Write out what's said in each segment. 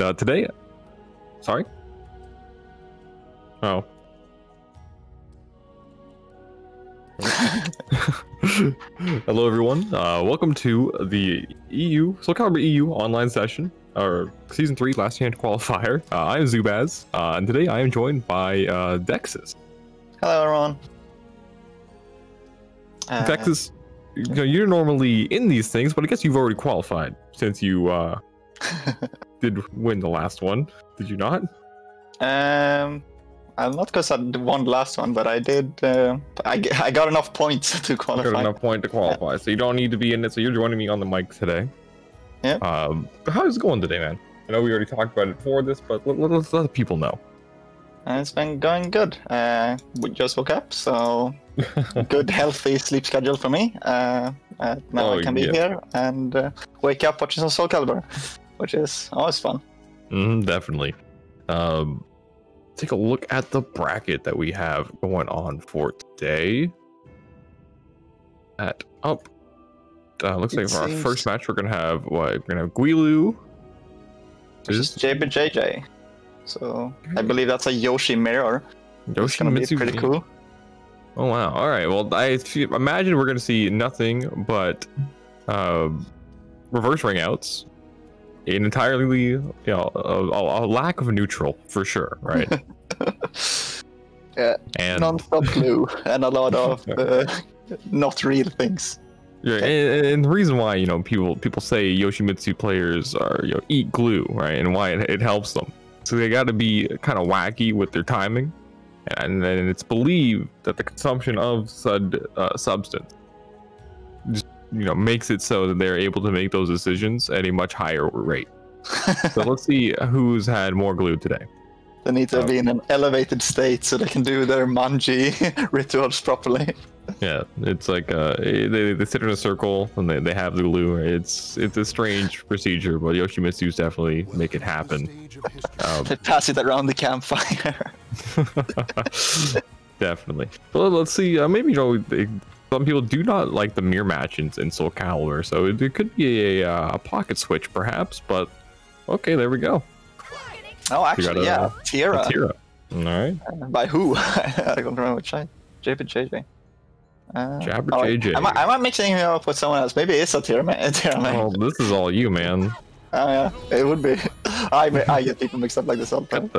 And today, sorry. Oh. Hello, everyone. Welcome to the Soul Calibur EU online session, or Season 3 Last Chance Qualifier. I am Zubaz, and today I am joined by Dexus. Hello, everyone. Dexus, you're normally in these things, but I guess you've already qualified since you did win the last one. Did you not? I'm not because I won the last one, but I did. I got enough points to qualify. Got enough point to qualify, so you don't need to be in it. So you're joining me on the mic today. Yeah. How's it going today, man? I know we already talked about it before this, but let's let the people know. It's been going good. We just woke up, so good, healthy sleep schedule for me. Now I can be here and wake up watching some Soul Calibur, which is always fun. Definitely. Take a look at the bracket that we have going on for today. Looks like for our first match we're gonna have what? We're gonna have Guilu. This is JJ. So I believe that's a Yoshi mirror. Yoshi gonna be pretty cool. Oh wow! All right. Well, I imagine we're gonna see nothing but reverse ring outs. An entirely, a lack of neutral for sure, right? Yeah, and non-stop glue and a lot of not real things. Yeah, and the reason why people say Yoshimitsu players are eat glue, right? And why it helps them. So they got to be kind of wacky with their timing, and then it's believed that the consumption of said substance just makes it so that they're able to make those decisions at a much higher rate. So let's see who's had more glue today. They need to be in an elevated state so they can do their manji rituals properly. Yeah, it's like they sit in a circle and they have the glue. It's a strange procedure, but Yoshimitsu's definitely make it happen. They pass it around the campfire. Definitely. Well, let's see. Maybe some people do not like the mirror match in Soul Calibur, so it could be a pocket switch perhaps. But okay, there we go. Oh, actually, yeah, Tira. All right. By who? I don't remember which side. JJ. Jabber JJ. I might mixing him up with someone else. Maybe it's a Tira man. Oh, this is all you, man. Oh yeah, it would be. I get people mixed up like this all the time.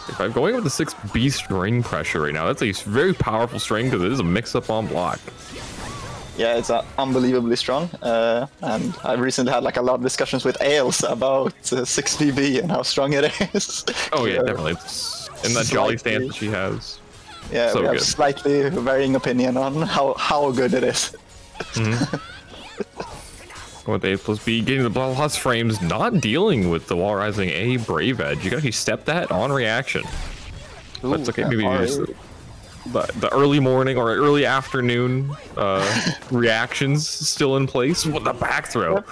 If I'm going with the 6B string pressure right now, that's a very powerful string because it is a mix-up on block. Yeah, it's unbelievably strong. And I've recently had a lot of discussions with Ails about 6BB and how strong it is. Oh yeah, definitely. It's in that jolly stance that she has. Yeah, so we have good. slightly varying opinion on how good it is. With A plus B, getting the plus frames, not dealing with the wall rising A brave edge. You can actually step that on reaction. Ooh, but it's okay, maybe just the early morning or early afternoon reactions still in place with the back throw. Yep.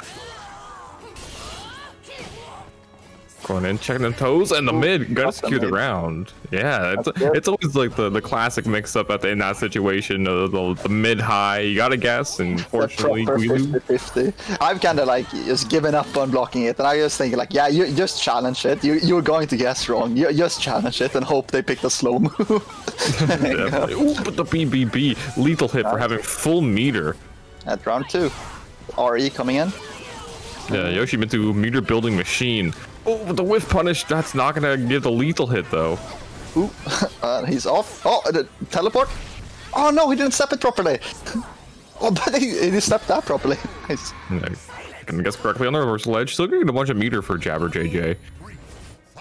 Going in, checking the toes and the mid. Gotta secure the round. Yeah, it's always like the classic mix-up in that situation. The mid-high, you gotta guess, and fortunately, 50-50. I've kind of just given up on blocking it, and I just think yeah, you just challenge it. You're going to guess wrong. You just challenge it and hope they pick the slow move. Definitely. Ooh, but the BBB lethal hit for having full meter. At round 2, RE coming in. Yeah, Yoshimitsu meter building machine. Oh, but the whiff punish, that's not gonna give the lethal hit though. Ooh, he's off. Oh, the teleport. Oh no, he didn't step it properly. Oh, but he stepped that properly. Nice. I can guess correctly on the reversal edge. Still getting a bunch of meter for Jabber JJ.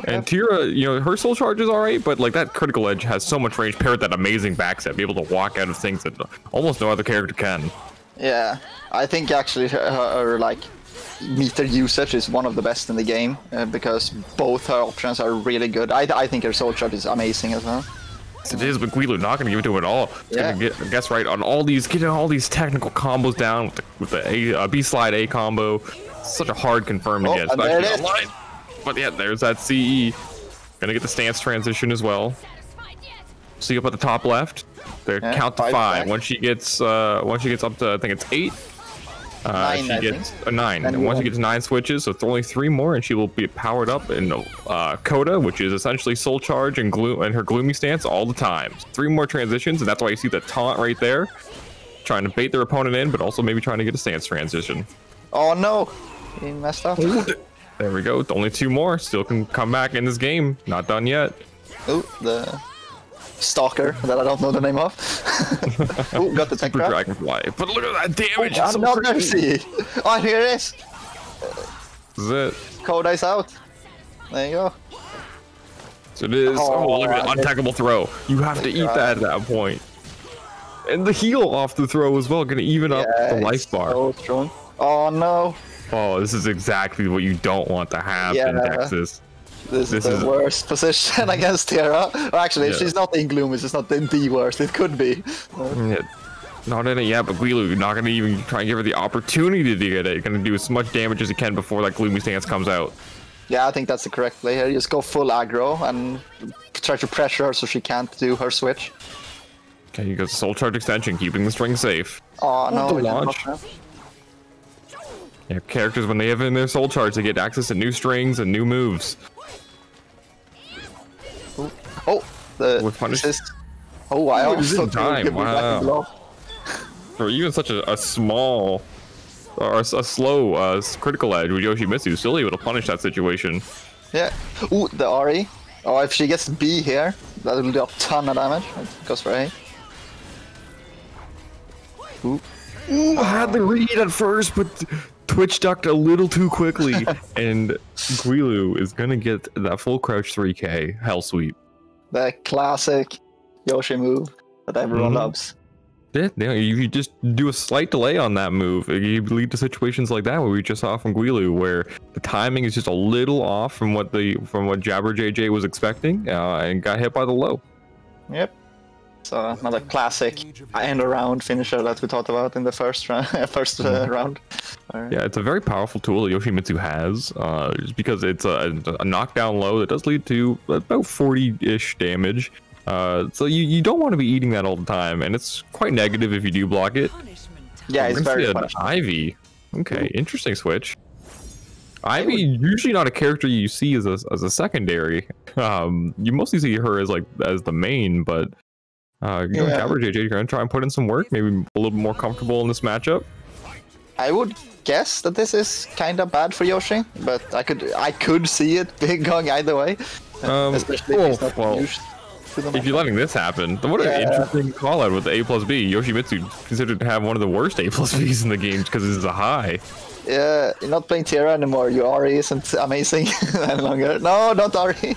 And Tira, her soul charge is alright, but that critical edge has so much range paired with that amazing backstep, be able to walk out of things that almost no other character can. Yeah, I think actually her meter usage is one of the best in the game because both her options are really good. I think her soul charge is amazing as well. It is, but Guilu not gonna give it to him at all. He's gonna guess right on getting all these technical combos down with the B slide A combo. Such a hard confirm to get, especially online. But yeah, there's that CE. Gonna get the stance transition as well. See up at the top left. There, count to 5. Once she gets up to, I think it's 8. 9, she gets a 9. And once she gets 9 switches, so it's only 3 more, and she will be powered up in Coda, which is essentially Soul Charge and her Gloomy Stance all the time. 3 more transitions, and that's why you see the taunt right there, trying to bait their opponent in, but also maybe trying to get a stance transition. Oh no, he messed up. There we go. Only 2 more. Still can come back in this game. Not done yet. Oh, the stalker that I don't know the name of. Oh, got the tank Super Dragonfly. But look at that damage. Oh, another C. Oh, here it is. This is it. Coda is out. There you go. So it is. Oh, look at that untackable throw. You have to eat that at that point. And the heal off the throw as well, gonna even up the life bar. So strong. Oh no. Oh, this is exactly what you don't want to happen, Texas. This is the worst position against Tara. Or actually, she's not in Gloom, it's just not the worst. It could be. Not in it yet, but Guilu not gonna even try and give her the opportunity to get it. Gonna do as much damage as he can before that Gloomy Stance comes out. Yeah, I think that's the correct play here. Just go full aggro and try to pressure her so she can't do her switch. Okay, you got Soul Charge extension, keeping the string safe. Oh no, the launch. Yeah, characters, when they have in their Soul Charge, they get access to new strings and new moves. Oh, the assist. Oh wow, wow. For even such a small or a slow critical edge with Yoshimitsu, still able to punish that situation. Yeah. Ooh, the RE. Oh, if she gets B here, that will do a ton of damage. It goes for A. Ooh, I had the read at first, but Twitch ducked a little too quickly, and Guilu is gonna get that full crouch 3K hell sweep. The classic Yoshi move that everyone loves. Yeah, you just do a slight delay on that move. You lead to situations like that where we just saw from Guilu, where the timing is just a little off from what Jabber JJ was expecting, and got hit by the low. Yep. So another classic end around finisher that we talked about in the first round. Yeah, it's a very powerful tool that Yoshimitsu has, just because it's a knockdown low that does lead to about 40-ish damage. So you don't want to be eating that all the time, and it's quite negative if you do block it. Yeah, it's very fun. Ivy. Okay, interesting switch. Ivy usually not a character you see as a secondary. You mostly see her as the main, but Jabber JJ gonna try and put in some work, maybe a little more comfortable in this matchup. I would guess that this is kind of bad for Yoshi, but I could see it going either way. Especially if he's not used. If you're letting this happen, then what an interesting call out with the A+B. Yoshimitsu considered to have one of the worst A+Bs in the game because this is a high. Yeah, you're not playing Tierra anymore. Your RE isn't amazing any longer. No, not RE.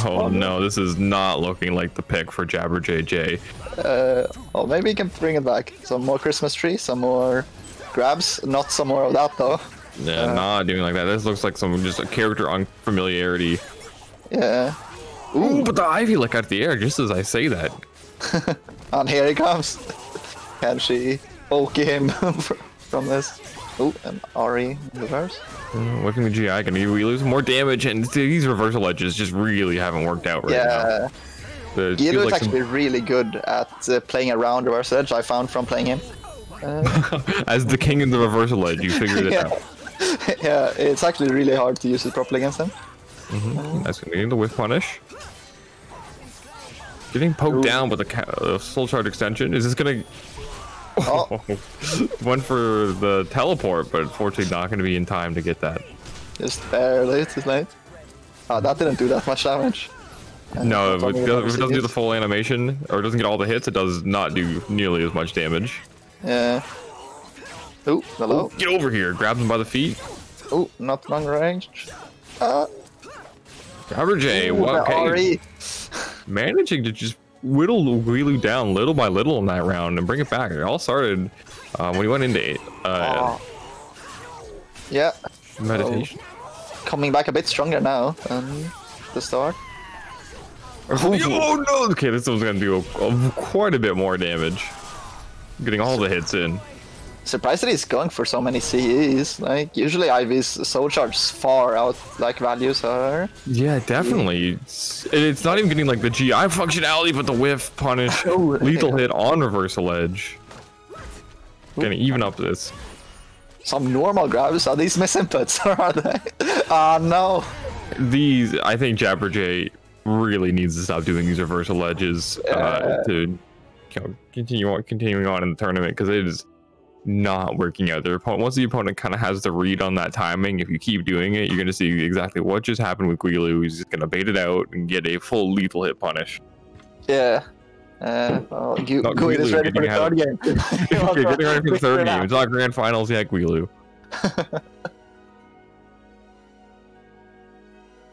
Oh no, this is not looking like the pick for Jabber JJ. Well, maybe you can bring it back. Some more Christmas tree, some more grabs. Not some more of that though. Yeah, not doing like that. This looks like just a character unfamiliarity. Yeah. Ooh, but the Ivy out of the air just as I say that. And here he comes. Can she poke him from this? Oh, and RE reverse. Whipping the GI, we lose more damage, and these reversal edges just really haven't worked out right now. Yeah. Guido is actually really good at playing around reverse edge, I found from playing him. As the king in the reversal edge, you figured it out. Yeah, it's actually really hard to use it properly against him. That's getting the whiff punish. Getting poked down with a Soul Charge extension. Is this gonna... Oh. Went for the teleport, but unfortunately not going to be in time to get that. Just barely, it's late. Oh, that didn't do that much damage. No, if it doesn't do the full animation, or doesn't get all the hits, it does not do nearly as much damage. Yeah. Oh, hello. Get over here, grab him by the feet. Oh, not long range. Jabber J, okay. Managing to just whittle Guilu down little by little in that round and bring it back. It all started when he went into meditation. Coming back a bit stronger now than the start. Oh no! Okay, this one's gonna do quite a bit more damage. Getting all the hits in. Surprised that he's going for so many CEs. Like usually Ivy's Soul Charge far out values are. Yeah, definitely. It's not even getting the GI functionality, but the whiff, punish, lethal hit on reversal edge. Gonna even up this. some normal grabs. Are these misinputs or are they? Ah, no. These, I think Jabberjay really needs to stop doing these reversal ledges to continuing on in the tournament, because it is not working out. Their opponent, once the opponent kind of has the read on that timing, if you keep doing it, you're going to see exactly what just happened with Guilu. He's just going to bait it out and get a full lethal hit punish. Yeah. Well, Guilu is ready for the third game. Getting ready for the third game. It's not grand finals yet, Guilu.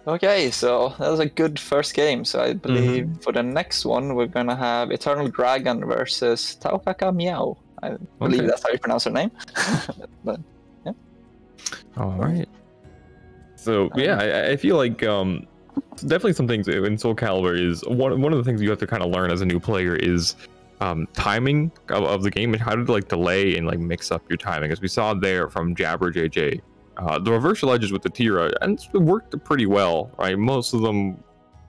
Okay, so that was a good first game. So I believe for the next one, we're going to have Eternal Dragon versus Taukaka Miao. I believe that's how you pronounce her name. But, yeah. All right. So, yeah, I feel like definitely some things in Soul Calibur is one of the things you have to kind of learn as a new player is timing of the game and how to like delay and like mix up your timing, as we saw there from Jabberjay. The reversal edges with the Tira, and it worked pretty well, right? Most of them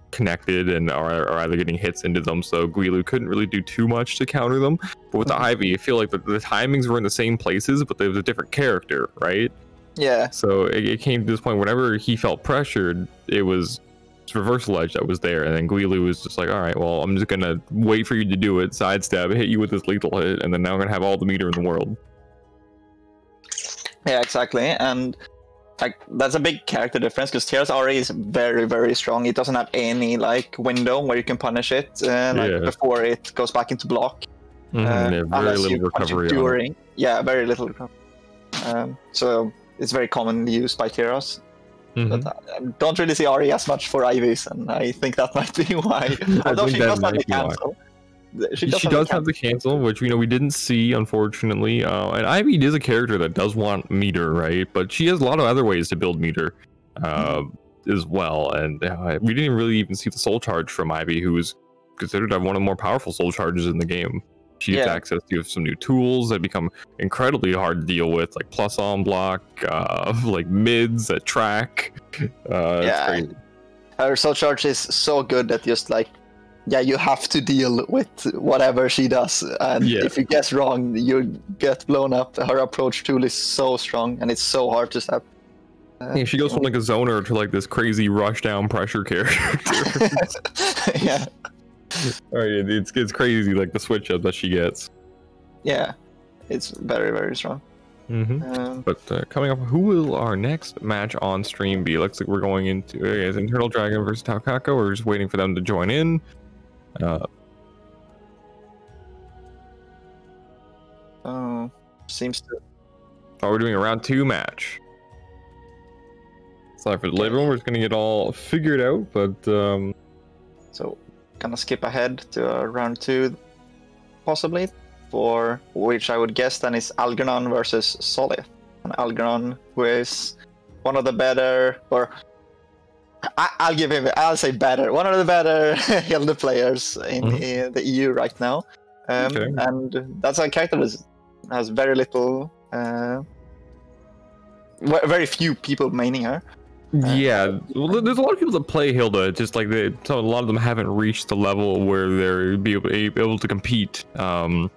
connected and are either getting hits into them, so Guilu couldn't really do too much to counter them. But with the Ivy, I feel like the timings were in the same places, but there was a different character, right? Yeah. So it came to this point, whenever he felt pressured, it was reversal edge that was there, and then Guilu was just like, all right, well, I'm just gonna wait for you to do it, sidestep, hit you with this lethal hit, and then now I'm gonna have all the meter in the world. Yeah, exactly. And like that's a big character difference, because Tira's RA is very, very strong. It doesn't have any like window where you can punish it before it goes back into block. Very little recovery during. Yeah, very little recovery. So it's very commonly used by Tiras. But I don't really see RE as much for Ivies, and I think that might be why. Although she does have the cancel. She does have the cancel, which we didn't see, unfortunately. And Ivy is a character that does want meter, right? But she has a lot of other ways to build meter as well. And we didn't really even see the soul charge from Ivy, who is considered to have one of the more powerful soul charges in the game. She has access to some new tools that become incredibly hard to deal with, like plus on block, like mids that track. It's crazy. Her soul charge is so good that just like, you have to deal with whatever she does, and if you guess wrong, you get blown up. Her approach tool is so strong, and it's so hard to stop. She goes from like a zoner to like this crazy rush down pressure character. Yeah. All right, it's crazy, like the switch up that she gets. Yeah, it's very, very strong. But coming up, who will our next match on stream be? Looks like we're going into Eternal Dragon versus Taukaka. We're just waiting for them to join in. Seems to. Oh, we're doing a round 2 match. Sorry for the late one. We're just gonna get all figured out, but so gonna skip ahead to round 2, possibly, for which I would guess then is Algernon versus Solith. And Algernon, who is one of the better, or I'll say better, one of the better Hilda players in the EU right now. And that's a character that has very little, very few people maining her. Well, there's a lot of people that play Hilda, just like so a lot of them haven't reached the level where they're able to compete at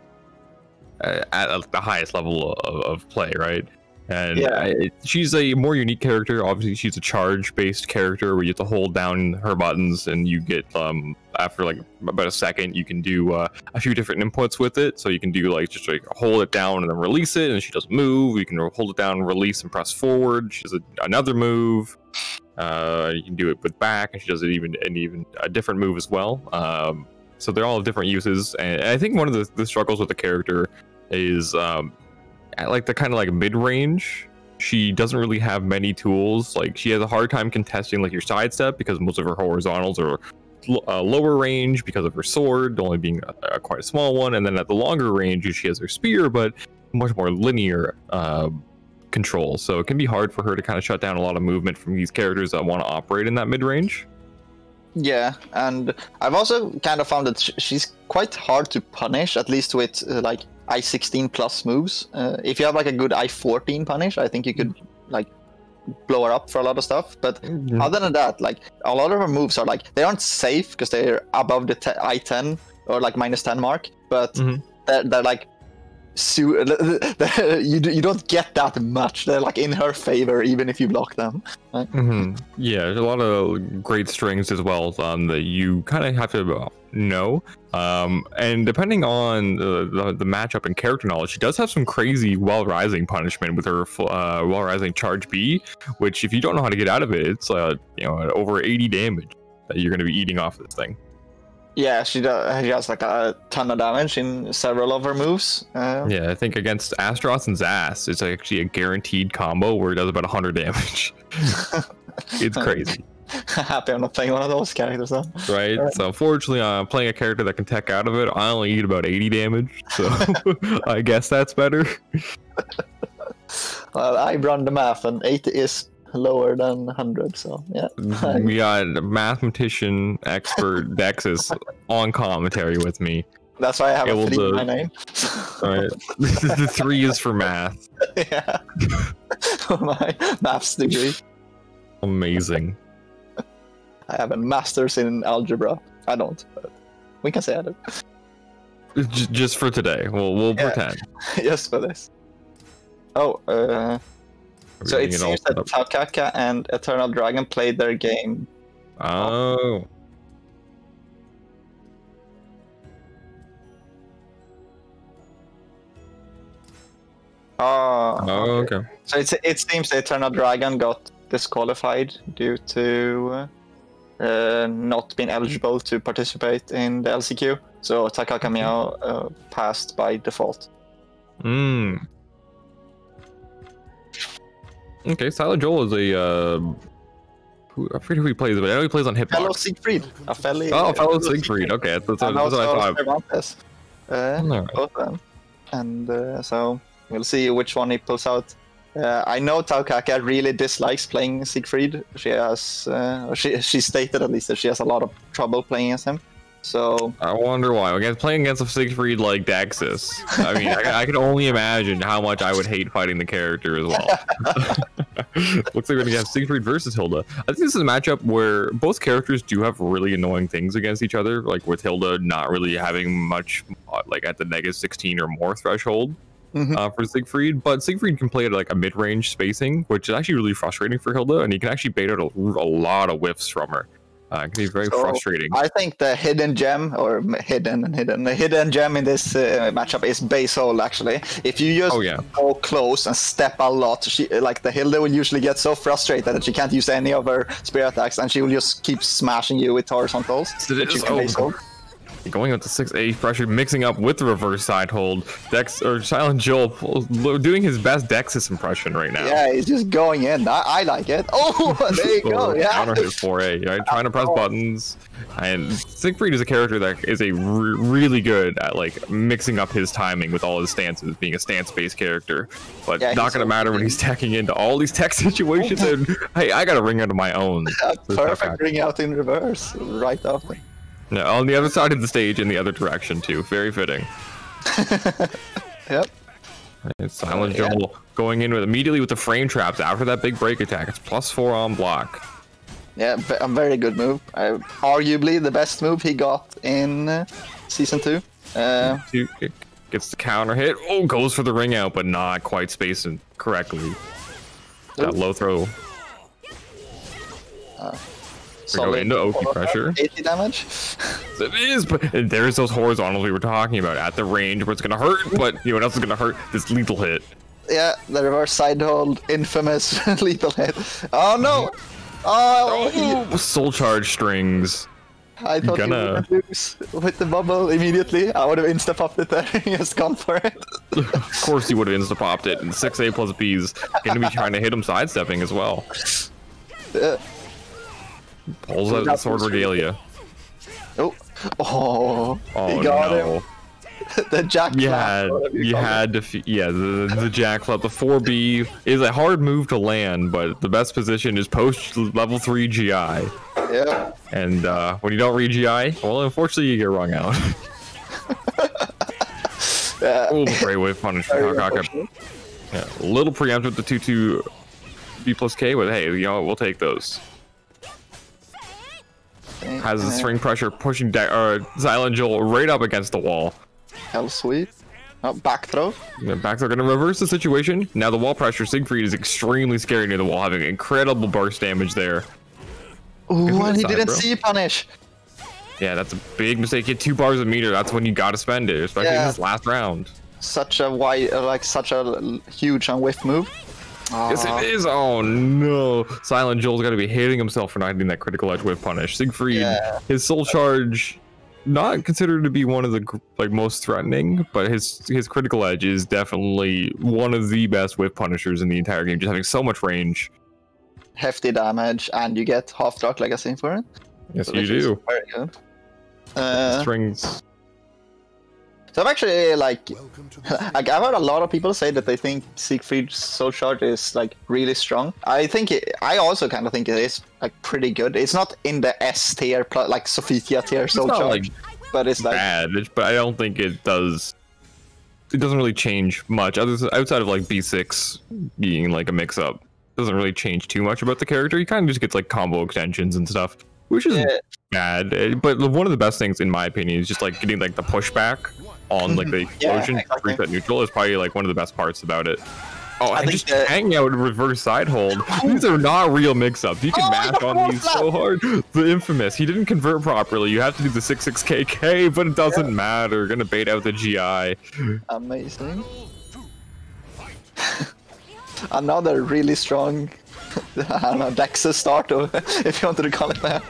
the highest level of play, right? And she's a more unique character. Obviously, she's a charge-based character where you have to hold down her buttons, and you get after like about a second, you can do a few different inputs with it. So you can do like just like hold it down and then release it, and she doesn't move. You can hold it down, release, and press forward. She does another move. You can do it with back, and she does it even a different move as well. So they're all different uses, and I think one of the struggles with the character is at like the kind of like mid-range, she doesn't really have many tools. Like she has a hard time contesting like your sidestep because most of her horizontals are lower range because of her sword only being quite a small one, and then at the longer range she has her spear, but much more linear control. So it can be hard for her to kind of shut down a lot of movement from these characters that want to operate in that mid-range. Yeah, and I've also kind of found that she's quite hard to punish, at least with like I-16 plus moves. If you have like a good I-14 punish, I think you could like blow her up for a lot of stuff. But other than that, like a lot of her moves are like, they aren't safe because they're above the I-10 or like -10 mark, but they're like you don't get that much. They're like in her favor, even if you block them. Right? Yeah, there's a lot of great strings as well that you kind of have to know. And depending on the matchup and character knowledge, she does have some crazy well-rising punishment with her well-rising charge B, which if you don't know how to get out of it, it's over 80 damage that you're going to be eating off this thing. Yeah, she has like a ton of damage in several of her moves. Yeah, I think against Astros and Zas, it's actually a guaranteed combo where it does about 100 damage. It's crazy. Happy I'm not playing one of those characters then. Right? So unfortunately, I'm playing a character that can tech out of it. I only eat about 80 damage, so I guess that's better. Well, I run the math, and 80 is lower than 100, so yeah. We got mathematician expert Dexus on commentary with me. That's why I have a 3 in my name. Right. The 3 is for math. Yeah. My maths degree. Amazing. I have a master's in algebra. I don't, but we can say I do. Just for today. We'll pretend. Just for this. Oh, so it seems that Takaka and Eternal Dragon played their game. Oh. Oh, okay. So it seems the Eternal Dragon got disqualified due to not being eligible to participate in the LCQ. So Takaka Meow passed by default. Okay, Silent Joel is a I forget who he plays, but I know he plays on Hitbox. Fellow Siegfried. Fellow Siegfried. Okay, that's what I thought. Both of them. And so we'll see which one he pulls out. I know Taukaka really dislikes playing Siegfried. She has, she stated at least that she has a lot of trouble playing as him. So I wonder why. Again, playing against a Siegfried like Dexus, I mean, I can only imagine how much I would hate fighting the character as well. Looks like we're gonna have Siegfried versus Hilda. I think this is a matchup where both characters do have really annoying things against each other. Like with Hilda not really having much, like at the -16 or more threshold. For Siegfried, but Siegfried can play at like a mid-range spacing, which is actually really frustrating for Hilda, and he can actually bait out a lot of whiffs from her. It can be very frustrating. I think the hidden gem, or the hidden gem in this matchup is base hold. Actually, if you just go close and step a lot, the Hilda will usually get so frustrated that she can't use any of her spear attacks, and she will just keep smashing you with horizontals. So which you can base hold. Going up to 6A pressure, mixing up with the reverse side hold. Silent Joel doing his best Dexus impression right now. Yeah, he's just going in. I like it. Oh, there you go. Yeah. Counter hit 4A, right? Trying to press buttons. And Siegfried is a character that is a really good at like mixing up his timing with all his stances, being a stance-based character. But not gonna matter when he's teching into all these tech situations. And hey, I got a ring out of my own. Perfect ring out in reverse right after. No, on the other side of the stage in the other direction too. Very fitting. Yep. Right, Silent Joel going in immediately with the frame traps after that big break attack. It's +4 on block. Yeah, a very good move. Arguably the best move he got in season 2. Gets the counter hit. Oh, goes for the ring out, but not quite spacing correctly. That low throw. Go into Oki pressure. 80 damage. It is, but there's those horizontals we were talking about at the range where it's gonna hurt, but you know what else is gonna hurt? This lethal hit. Yeah, the reverse side hold, infamous lethal hit. Oh no! Oh, soul charge strings. I thought you would lose with the bubble immediately. I would have insta popped it there. He has gone for it. Of course, he would have insta popped it. And 6A plus B's gonna be trying to hit him sidestepping as well. Yeah. Pulls out the sword regalia. Oh, he got him. The jack flap. You had to, the jack flap. The 4B is a hard move to land, but the best position is post level 3 GI. Yeah. And when you don't read GI, well, unfortunately, you get wrung out. Oh, great wave punish for Takaka. Yeah, a little preempt with the 2-2 B plus K, but hey, you know, we'll take those. Has the string pressure pushing Silent Joel right up against the wall. Hell sweet. Oh, back throw. Yeah, back throw gonna reverse the situation. Now the wall pressure, Siegfried is extremely scary near the wall, having incredible burst damage there. Ooh, and he didn't see punish. Yeah, that's a big mistake. You get 2 bars of meter. That's when you gotta spend it, especially in this last round. Such a wide, like such a huge on whiff move. Yes, it is. Oh no! Silent Joel's got to be hating himself for not hitting that critical edge whiff punish. Siegfried, his soul charge, not considered to be one of the most threatening, but his critical edge is definitely one of the best whiff punishers in the entire game. Just having so much range, hefty damage, and you get half Dark Legacy for it. Yes, you do. Very good. Strings. So I'm actually like I've heard a lot of people say that they think Siegfried's soul charge is like really strong. I also kind of think it is like pretty good. It's not in the S tier, like Sophia tier soul charge, but it's like bad. But I don't think it does. It doesn't really change much, outside of like B6 being like a mix-up. Doesn't really change too much about the character. He kind of just gets like combo extensions and stuff, which is bad. But one of the best things, in my opinion, is just like getting like the pushback on like the explosion reset neutral is probably like one of the best parts about it. Oh, and just hanging out reverse side hold. These are not real mix-ups. You can mash on these so hard. The infamous. He didn't convert properly. You have to do the 6-6 KK, but it doesn't matter. Gonna bait out the GI. Amazing. Another really strong, I don't know, Dexter start, if you wanted to call it that.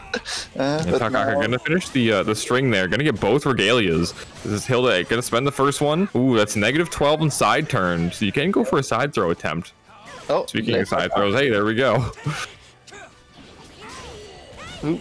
Takaka gonna finish the string there. Gonna get both regalias. This is Hilda gonna spend the first one. Ooh, that's -12 on side turn, so you can go for a side throw attempt. Oh, speaking of side throws, hey, there we go. Ooh.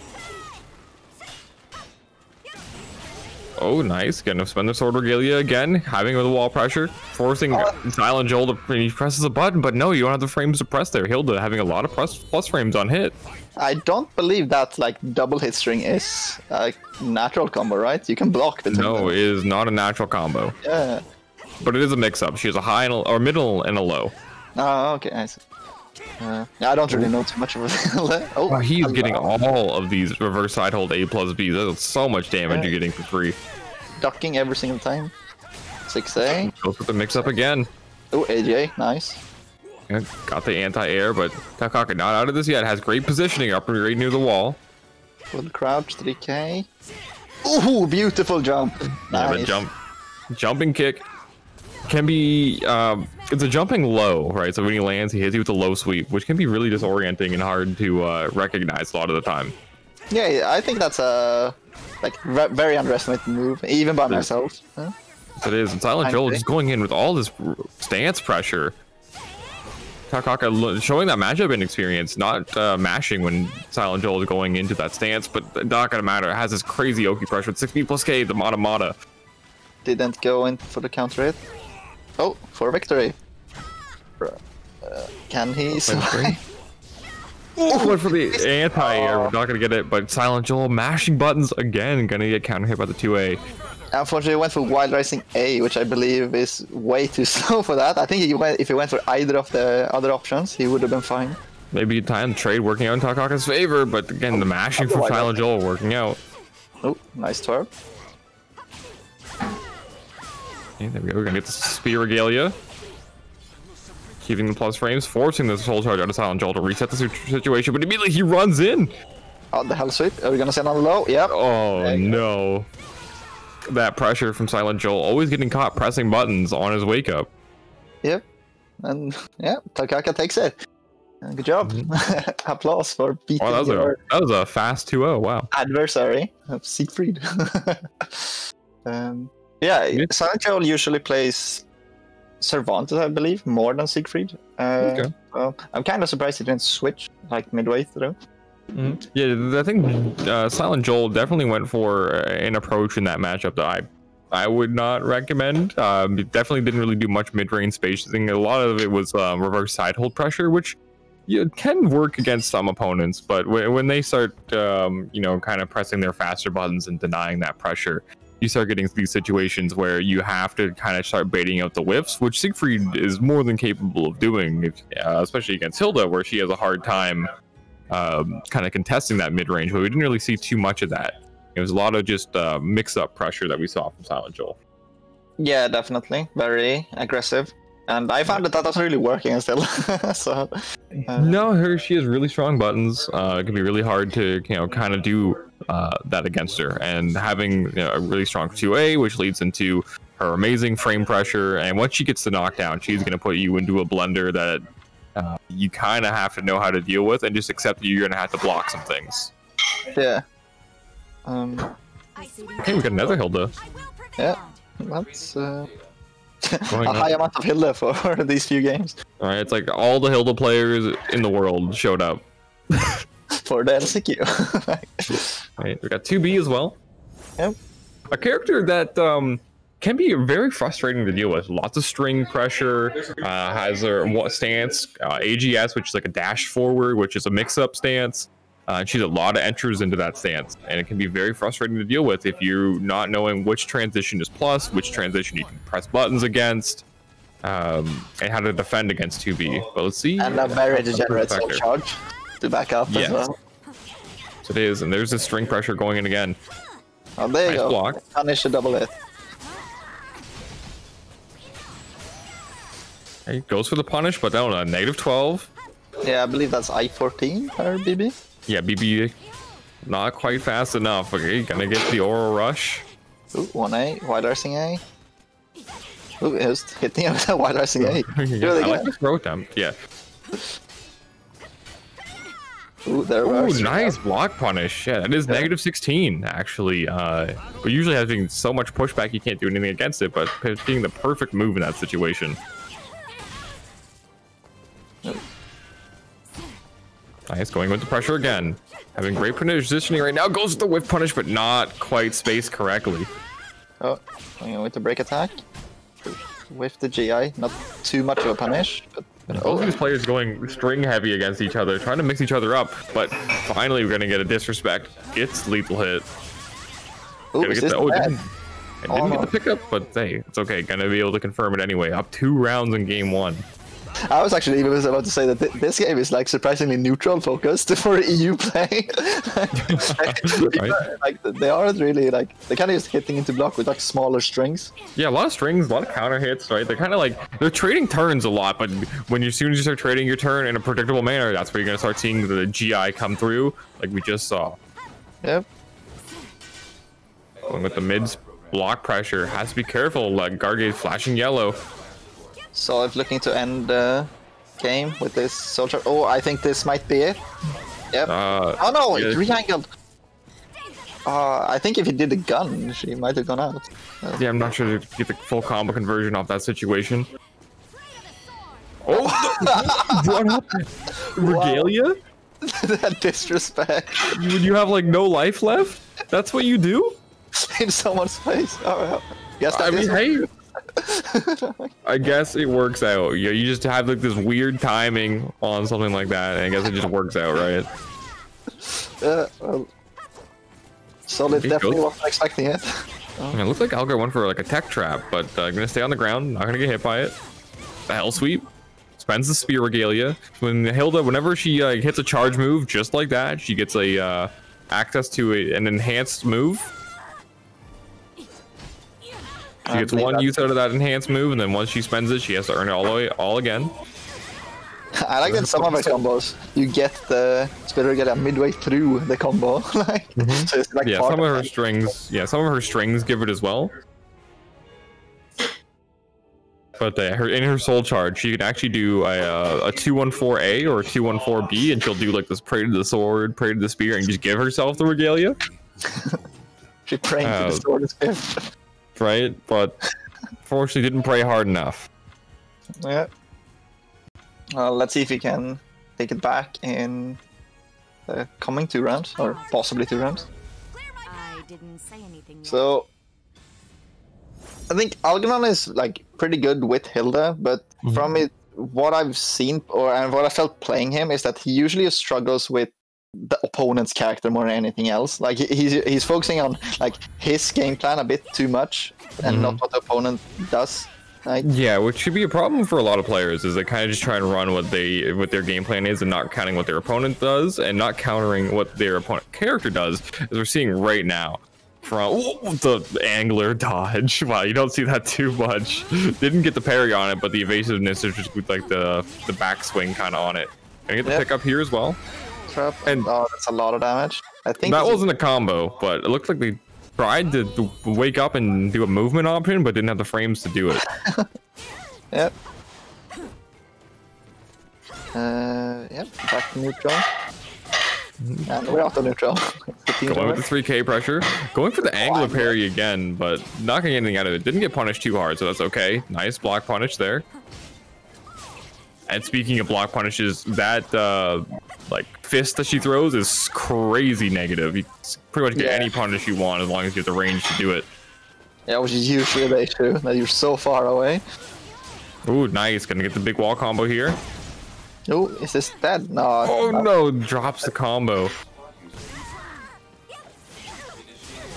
Oh, nice. Gonna spend the sword regalia again, having the wall pressure, forcing Silent Joel to, he presses a button, but no, you don't have the frames to press there. Hilda having a lot of plus frames on hit. I don't believe that like double hit string is a natural combo, right? You can block the No, it is not a natural combo. Yeah. But it is a mix-up. She has a high and or middle and a low. Oh, okay, I see. I don't really know too much of it. Oh, he's getting all of these reverse side hold A plus B. That's so much damage you're getting for free. Ducking every single time. 6A. Goes with the mix-up again. Oh, AJ, nice. Yeah, got the anti-air, but Takaka not out of this yet. Has great positioning up right near the wall. Full crouch, 3K. Ooh, beautiful jump. Nice. Yeah, the jumping kick can be it's a jumping low, right? So when he lands, he hits you with a low sweep, which can be really disorienting and hard to recognize a lot of the time. Yeah, I think that's a very underestimated move, even by myself. Huh? It is. And Silent Joel just going in with all this stance pressure. Takaka showing that matchup inexperience, not mashing when Silent Joel is going into that stance, but not gonna matter. It has this crazy Oki pressure with 6B plus K, the Mata. Didn't go in for the counter hit. Oh, for victory. Can he survive? Oh, went for the anti-air. We're not gonna get it, but Silent Joel mashing buttons again, gonna get counter hit by the 2A. Unfortunately, he went for Wild Rising A, which I believe is way too slow for that. I think if he went for either of the other options, he would have been fine. Maybe time trade working out in Takaka's favor, but again, the mashing from Silent Joel working out. Oh, nice twerp. Okay, there we go. We're gonna get the Spear Regalia. Keeping the plus frames, forcing the soul charge out of Silent Joel to reset the situation, but immediately he runs in. Oh, the hell sweep. Are we gonna send on low? Yep. Oh no. That pressure from Silent Joel, always getting caught pressing buttons on his wake up. Yep. And yeah, Takaka takes it. Good job. Applause for beating that was a fast 2-0. Wow. Adversary of Siegfried. Yeah, Silent Joel usually plays Cervantes, I believe, more than Siegfried. Okay. Well, I'm kind of surprised he didn't switch like midway through. Yeah, I think Silent Joel definitely went for an approach in that matchup that I would not recommend. It definitely didn't really do much mid-range spacing. A lot of it was reverse side hold pressure, which can work against some opponents, but when they start, kind of pressing their faster buttons and denying that pressure, you start getting these situations where you have to kind of start baiting out the whiffs, which Siegfried is more than capable of doing, especially against Hilda, where she has a hard time kind of contesting that mid-range, but we didn't really see too much of that. It was a lot of just mix-up pressure that we saw from Silent Joel. Yeah, definitely. Very aggressive. And I found that was really working still. So No, she has really strong buttons. It can be really hard to kind of do that against her. And having a really strong 2A, which leads into her amazing frame pressure. And once she gets the knockdown, she's going to put you into a blender that you kind of have to know how to deal with, and just accept that you're going to have to block some things. Yeah. Okay, we got another Hilda. Yeah, that's a high amount of Hilda for these few games. All right, it's like all the Hilda players in the world showed up for the LCQ. Right, we got 2B as well. Yep. A character that can be very frustrating to deal with. Lots of string pressure. Has her stance, AGS, which is like a dash forward, which is a mix-up stance. She's a lot of enters into that stance, and it can be very frustrating to deal with if you're not knowing which transition is plus, which transition you can press buttons against, and how to defend against 2B. But let's see. And a very degenerate soul charge to back up as well. So it is, and there's this string pressure going in again. Oh, there you go. Block. Punish a double hit. He goes for the punish, but down a -12. Yeah, I believe that's I-14 or BB. Yeah, BB not quite fast enough. Okay, gonna get the Aura Rush. Ooh, 1A, wide racing A. Ooh, just hitting him with a wide racing A. Yeah, I like the throw attempt, yeah. Ooh, there Ooh, nice block punish. Yeah, that is -16, actually. But usually having so much pushback, you can't do anything against it, but being the perfect move in that situation. Nice, going with the pressure again. Having great positioning right now. Goes with the whiff punish, but not quite spaced correctly. Oh, going with the break attack. With the GI, not too much of a punish. But both of these players going string heavy against each other, trying to mix each other up. But finally, we're going to get a disrespect. Gets lethal hit. Ooh, it didn't get the pickup, but hey, it's okay. Gonna be able to confirm it anyway. Up 2 rounds in game 1. I was actually even about to say that this game is like surprisingly neutral focused for EU play. Like they aren't really like they kind of just hitting into block with like smaller strings. Yeah, a lot of strings, a lot of counter hits, right? They're kind of like they're trading turns a lot, but when as soon as you start trading your turn in a predictable manner, that's where you're gonna start seeing the GI come through, like we just saw. Yep. Going with the mids block pressure, has to be careful. Like Gargate flashing yellow. So if looking to end the game with this soldier. Oh, I think this might be it. Yep. Oh no, it re-angled. I think if he did the gun, she might have gone out. Yeah, I'm not sure to get the full combo conversion off that situation. Oh, what happened? Regalia? That disrespect. You have like no life left? That's what you do? In someone's face. Oh, yes, I mean, hey. I guess it works out. You just have like this weird timing on something like that, and I guess it just works out, right? Well, Solid definitely wasn't expecting it. I mean, it looks like Algar went for like a tech trap, but I'm gonna stay on the ground, not gonna get hit by it. The hell sweep. Spends the spear regalia. When Hilda, whenever she hits a charge move just like that, she gets a access to an enhanced move. She gets one use out of that enhanced move, and then once she spends it, she has to earn it all again. I like that some of her combos, you get the spear regalia midway through the combo. Like, so it's like some of her strings. Yeah, some of her strings give it as well. But in her soul charge, she can actually do a 214A or a 214B, and she'll do like this pray to the sword, pray to the spear, and just give herself the regalia. She praying to the sword and spear. Right, but unfortunately didn't pray hard enough. Yeah. Let's see if we can take it back in the coming 2 rounds, or possibly 2 rounds. I didn't say anything yet. So I think Algernon is like pretty good with Hilda, but from what I've seen and what I felt playing him is that he usually struggles with the opponent's character more than anything else. Like he's focusing on like his game plan a bit too much and not what the opponent does. Like, yeah, which should be a problem for a lot of players, is they kind of just try and run what their game plan is and not counting what their opponent does and not countering what their opponent character does, as we're seeing right now. from the angler dodge. Wow, you don't see that too much. Didn't get the parry on it, but the evasiveness is just with like the backswing kind of on it. Gonna get the pick up here as well. Trap. And oh, that's a lot of damage. I think that wasn't a combo, but it looked like they tried to wake up and do a movement option, but didn't have the frames to do it. Yep. Yep. Back to neutral. And we're out of neutral. Going with the 3K pressure. Going for the angler parry again, but not getting anything out of it. Didn't get punished too hard, so that's okay. Nice block punish there. And speaking of block punishes, that like fist that she throws is crazy negative. You pretty much get any punish you want as long as you have the range to do it. Yeah, which is usually the issue, that you're so far away. Ooh, nice. Gonna get the big wall combo here. Oh, is this dead? No. Oh no, drops the combo.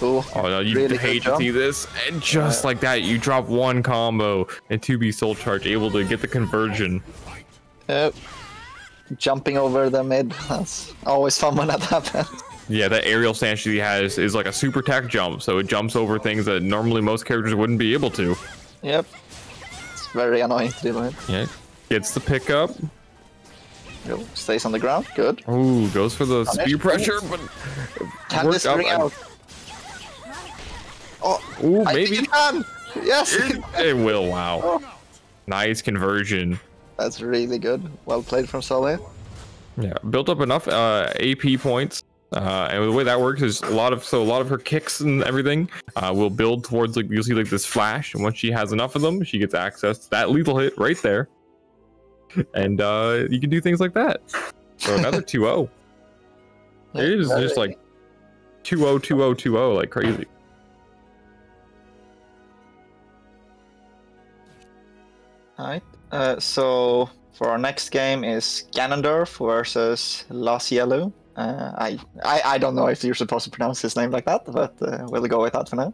Ooh, Oh no, you really hate to see this. And just like that, you drop one combo and 2B soul charge, able to get the conversion. Yep. Jumping over the mid. That's always fun when that happens. Yeah, that aerial stance he has is like a super tech jump, so it jumps over things that normally most characters wouldn't be able to. Yep. It's very annoying to deal with. Yeah, gets the pickup. Yep. Stays on the ground. Good. Ooh, goes for the spear pressure, but Can this ring out? Oh, ooh, I maybe think it can. Yes. it will. Wow, nice conversion. That's really good. Well played from Solid. Yeah, built up enough AP points. And the way that works is a lot of her kicks and everything will build towards, like, you'll see like this flash, and once she has enough of them, she gets access to that lethal hit right there, and you can do things like that. So another 2-0. It is just like 2-0, 2-0, 2-0 like crazy. All right. So for our next game is Ganondorf versus Laciello. I don't know if you're supposed to pronounce his name like that, but we'll go with that for now.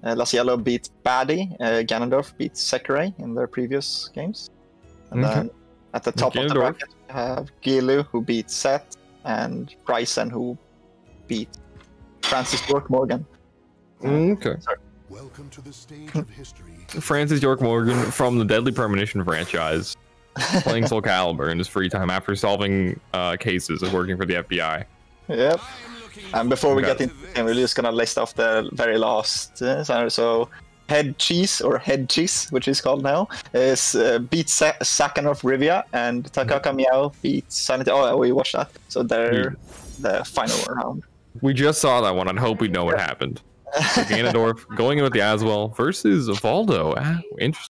Laciello beat Baddie. Ganondorf beat Sekirei in their previous games. And then at the top of the bracket, we have Gilu, who beat Seth, and Bryson, who beat Francis York Morgan. Okay. Welcome to the stage of history. Francis York Morgan from the Deadly Premonition franchise, playing Soul Calibur in his free time after solving cases and working for the FBI. Yep. And before we get into the game, we're just gonna list off the very last. So Head Cheese, or Head Cheese, which is called now, is beat Sakan of Rivia, and Takaka Meow beat Sanity. Oh, we watched that. So they're the final round. We just saw that one. I'd hope we know what happened. So Ganondorf going in with the Aswell versus Valdo. Interesting.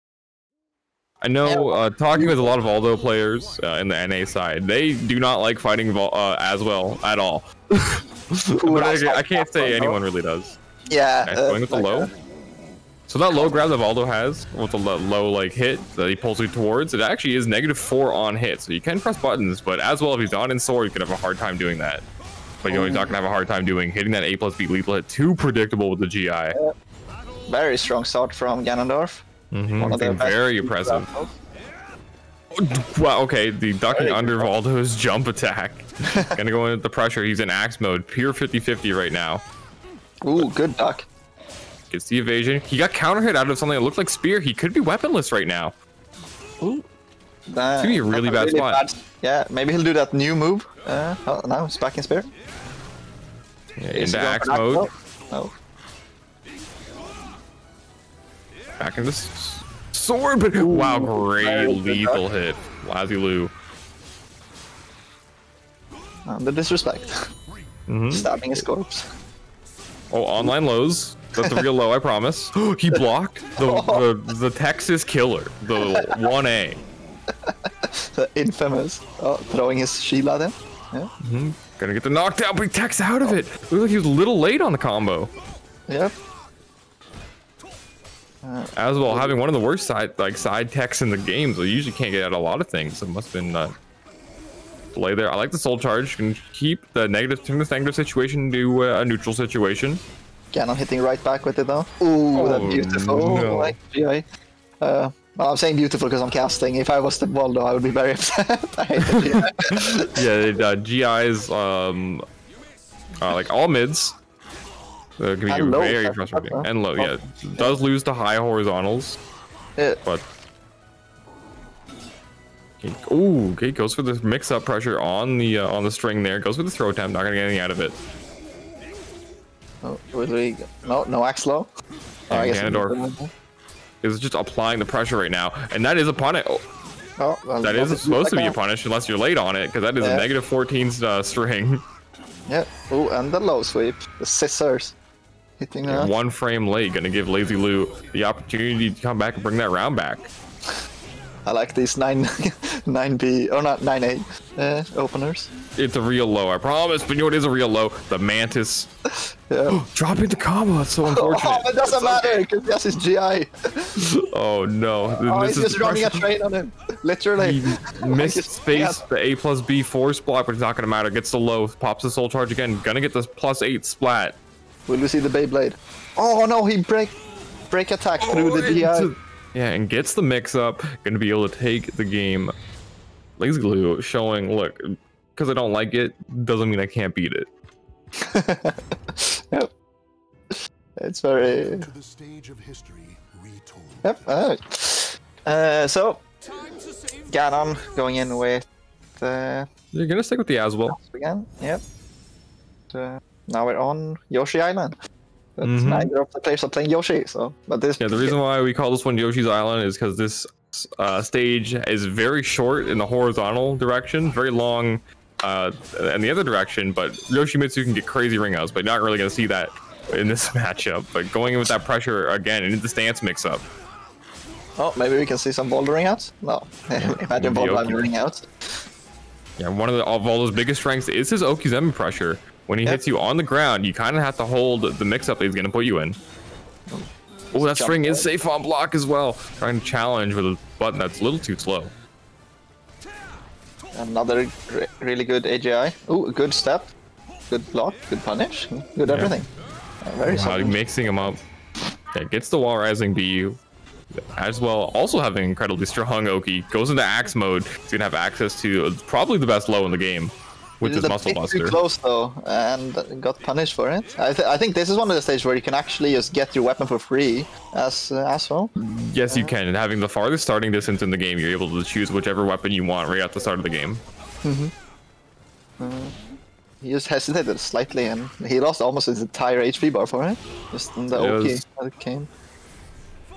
I know, talking with a lot of Valdo players in the NA side, they do not like fighting Aswell at all. But I can't say anyone really does. Yeah. Okay, going with the low. So that low grab that Valdo has, with the low like hit that he pulls you towards, it actually is -4 on hit. So you can press buttons, but Aswell, if he's not in sword, he's gonna have a hard time doing that. But you know, he's not gonna have a hard time hitting that A+B lethal hit. Too predictable with the GI. Very strong start from Ganondorf. One of them very impressive. Wow, okay, the ducking under Valdo's jump attack. Gonna go in with the pressure. He's in axe mode, pure 50-50 right now. Ooh, good duck. Gets the evasion. He got counter hit out of something that looked like spear. He could be weaponless right now. Ooh. It's gonna be a really bad spot. Yeah, maybe he'll do that new move. Oh, now he's back in spear. Yeah, into axe mode. Oh. Back into sword, but wow, great lethal hit. Lazilu. The disrespect. Stabbing his corpse. Oh, online lows. That's the real low, I promise. He blocked the Texas killer, the 1A. The infamous. Oh, throwing his shield at him. Yeah. Gonna get the knockdown, but he techs out of it. Looks like he was a little late on the combo. Yep. As well, having one of the worst side techs in the game, so you usually can't get out a lot of things. It must have been delay there. I like the soul charge. Can keep the turn this negative situation to a neutral situation. Ganon hitting right back with it though. Ooh, that's beautiful. No. Like GI. Well, I'm saying beautiful because I'm casting. If I was the Waldo, I would be very upset. I hate the GI. Yeah, GIs like all mids. It can be And low, very frustrating. And low, yeah. Does lose to high horizontals. Yeah. But ooh, okay, goes for the mix-up pressure on the string there. Goes for the throw attempt. Not gonna get anything out of it. Oh, will we? No axe low. Oh, I guess Ganondorf is just applying the pressure right now, and that is a punish. Oh, well, that is supposed to be a punish unless you're late on it, because that is a negative 14 string. Yeah. Oh, and the low sweep, the scissors, hitting that. 1 frame late, gonna give Lazy Lou the opportunity to come back and bring that round back. I like these 9B or not 9A openers. It's a real low, I promise. But you know what is a real low? The Mantis. Yeah. Drop into combo. That's so unfortunate. Oh, it doesn't matter because that's his GI. Oh no! Oh, he's just running a train on him. Literally. He missed space. The A+B force block, but it's not gonna matter. Gets the low. Pops the soul charge again. Gonna get this +8 splat. Will we see the Beyblade? Oh no! He break attack through the GI. Yeah, and gets the mix up. Gonna be able to take the game. Lazy Glue showing, look, because I don't like it doesn't mean I can't beat it. Yep. It's very. To the stage of history retold. Yep. Alright. So Ganon going in with. You're gonna stick with the as well. Again. Yep. Now we're on Yoshi Island. But neither of the players are playing Yoshi, so. But this. Yeah, the reason why we call this one Yoshi's Island is because this stage is very short in the horizontal direction, very long in the other direction. But Yoshimitsu can get crazy ring outs, but you're not really gonna see that in this matchup. But going in with that pressure again into the stance mix-up. Oh, maybe we can see some bouldering outs. No, imagine bouldering outs. Yeah, one of all those biggest strengths is his Okizeme pressure. When he hits you on the ground, you kind of have to hold the mix-up that he's going to put you in. Oh, that string is safe on block as well. Trying to challenge with a button that's a little too slow. Another really good AGI. Oh, a good step. Good block, good punish, good everything. Very solid. Mixing him up. Yeah, gets the wall rising B as well. Also having incredibly strong Oki. Goes into axe mode. He's going to have access to probably the best low in the game. With his muscle buster. Too close though, and got punished for it. I think this is one of the stages where you can actually just get your weapon for free as well. Yes, you can. And having the farthest starting distance in the game, you're able to choose whichever weapon you want right at the start of the game. He just hesitated slightly, and he lost almost his entire HP bar for it. Just in the Oki that it came.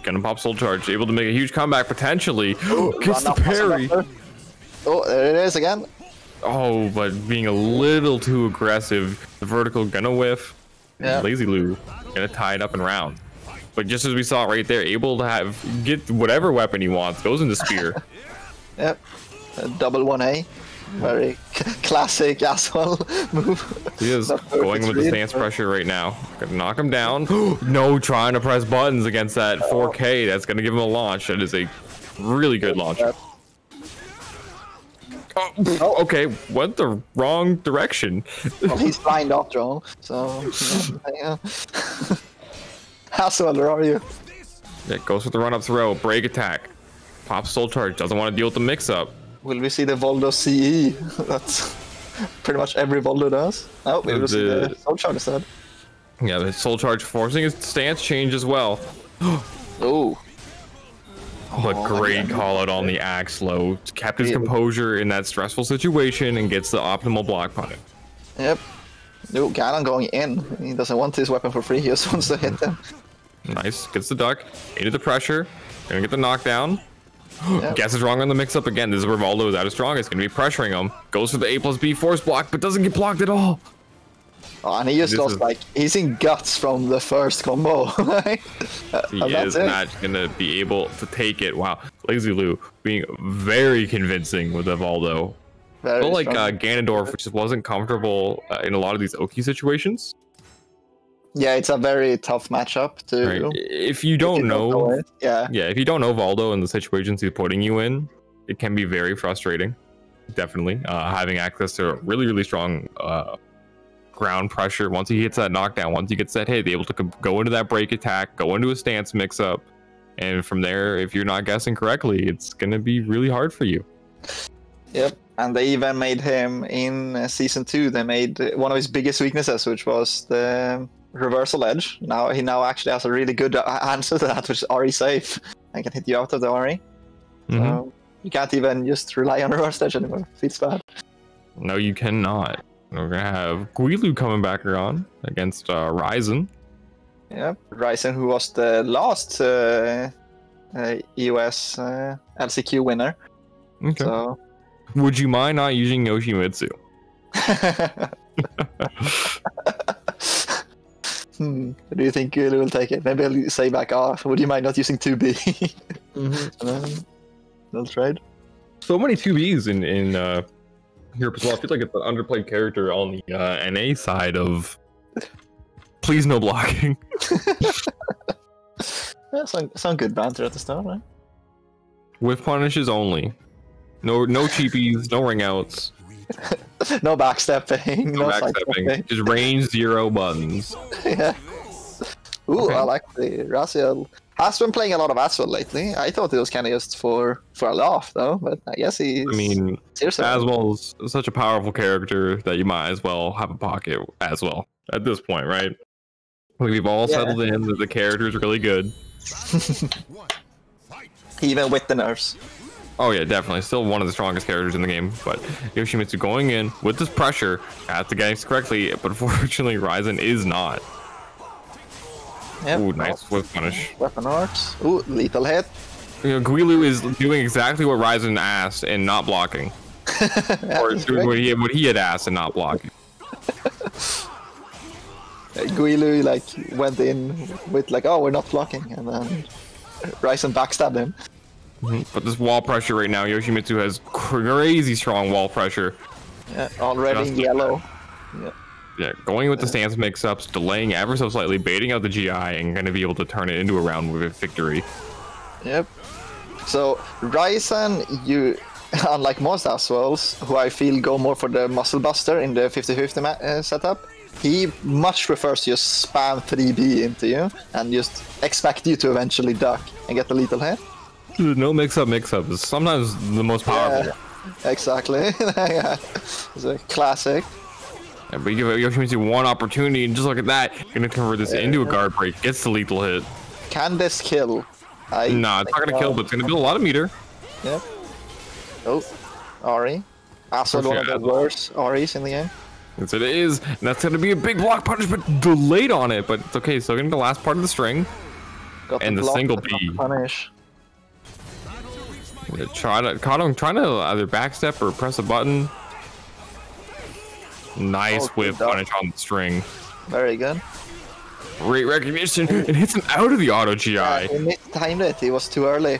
Gonna pop soul charge, able to make a huge comeback potentially. Gets the parry. Oh, there it is again. Oh, but being a little too aggressive. The vertical gonna whiff. Yeah. Lazy Lou gonna tie it up and round. But just as we saw right there, able to get whatever weapon he wants. Goes into spear. Yep. A double 1A. Very classic asshole move. He is going with the stance pressure right now. Gonna knock him down. No, trying to press buttons against that 4K. That's gonna give him a launch. That is a really good launch. Oh, okay, went the wrong direction. Well, he's flying after all, so yeah. Hassel, where are you? Yeah, goes with the run-up throw, break attack. Pops soul charge, doesn't want to deal with the mix-up. Will we see the Voldo CE? That's pretty much every Voldo does. Oh, we will see the soul charge instead. Yeah, the soul charge forcing his stance change as well. Oh. But great call out on the axe low. Kept his composure in that stressful situation and gets the optimal block punish. Yep. No, Ganon going in. He doesn't want his weapon for free. He just wants to hit him. Nice. Gets the duck. Into the pressure. Gonna get the knockdown. Yep. Guesses wrong on the mix-up again. This is where Voldo is at his strongest. Gonna be pressuring him. Goes for the A+B force block, but doesn't get blocked at all. Oh, and he just lost, like, he's in guts from the first combo. He is not gonna be able to take it. Wow, Lazy Lou being very convincing with Voldo. I feel like Ganondorf, which just wasn't comfortable in a lot of these Oki situations. Yeah, it's a very tough matchup to. Right. If you don't know, if you don't know Voldo and the situations he's putting you in, it can be very frustrating. Definitely, having access to a really strong ground pressure. Once he hits that knockdown, once he gets that hit, able to go into that break attack, go into a stance mix up, and from there, if you're not guessing correctly, it's gonna be really hard for you. Yep, and they even made him in season 2. They made one of his biggest weaknesses, which was the reversal edge. Now he actually has a really good answer to that, which is RE safe. I can hit you out of the RE. So you can't even just rely on reverse edge anymore. Feels bad. No, you cannot. We're gonna have Guilu coming back around against Ryzen. Yep, Ryzen, who was the last EOS LCQ winner. Okay. So... Would you mind not using Yoshimitsu? Do you think Guilu will take it? Maybe I'll say back off. Would you mind not using 2B? And then they'll trade. So many 2Bs in Europe as well. I feel like it's an underplayed character on the NA side of please no blocking. Yeah, some good banter at the start, right? With punishes only. No cheapies, no ring outs. No backstepping. No backstepping. Just range 0 buttons. Yeah. Ooh, Okay. I like the Raziel. Has been playing a lot of Aswell lately. I thought it was kind of just for a laugh, though. But I guess he's. I mean, seriously. Aswell's such a powerful character that you might as well have a pocket as well at this point, right? We've all settled in that the character is really good. Even with the nerfs. Oh yeah, definitely. Still one of the strongest characters in the game. But Yoshimitsu going in with this pressure at the guys correctly, but unfortunately Ryzen is not. Yep. Ooh, nice whip punish. Weapon arts. Ooh, lethal hit. You know, Guilu is doing exactly what Ryzen asked and not blocking. Or doing what he had asked and not blocking. Guilu like went in with like, oh, we're not blocking, and then Ryzen backstabbed him. But this wall pressure right now, Yoshimitsu has crazy strong wall pressure. Yeah, already in yellow. Yeah. Yeah, going with the stance mix-ups, delaying ever so slightly, baiting out the GI, and going to be able to turn it into a round with a victory. Yep. So Ryzen, you, unlike most Aswells, who I feel go more for the muscle buster in the 50-50 setup, he much prefers to just spam 3B into you and just expect you to eventually duck and get the lethal hit. No mix-up is sometimes the most powerful. Yeah, exactly. Yeah. It's a classic. Yeah, but you give Yoshimitsu one opportunity, and just look at that, gonna convert this into a guard break, gets the lethal hit. Can this kill? Nah, it's not gonna kill, but it's gonna build a lot of meter. Yep. Oh, Ari. Also one of the worst Aris in the game. Yes, it is. And that's gonna be a big block punishment delayed on it, but it's okay. So getting the last part of the string Got and the block, single but B. not punish. Trying to either backstep or press a button. Nice whip punish on the string. Very good. Great recognition. It hits him out of the auto GI. Yeah, he mistimed it. He was too early.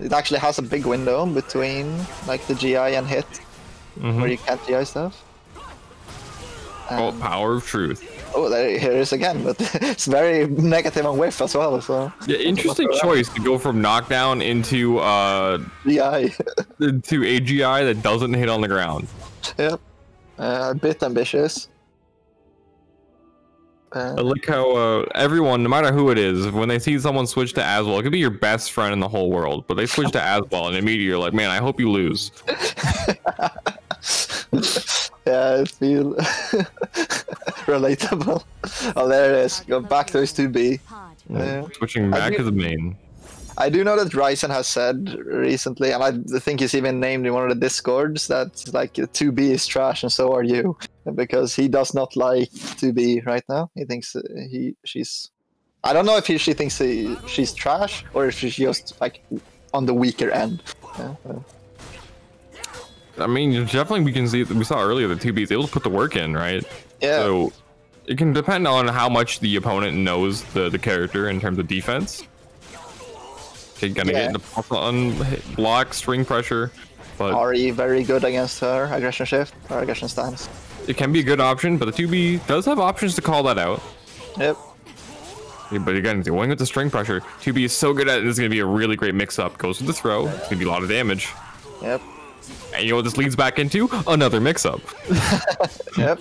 It actually has a big window between like the GI and hit, where you can't GI stuff. Oh, power of truth. Oh, here it is again, but it's very negative on whiff as well. So yeah, interesting choice to go from knockdown into GI into AGI that doesn't hit on the ground. Yep, a bit ambitious. I like how everyone, no matter who it is, when they see someone switch to Aswell, it could be your best friend in the whole world, but they switch to Aswell and immediately you're like, man, I hope you lose. Yeah, it feels relatable. Oh, there it is. Go back to his 2B. Switching back to the main. I do know that Ryzen has said recently, and I think he's even named in one of the discords, that like 2B is trash and so are you, because he does not like 2B right now. He thinks she's. I don't know if she thinks she's trash or if she's just like on the weaker end. Yeah. I mean, definitely we saw earlier that 2B is able to put the work in, right? Yeah. So it can depend on how much the opponent knows the character in terms of defense. Okay, gonna get the block, string pressure, but Ari very good against her aggression shift or aggression stance. It can be a good option, but the 2B does have options to call that out. Yep. Yeah, but again, going with the string pressure, 2B is so good at it. This is gonna be a really great mix-up. Goes with the throw. It's gonna be a lot of damage. Yep. And you know what this leads back into? Another mix-up. Yep.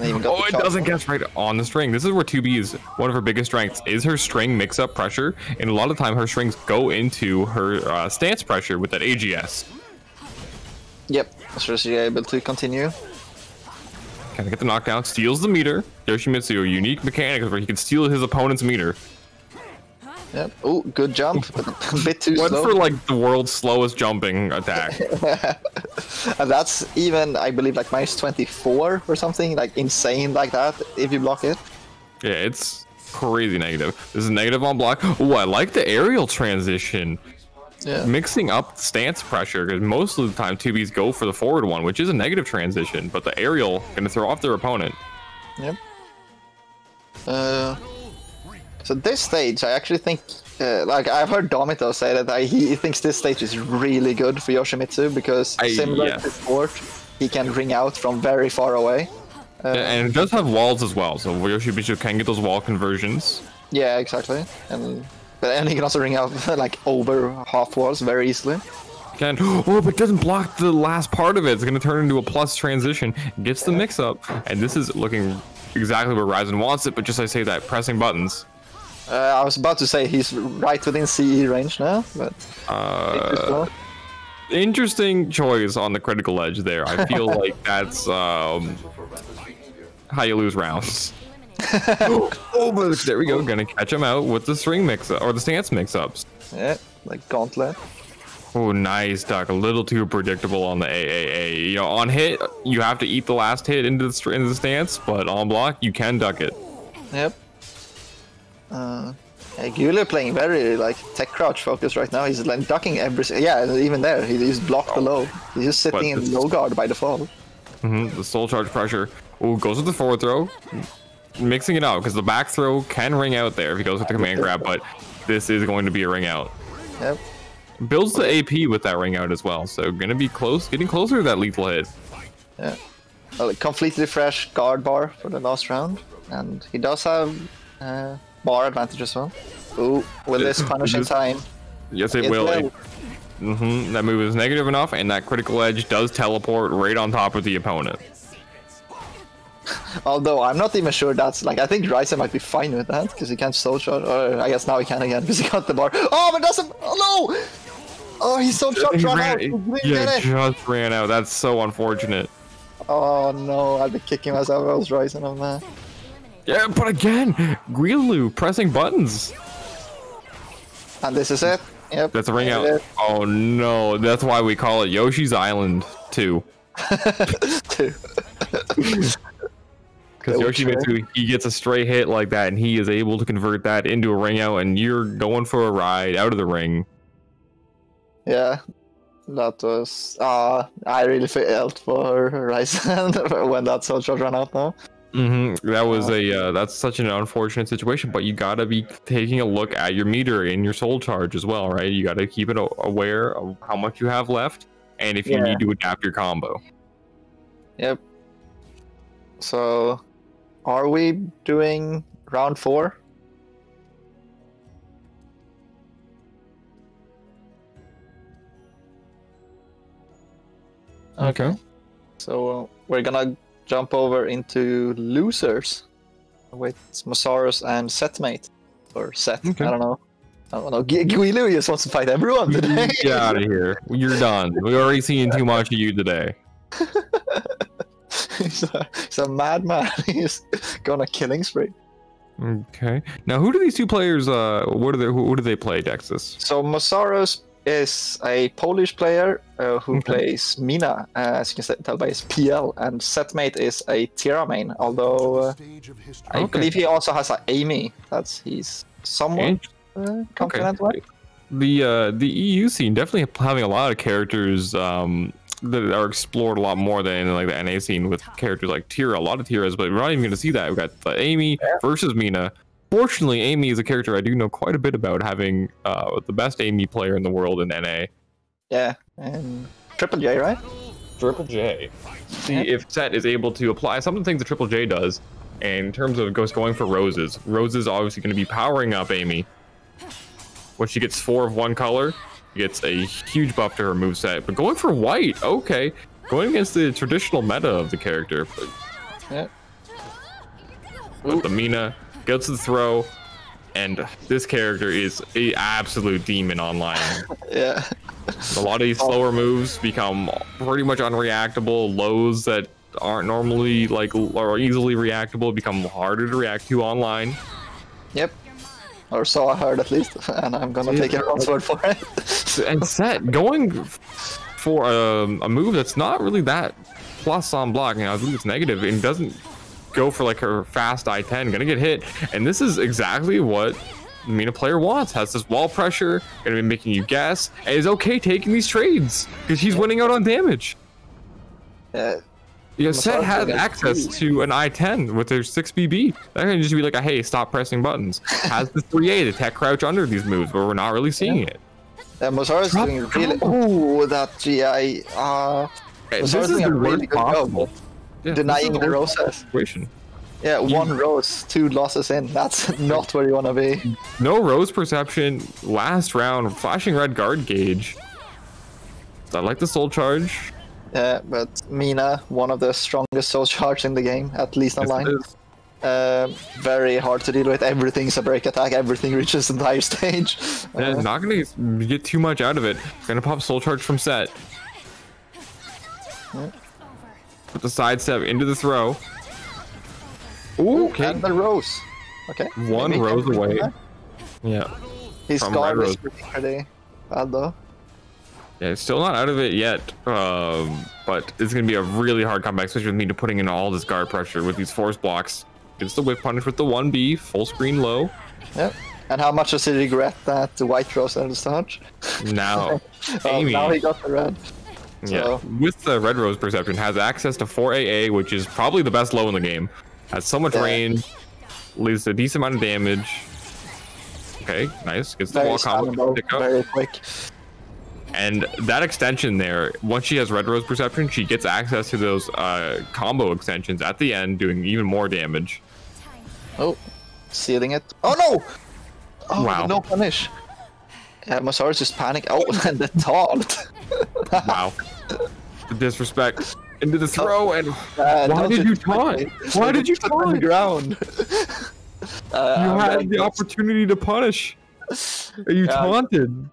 Oh, it doesn't get right on the string. This is where 2B is one of her biggest strengths, is her string mix-up pressure. And a lot of time, her strings go into her stance pressure with that AGS. Yep, so she's able to continue. Can get the knockdown, steals the meter. Yoshimitsu, a unique mechanic where he can steal his opponent's meter. Yep. Oh, good jump, but a bit too Went slow. for like the world's slowest jumping attack. And that's even, I believe, like -24 or something, like insane like that if you block it. Yeah, it's crazy negative. This is negative on block. Oh, I like the aerial transition. Yeah. Mixing up stance pressure, because most of the time 2Bs go for the forward one, which is a negative transition, but the aerial gonna throw off their opponent. Yep. So this stage, I actually think, like I've heard Domito say that he thinks this stage is really good for Yoshimitsu because similar to Sport, he can ring out from very far away. And it does have walls as well, so Yoshimitsu can get those wall conversions. Yeah, exactly. And he can also ring out like over half walls very easily. Can but it doesn't block the last part of it. It's gonna turn into a plus transition. Gets the mix up, and this is looking exactly where Ryzen wants it. But just I say that, pressing buttons. I was about to say he's right within CE range now, but interesting choice on the critical edge there. I feel like that's how you lose rounds. But there we go. Gonna catch him out with the string mix up, or the stance mix ups. Yeah, like gauntlet. Oh, nice duck. A little too predictable on the AAA. You know, on hit you have to eat the last hit into the stance, but on block you can duck it. Yep. Gule playing very like tech crouch focus right now. He's like ducking every. Yeah, even there, he's blocked below. He's just sitting in low guard by default. The soul charge pressure. Oh, goes with the forward throw, mixing it out because the back throw can ring out there if he goes with the command grab, but this is going to be a ring out. Yep. Builds the AP with that ring out as well, so gonna be close, getting closer to that lethal hit. Yeah. Well, completely fresh guard bar for the last round, and he does have bar advantage as well. Ooh, will this punish in time? Yes, it will. That move is negative enough, and that critical edge does teleport right on top of the opponent. Although I'm not even sure that's like, I think Ryzen might be fine with that because he can't soul charge, or I guess now he can again because he got the bar. Oh, but doesn't. Oh no! Oh, he's soul charge ran out. Yeah, just ran out. That's so unfortunate. Oh no, I'd be kicking myself if I was Ryzen on that. Yeah, but again, Guilu pressing buttons. And this is it. Yep. That's a ring out. Oh no, that's why we call it Yoshi's Island 2. Because Yoshimitsu, he gets a stray hit like that, and he is able to convert that into a ring out, and you're going for a ride out of the ring. Yeah, that was. I really felt for Ryzen when that soul charge ran out now. That was that's such an unfortunate situation, but you gotta be taking a look at your meter and your soul charge as well, right? You gotta keep it aware of how much you have left, and if you need to adapt your combo. Yep. So, are we doing round 4? Okay. So we're gonna jump over into losers with Mosaurus and Setmate, or Set. Okay. I don't know. Guilu just wants to fight everyone today. Get out of here. You're done. We've already seen too much of you today. He's a madman. He's going a killing spree. Okay. Now, who do these two players? Who do they play, Dexus? So Mosaurus is a Polish player who plays Mina, as you can tell by his PL, and Setmate is a Tira main. Although I believe he also has an Amy. He's somewhat confident with. The EU scene definitely having a lot of characters that are explored a lot more than like the NA scene with characters like Tira, a lot of Tiras, but we're not even going to see that. We've got Amy versus Mina. Fortunately, Amy is a character I do know quite a bit about, having the best Amy player in the world in NA. Yeah, and Triple J, right? Triple J. See if Set is able to apply some of the things that Triple J does, and in terms of going for Roses. Roses obviously going to be powering up Amy. When she gets 4 of one color, gets a huge buff to her moveset, but going for white, okay. Going against the traditional meta of the character. Yeah. But the Mina gets the throw, and this character is an absolute demon online. Yeah. A lot of these slower moves become pretty much unreactable. Lows that aren't normally like or easily reactable become harder to react to online. Yep. Or so I heard at least, and I'm gonna take everyone's word for it. And Set going for a move that's not really that plus on block, I believe it's negative, and doesn't go for like her fast I-10, gonna get hit. And this is exactly what Mina player wants. Has this wall pressure, gonna be making you guess, and is okay taking these trades because she's winning out on damage. Set has access to an I-10 with their 6BB. That can just be like a hey, stop pressing buttons. Has the 3A, the tech crouch under these moves, but we're not really seeing it. Mozara's doing really. Oh, that GI. This is the really good job. Denying the roses. Yeah, one rose, 2 losses in. That's not where you want to be. No rose perception. Last round, flashing red guard gauge. I like the soul charge. Yeah, but Mina, one of the strongest soul charge in the game, at least online. Very hard to deal with. Everything's a break attack. Everything reaches the entire stage. Not gonna get too much out of it. Gonna pop soul charge from Set. Put the sidestep into the throw. Ooh, okay. And the rose. Okay. One rose away. Yeah. He's gone pretty bad though. Yeah, it's still not out of it yet, but it's going to be a really hard comeback, especially with me to putting in all this guard pressure with these force blocks. Gets the whip punish with the 1B, full screen low. Yep. And how much does he regret that the white rose at the start? Now, Amy. Now he got the red. Yeah, with the red rose perception, has access to 4AA, which is probably the best low in the game. Has so much range, leads to a decent amount of damage. Okay, nice. Gets the wall combo. Very quick. And that extension there, once she has red rose perception, she gets access to those combo extensions at the end, doing even more damage. Oh, sealing it. Oh no! Oh, wow. No punish. Yeah, Mazara's just panic. Oh, and the taunt. Wow. The disrespect into the throw, and why did you taunt? Why did you taunt? On the ground. You had the opportunity to punish. You taunted.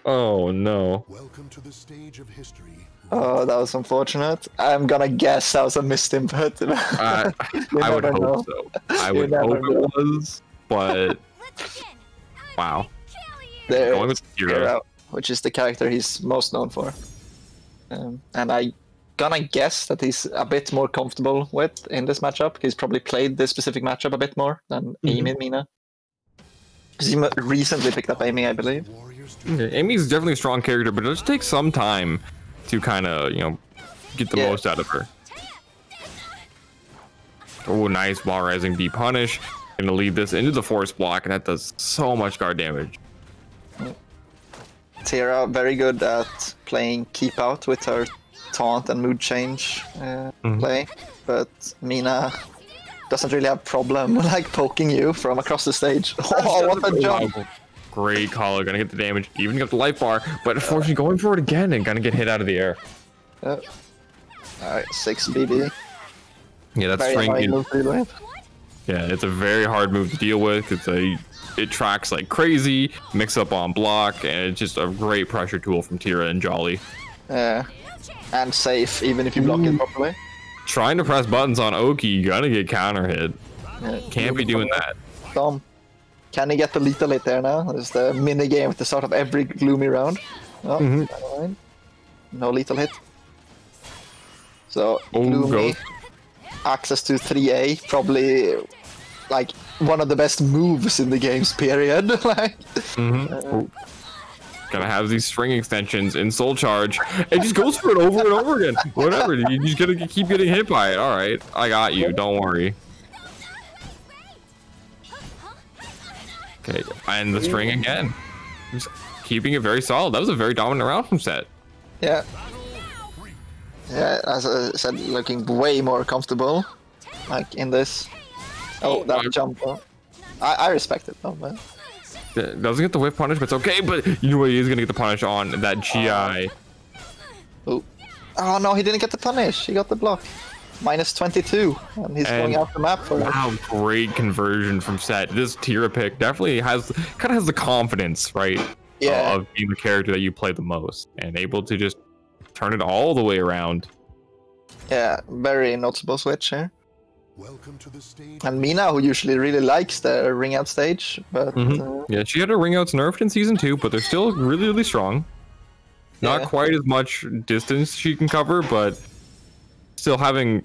Oh no. Welcome to the stage of history. Oh, that was unfortunate. I'm gonna guess that was a missed input. I would hope so. I would hope it was, but wow. Going with Hero, which is the character he's most known for. And I gonna guess that he's a bit more comfortable with in this matchup. He's probably played this specific matchup a bit more than Amy and Mina. Because he recently picked up Amy, I believe. Amy's definitely a strong character, but it does take some time to kind of, get the most out of her. Oh, nice wall rising B punish. Gonna lead this into the force block, and that does so much guard damage. Tira very good at playing keep out with her taunt and mood change play, but Mina doesn't really have problem like poking you from across the stage. Oh, what a jump! Great call, gonna get the damage, even get the life bar, but unfortunately going for it again and gonna get hit out of the air. Alright, 6 BB. Yeah, that's yeah, it's a very hard move to deal with. It tracks like crazy, mix up on block, and it's just a great pressure tool from Tira and Jolly. Yeah, and safe even if you block it properly. Trying to press buttons on Oki, you gotta get counter hit. Yeah, can't be doing that. Tom, can he get the lethal hit there now? There's the mini game at the start of every gloomy round. Oh, no lethal hit. So gloomy, access to 3A, probably like one of the best moves in the game's period. Like, gonna have these string extensions in soul charge. It just goes for it over and over again. Whatever, you just gotta keep getting hit by it. All right, I got you. Don't worry. Okay, and the string again. Just keeping it very solid. That was a very dominant round from Set. Yeah. Yeah, as I said, looking way more comfortable, like in this. Oh, that jump! I respect it though, man. Doesn't get the whip punish, but it's okay. But you know what? He is gonna get the punish on that GI. Oh no, he didn't get the punish. He got the block. -22, and he's going out the map for it. Wow, great conversion from Set. This Tira pick definitely has the confidence, right? Yeah. Of being the character that you play the most and able to just turn it all the way around. Yeah, very noticeable switch here. Welcome to the stage. And Mina, who usually really likes the ring out stage, but Yeah, she had her ring outs nerfed in season 2, but they're still really, really strong. Not Yeah. quite as much distance she can cover, but still having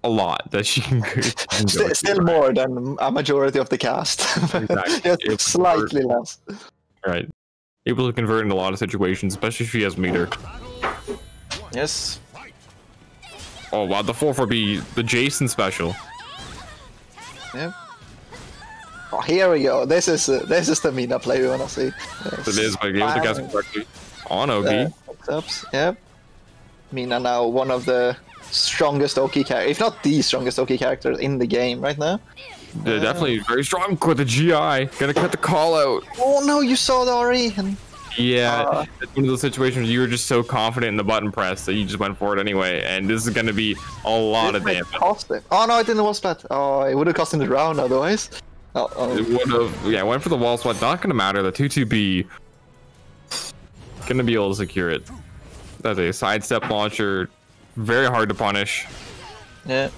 a lot that she can go still more than a majority of the cast. Exactly. Just slightly less. Right. Able to convert in a lot of situations, especially if she has meter. Yes. Oh wow, the 4-4B, the Jason special. Yeah. Oh, here we go. This is the Mina play we wanna see. It is, but able to guess correctly. On OP. Yep. Mina now one of the strongest OP characters, if not the strongest OP character in the game right now. They're definitely very strong with the GI. Gonna cut the call out. Oh no, you saw the RE. And... Yeah, it's one of those situations where you were just so confident in the button press that you just went for it anyway, and this is gonna be a lot of damage. Cost him. Oh no, it didn't wall splat. Oh, it would have cost him the round otherwise. It would have, yeah, went for the wall splat. Not gonna matter. The 2-2B gonna be able to secure it. That's a sidestep launcher, very hard to punish. Yeah,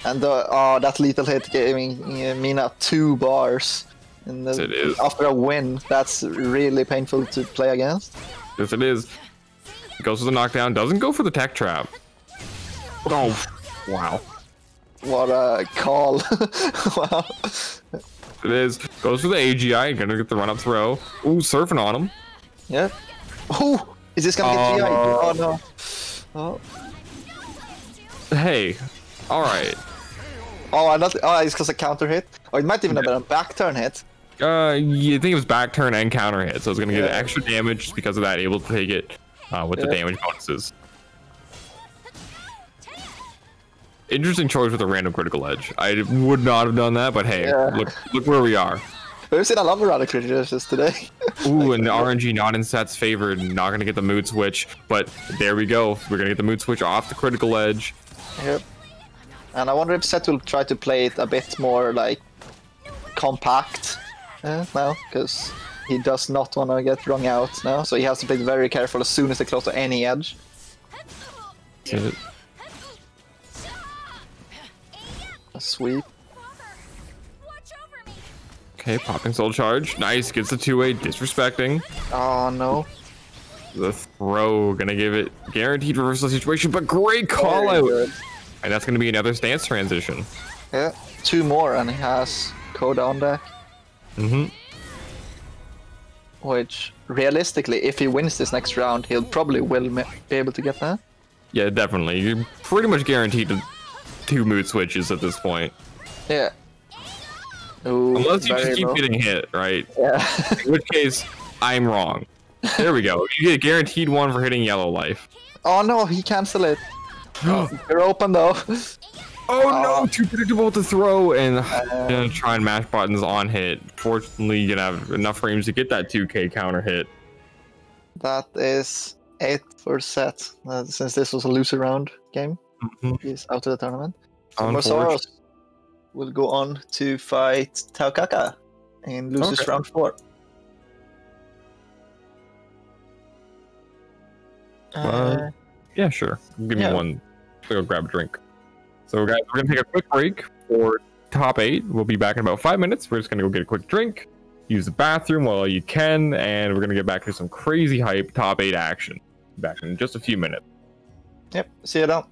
and that lethal hit giving Mina 2 bars. And Yes, it is. after a win, that's really painful to play against. Yes, it is. Goes for the knockdown, doesn't go for the tech trap. Oh, wow. What a call. Wow. It is. Goes for the AGI, gonna get the run up throw. Ooh, surfing on him. Yeah. Oh, is this gonna get GI? Oh no. Oh. Hey, alright. Oh, it's because a counter hit. Or it might even have been a back turn hit. You think it was back turn and counter hit, so it's gonna get extra damage just because of that, able to take it with the damage bonuses. Interesting choice with a random critical edge. I would not have done that, but hey, look where we are. We've seen a longer round of critical edges today. Ooh, and the RNG not in Set's favor, not gonna get the mood switch, but there we go. We're gonna get the mood switch off the critical edge. Yep. And I wonder if Set will try to play it a bit more like compact now, because he does not want to get wrung out now, so he has to play very careful as soon as they close to any edge. A sweep. Okay, popping soul charge. Nice, gets the 2-way, disrespecting. Oh no. The throw, gonna give it guaranteed reversal situation, but great call out. And that's gonna be another stance transition. Yeah, 2 more and he has Coda on deck. Which, realistically, if he wins this next round, he'll probably be able to get that. Yeah, definitely. You're pretty much guaranteed 2 mood switches at this point. Yeah. Ooh, unless you just keep getting hit, right? Yeah. In which case, I'm wrong. There we go. You get guaranteed 1 for hitting yellow life. Oh no, he canceled it. You're open though. Oh no, too predictable to throw, and gonna try and mash buttons on hit. Fortunately, you're gonna have enough frames to get that 2K counter hit. That is it for Set. Since this was a loser round game, he's out of the tournament. Mosaros will go on to fight Taokaka in losers round 4. Yeah, sure. Give me one. I'll go grab a drink. So guys, we're gonna take a quick break for top 8. We'll be back in about 5 minutes. We're just gonna go get a quick drink, use the bathroom while you can, and we're gonna get back to some crazy hype top 8 action. Back in just a few minutes. Yep, see you now.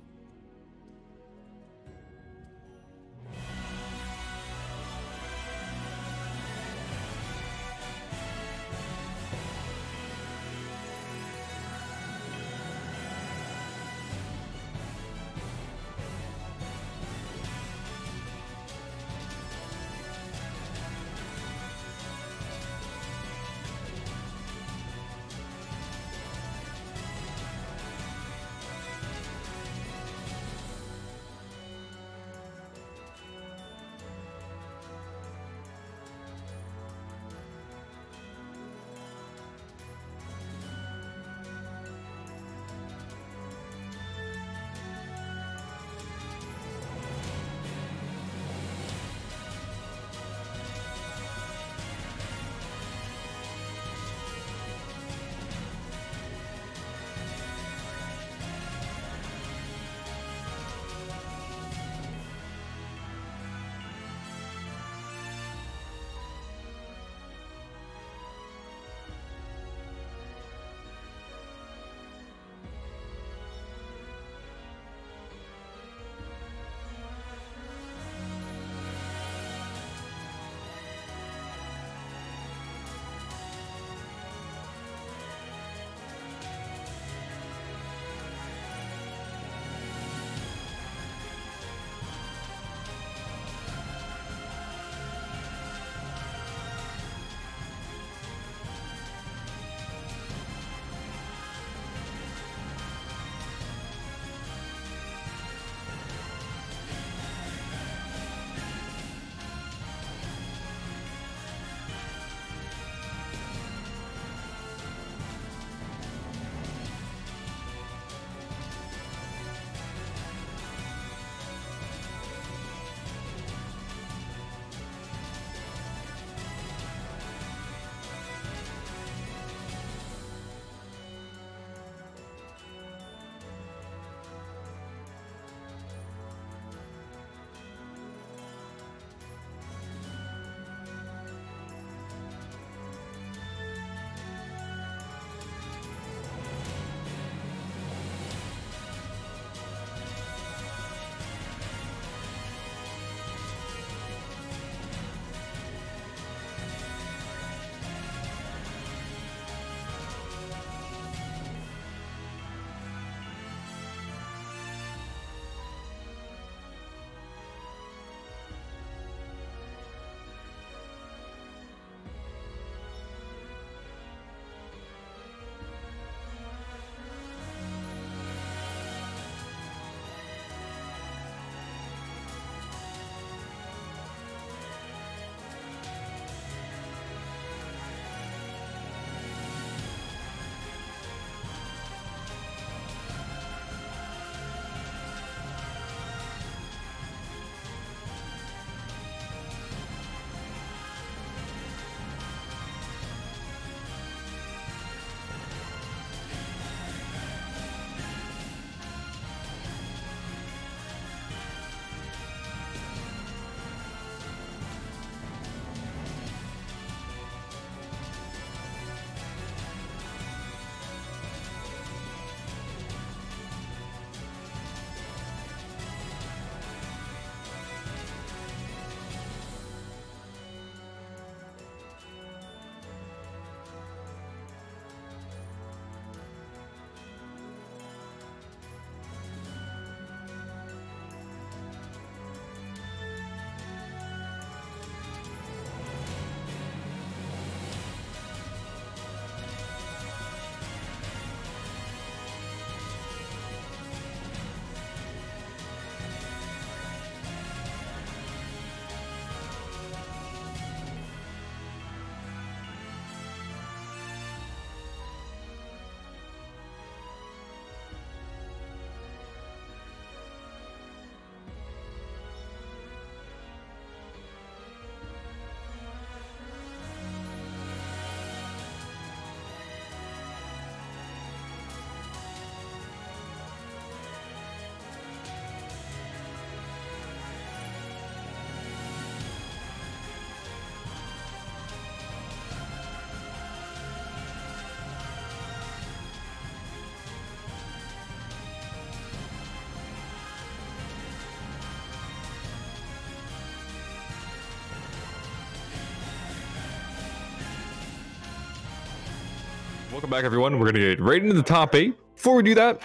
Welcome back, everyone. We're gonna get right into the top 8. Before we do that,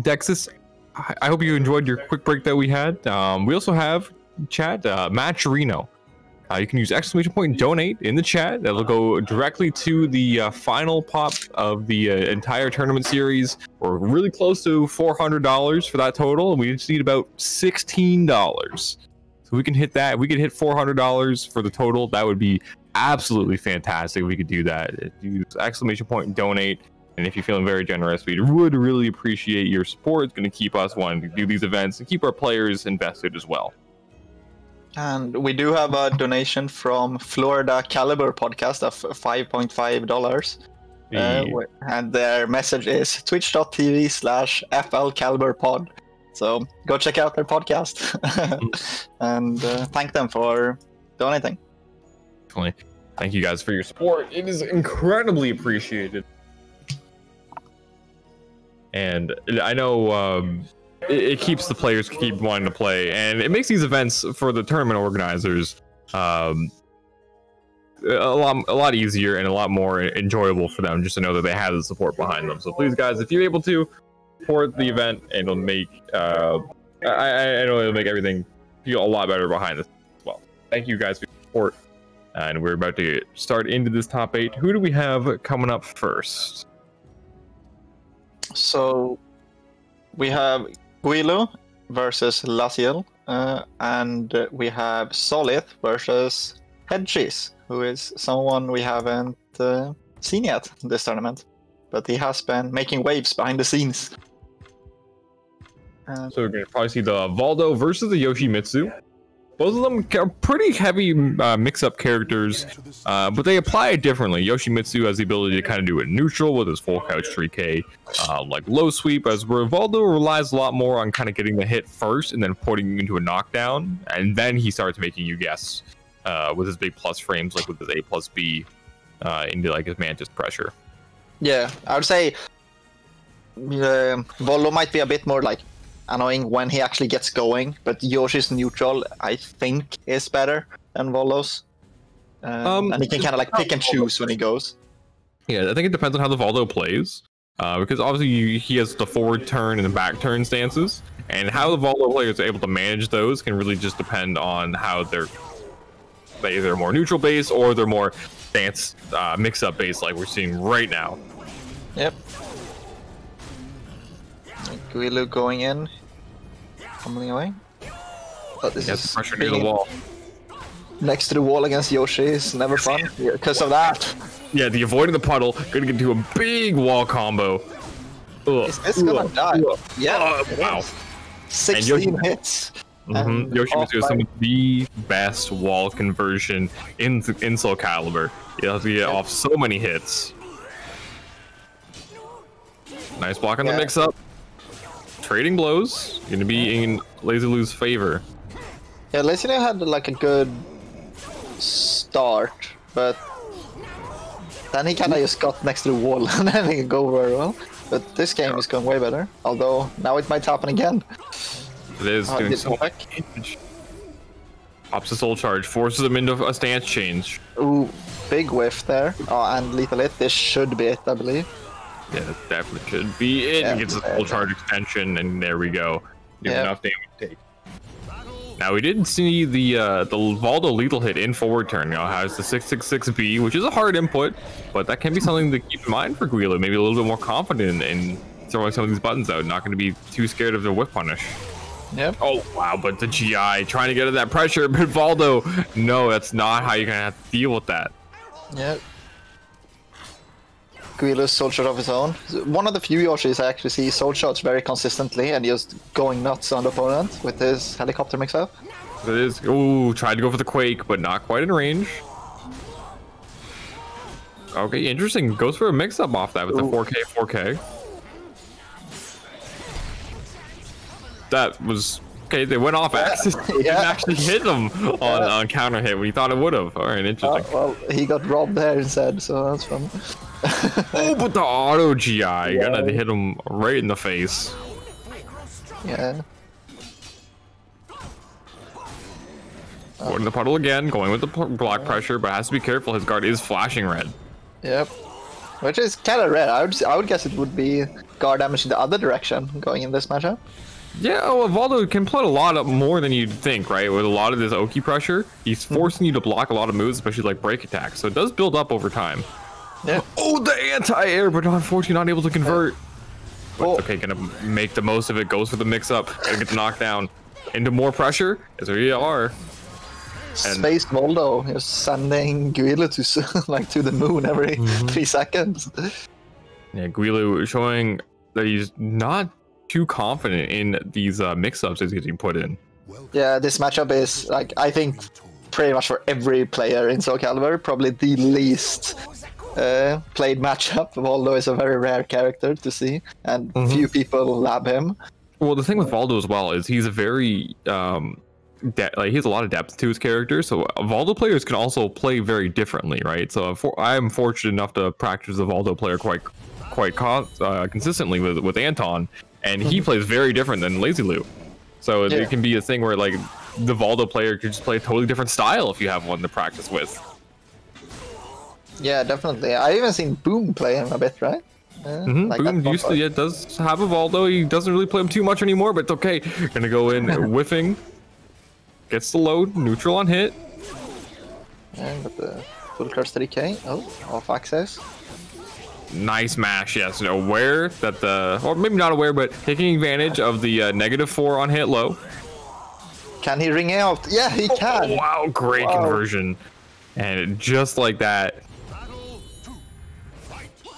Dexus, I hope you enjoyed your quick break that we had. We also have chat Matt Chirino. You can use !donate in the chat. That'll go directly to the final pop of the entire tournament series. We're really close to $400 for that total, and we just need about $16. So we can hit that. If we could hit $400 for the total, that would be absolutely fantastic. We could do that. Use !donate. And if you're feeling very generous, we would really appreciate your support. It's going to keep us wanting to do these events and keep our players invested as well. And we do have a donation from Florida Caliber podcast of $5.5. And their message is twitch.tv/FL Caliber Pod. So go check out their podcast and thank them for donating. Definitely. Thank you guys for your support. It is incredibly appreciated. And I know it keeps the players keep wanting to play, and it makes these events for the tournament organizers a lot easier and a lot more enjoyable for them, just to know that they have the support behind them. So please, guys, if you're able to support the event, and it'll make I know it'll make everything feel a lot better behind this as well. Thank you guys for your support, and we're about to start into this top 8. Who do we have coming up first? So we have Guilu versus Laziel, and we have Solith versus Headcheese, who is someone we haven't seen yet in this tournament, but he has been making waves behind the scenes. So we're going to probably see the Valdo versus the Yoshimitsu. Both of them are pretty heavy mix-up characters, but they apply it differently. Yoshimitsu has the ability to kind of do it neutral with his full couch 3K, like low sweep, as where Valdo relies a lot more on kind of getting the hit first and then putting you into a knockdown, and then he starts making you guess with his big plus frames, like with his A+B into like his Mantis pressure. Yeah, I would say Valdo might be a bit more like annoying when he actually gets going, but Yoshi's neutral, I think, is better than Valdo's. And he can kind of like pick and choose when he goes. Yeah, I think it depends on how the Valdo plays, because obviously he has the forward turn and the back turn stances, and how the Valdo players are able to manage those can really just depend on how they're either more neutral based or they're more stance mix-up based, like we're seeing right now. Yep. Guilu going in, fumbling away. But this is pressure near the wall. Next to the wall against Yoshi is never fun because of that. Yeah, the avoiding the puddle, gonna get into a big wall combo. Is this gonna die? Yeah. Wow. 16 hits. Yoshimitsu is some of the best wall conversion in Soul Calibur. You have to get off so many hits. Nice block on the mix-up. Trading blows, gonna be in Lazy favor. Yeah, Lazy had like a good start, but then he kind of just got next to the wall and then he can go very well. But this game is going way better, although now it might happen again. It is doing so much damage. Pops a soul charge, forces him into a stance change. Ooh, big whiff there. Oh, and lethal hit. This should be it, I believe. Yeah, that definitely should be it. Yeah, gets a full charge extension, and there we go. Enough damage to take. Now we didn't see the Valdo lethal hit in forward turn. Now has the 666B, which is a hard input, but that can be something to keep in mind for Guilu. Maybe a little bit more confident in throwing some of these buttons out. Not going to be too scared of the whip punish. Yep. Oh wow, but the GI trying to get in that pressure, but Valdo, no, that's not how you're gonna have to deal with that. Yep. Guilu's soul shot of his own. One of the few Yoshis I actually see soul shots very consistently and just going nuts on the opponent with his helicopter mix-up. It is. Ooh, tried to go for the Quake, but not quite in range. Okay, interesting. Goes for a mix-up off that with the 4K. That was okay. They went off axis. He didn't actually hit him on counter hit when he thought it would have. All right, interesting. Well, he got robbed there instead, so that's fun. Oh, but the auto GI, gonna hit him right in the face. Yeah. Going to the puddle again, going with the block pressure, but has to be careful. His guard is flashing red. Yep. Which is kind of rare. I would guess it would be guard damage in the other direction going in this matchup. Yeah, well, Valdo can put a lot more than you'd think, right? With a lot of this Oki pressure, he's forcing you to block a lot of moves, especially like break attacks. So it does build up over time. Yeah. Oh, the anti-air, but unfortunately not able to convert. But okay, gonna make the most of it. Goes for the mix-up. Gonna get the knockdown. Into more pressure. As we are. Space Voldo is sending Guile to the moon every 3 seconds. Yeah, Guilu showing that he's not too confident in these mix-ups as he's getting put in. Yeah, this matchup is like I think pretty much for every player in Soul Calibur probably the least played matchup. Voldo is a very rare character to see, and few people lab him. Well, the thing with Voldo as well is he's a very he has a lot of depth to his character, so Voldo players can also play very differently, right? So I'm fortunate enough to practice the Voldo player quite consistently with Anton, and he plays very different than Lazy Lou. So it can be a thing where like the Voldo player could just play a totally different style if you have one to practice with. Yeah, definitely. I even seen Boom play him a bit, right? Like Boom used to, does have a Voldo. He doesn't really play him too much anymore, but it's okay. Gonna go in whiffing. Gets the load, neutral on hit. And got the full curse 3k. Oh, off access. Nice mash, yes. Aware that or maybe not aware, but taking advantage of the -4 on hit low. Can he ring out? Yeah, he can. Oh, wow, great conversion. And just like that.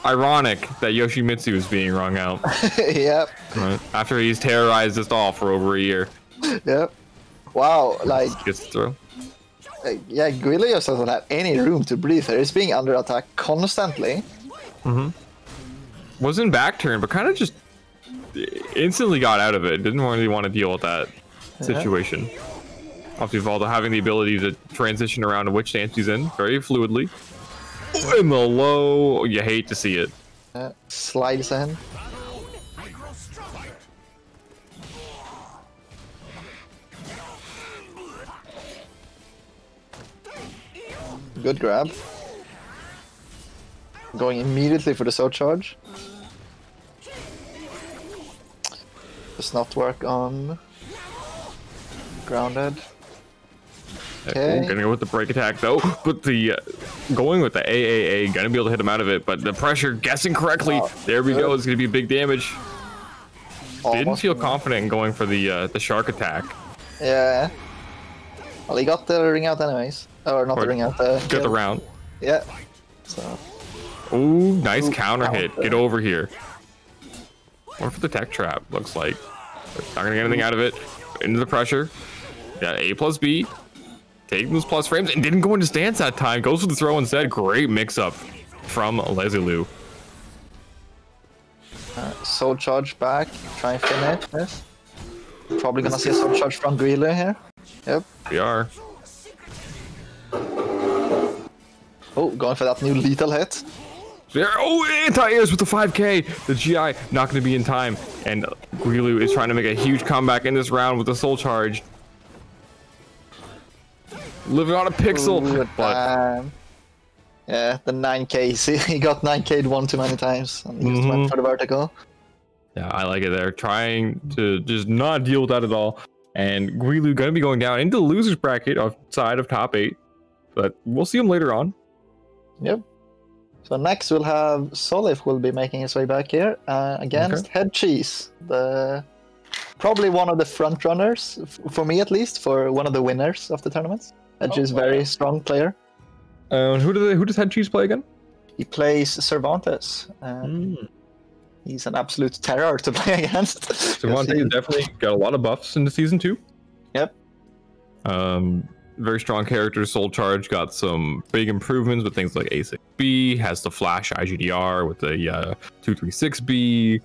Ironic that Yoshimitsu is being rung out. Yep. Right. After he's terrorized us all for over a year. Yep. Wow, like gets the throw. Yeah, Guile just doesn't have any room to breathe here. He's being under attack constantly. Wasn't back turn, but kind of just instantly got out of it. Didn't really want to deal with that situation. Obviously, Valdo having the ability to transition around to which stance he's in very fluidly. In the low, you hate to see it. Slides in. Good grab. Going immediately for the sword charge. Does not work on grounded. Okay. Gonna go with the break attack though, but the going with the AAA, gonna be able to hit him out of it, but the pressure, guessing correctly, there we go, it's gonna be big damage. Didn't feel confident in going for the shark attack. Yeah. Well, he got the ring out anyways. Or not the ring out, got the round. Yeah. So. Ooh, nice counter hit. Get over here. Or for the tech trap, looks like. Not gonna get anything out of it. Into the pressure. Yeah, A plus B. Taking those plus frames and didn't go into stance that time. Goes for the throw instead. Great mix up from Lazy Lou. Soul charge back. Try and finish this. Probably gonna see a soul charge from Guile here. Yep. We are. Oh, going for that new lethal hit. There, oh, anti-airs with the 5k. The GI not going to be in time, and Guilu is trying to make a huge comeback in this round with the soul charge. Living on a pixel, but yeah, the 9k. See, he got 9k'd one too many times, and he just went for the vertical. Yeah, I like it there. Trying to just not deal with that at all, and Guilu going to be going down into the losers bracket outside of top 8, but we'll see him later on. Yep. So next we'll have Solif will be making his way back here against Head Cheese, probably one of the front runners for me at least, for one of the winners of the tournaments. Head Cheese, very strong player. Who does Head Cheese play again? He plays Cervantes. He's an absolute terror to play against. Cervantes definitely got a lot of buffs into season 2. Yep. Very strong character. Soul Charge got some big improvements with things like A6B, has the flash IGDR with the 236B,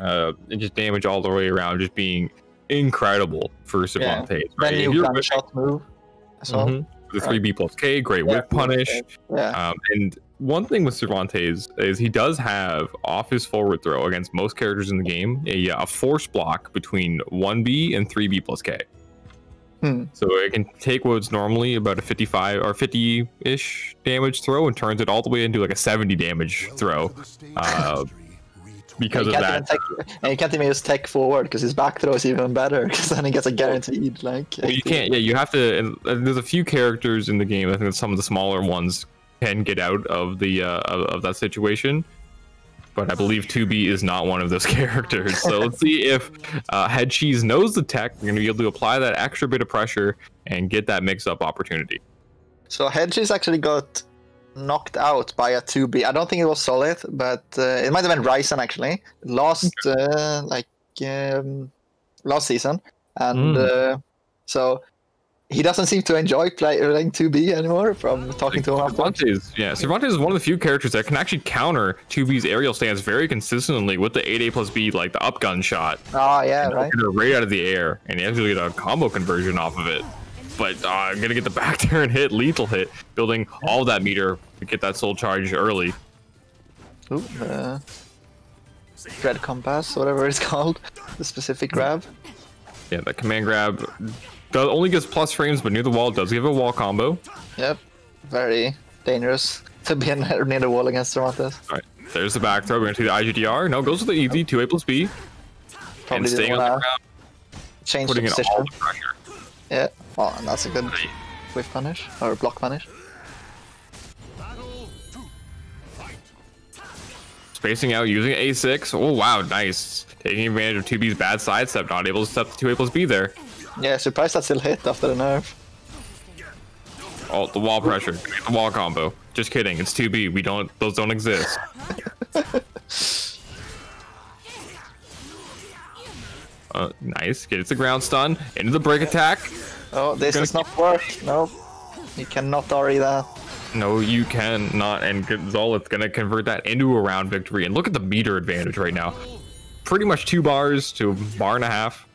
and just damage all the way around, just being incredible for Cervantes. Yeah. Right? Then you shot move as well. The 3B plus K, great whip punish. Yeah. And one thing with Cervantes is he does have off his forward throw against most characters in the game a force block between 1B and 3B plus K. So it can take what's normally about a 55 or 50-ish damage throw and turns it all the way into like a 70 damage throw. Because of that. And you can't even use tech forward because his back throw is even better because then he gets a guaranteed like. Well, you can't. Yeah, you have to. And there's a few characters in the game. I think some of the smaller ones can get out of the of that situation. But I believe 2B is not one of those characters. So let's see if Head Cheese knows the tech. We're going to be able to apply that extra bit of pressure and get that mix-up opportunity. So Head Cheese actually got knocked out by a 2B. I don't think it was Solid, but it might have been Ryzen actually. Last last season. And so he doesn't seem to enjoy playing 2B anymore from talking to him after. Cervantes is one of the few characters that can actually counter 2B's aerial stance very consistently with the 8A plus B, like the up gun shot. Oh, yeah, right. Right out of the air, and he actually get a combo conversion off of it. But I'm going to get the back there and hit, lethal hit, building all that meter to get that soul charge early. Ooh, Dread Compass, whatever it's called, the specific grab. Yeah, that command grab only gives plus frames, but near the wall does give a wall combo. Yep, very dangerous to be near the wall against Cervantes. All right, there's the back throw. We're going to see the IGDR. No, goes with the easy 2A plus B. Probably and staying on the ground, change putting in position. all the pressure. Yeah, oh, and that's a good whiff punish, or block punish. Spacing out using A6. Oh, wow, nice. Taking advantage of 2B's bad sidestep, not able to step the 2A plus B there. Yeah, surprised that still hit after the nerf. Oh, the wall pressure. The wall combo. Just kidding, it's 2B. Those don't exist. Nice. Gets the ground stun. Into the break attack. Oh, this does not work. No, you cannot RE that. No, you cannot. And Zolith's gonna convert that into a round victory. And look at the meter advantage right now. Pretty much 2 bars to a bar and a half.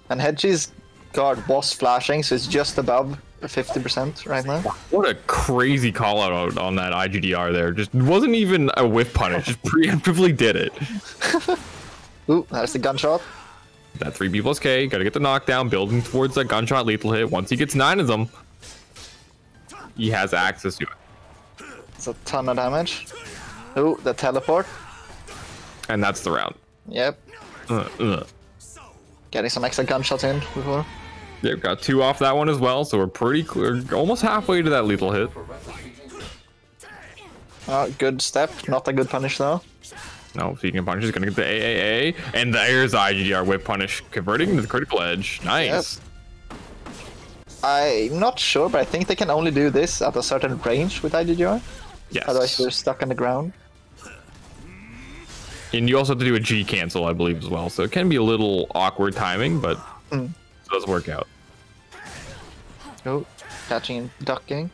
And Hedgie's guard was flashing, so it's just above 50% right now. What a crazy call out on that IGDR there. Just wasn't even a whiff punish. Just preemptively did it. Ooh, there's the gunshot. That 3B plus K. Gotta get the knockdown, building towards that gunshot lethal hit. Once he gets 9 of them, he has access to it. It's a ton of damage. Ooh, the teleport. And that's the round. Yep. Getting some extra gunshots in before. Yeah, got 2 off that one as well, so we're pretty clear, almost halfway to that lethal hit. Good step, not a good punish though. No, speaking of punish, is gonna get the AAA, and there's the IGDR whip punish, converting to the critical edge. Nice. Yep. I'm not sure, but I think they can only do this at a certain range with IGDR. Yes. Otherwise they're stuck on the ground. And you also have to do a G cancel, I believe, as well. So it can be a little awkward timing, but it does work out. Oh, catching and ducking.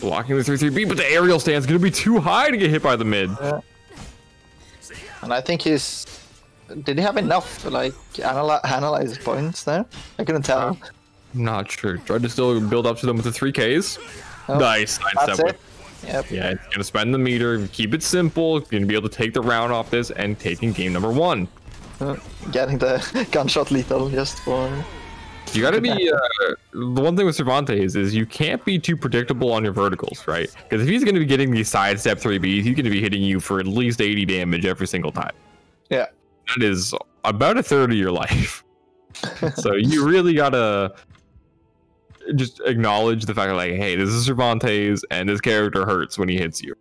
Blocking the 3-3B, but the aerial stand's going to be too high to get hit by the mid. Yeah. And I think he's... Did he have enough to, like, analyze his points there? I couldn't tell. I'm not sure. Tried to still build up to them with the 3Ks. Oh, nice. That's it. Yep. Yeah, it's gonna spend the meter, keep it simple, gonna be able to take the round off this and taking game number 1. Getting the gunshot lethal just for... You gotta be, the one thing with Cervantes is you can't be too predictable on your verticals, right? Because if he's gonna be getting these sidestep 3Bs, he's gonna be hitting you for at least 80 damage every single time. Yeah. That is about a third of your life. So you really gotta just acknowledge the fact that, like, hey, this is Cervantes and this character hurts when he hits you.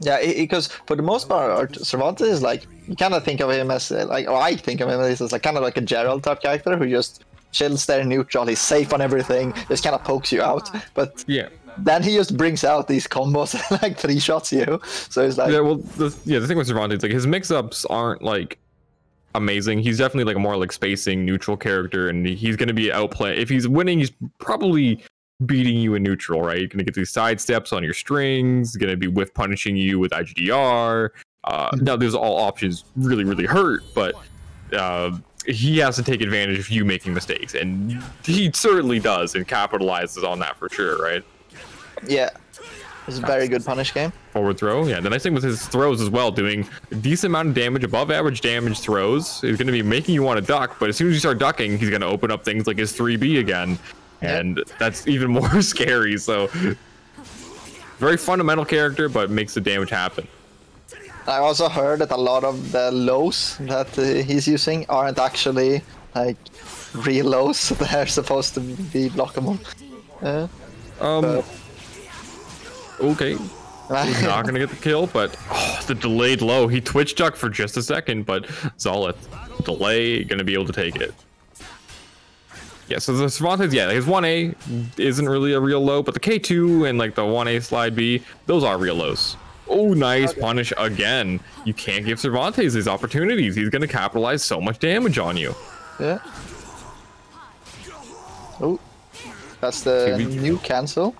Yeah, because for the most part, Cervantes is like, you kind of think of him as like, or I think of him as like kind of like a Gerald type character who just chills there neutral, he's safe on everything, just kind of pokes you out. But yeah, then he just brings out these combos and like 3-shots you. So it's like, yeah, well, the thing with Cervantes, like, his mix-ups aren't like amazing. He's definitely like a more like spacing neutral character, and he's going to be outplay. If he's winning, he's probably beating you in neutral, right? You're going to get these side steps on your strings, going to be whiff punishing you with IGDR. Now there's all options really hurt, but he has to take advantage of you making mistakes, and he certainly does and capitalizes on that for sure, right? Yeah. It's a very good punish game. Forward throw. Yeah, the nice thing with his throws as well, doing a decent amount of damage, above average damage throws. He's going to be making you want to duck, but as soon as you start ducking, he's going to open up things like his 3B again. And that's even more scary. So very fundamental character, but makes the damage happen. I also heard that a lot of the lows that he's using aren't actually like real lows. They're supposed to be blockable. Okay. He's not gonna get the kill, but the delayed low. He twitch duck for just a second, but Zolith delay gonna be able to take it. Yeah, so the Cervantes, yeah, his 1A isn't really a real low, but the K2 and like the 1A slide B, those are real lows. Oh, nice punish again. You can't give Cervantes these opportunities. He's gonna capitalize so much damage on you. Yeah. Oh, that's the new cancel.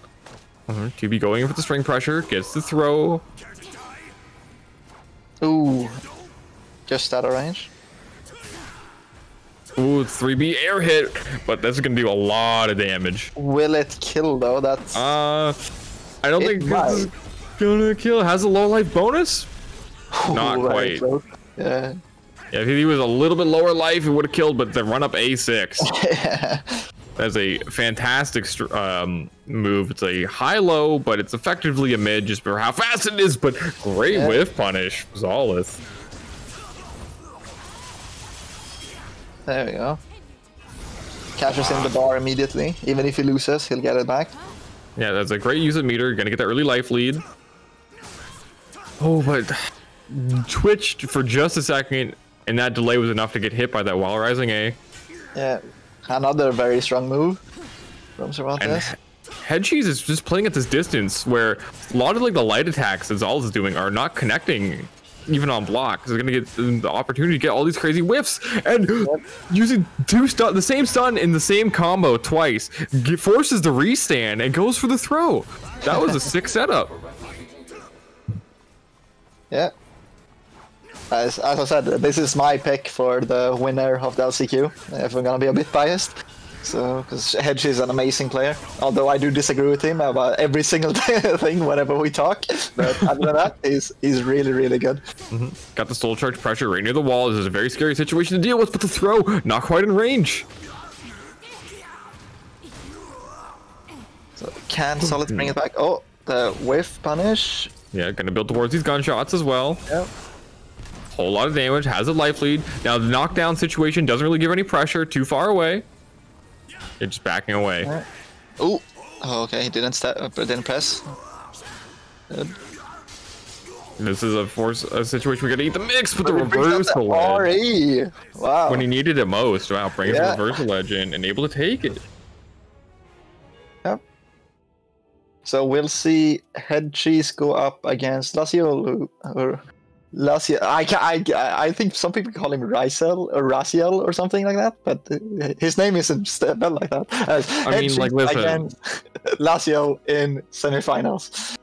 QB going in for the string pressure, gets the throw. Ooh, just out of range. Ooh, 3B air hit, but that's gonna do a lot of damage. Will it kill though? That's I don't think this is gonna kill. Has a low life bonus? Not quite. Yeah. Yeah, if he was a little bit lower life, it would have killed, but the run up A6. Yeah. That's a fantastic move. It's a high-low, but it's effectively a mid just for how fast it is, but great whiff punish. Zolith. There we go. Catches in the bar immediately. Even if he loses, he'll get it back. Yeah, that's a great use of meter. Gonna get that early life lead. Oh, but twitched for just a second, and that delay was enough to get hit by that while rising A. Yeah. Another very strong move from Cervantes. Head Cheese is just playing at this distance where a lot of like the light attacks that Zolith is doing are not connecting even on block. So they're gonna get the opportunity to get all these crazy whiffs and using the same stun in the same combo twice, forces the restand and goes for the throw. That was a sick setup. Yeah. As I said, this is my pick for the winner of the LCQ, if we're gonna be a bit biased. So, because Hedge is an amazing player, although I do disagree with him about every single thing whenever we talk. But other than that, he's really, really good. Got the soul charge pressure right near the wall. This is a very scary situation to deal with, but the throw, not quite in range. So, can Solid bring it back? Oh, the whiff punish. Yeah, gonna build towards these gunshots as well. Yep. Whole lot of damage, has a life lead. Now the knockdown situation doesn't really give any pressure, too far away. You're just backing away. Right. Oh, okay, he didn't didn't press. Good. This is a situation we gotta eat the mix with the reversal RE. Wow. when he needed it most. Wow, brings the reversal edge in and able to take it. Yep. So we'll see Head Cheese go up against Lazio or Lazio. I think some people call him Raziel or Raziel or something like that, but his name isn't spelled like that. I mean, like, listen. Against Lazio in semifinals.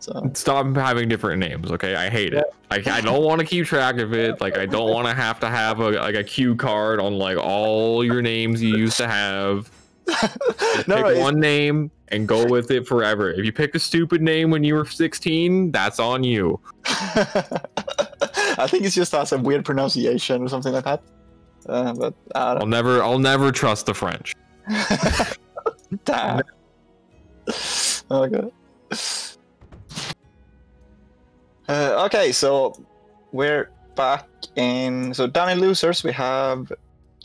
So. Stop having different names, okay? I hate it. I don't want to keep track of it. Like, I don't want to have a cue card on like all your names you used to have. Pick one name and go with it forever. If you pick a stupid name when you were 16, that's on you. I think it's just has a weird pronunciation or something like that. But I'll never trust the French. Damn. Okay. Okay, so we're back in. So down in losers, we have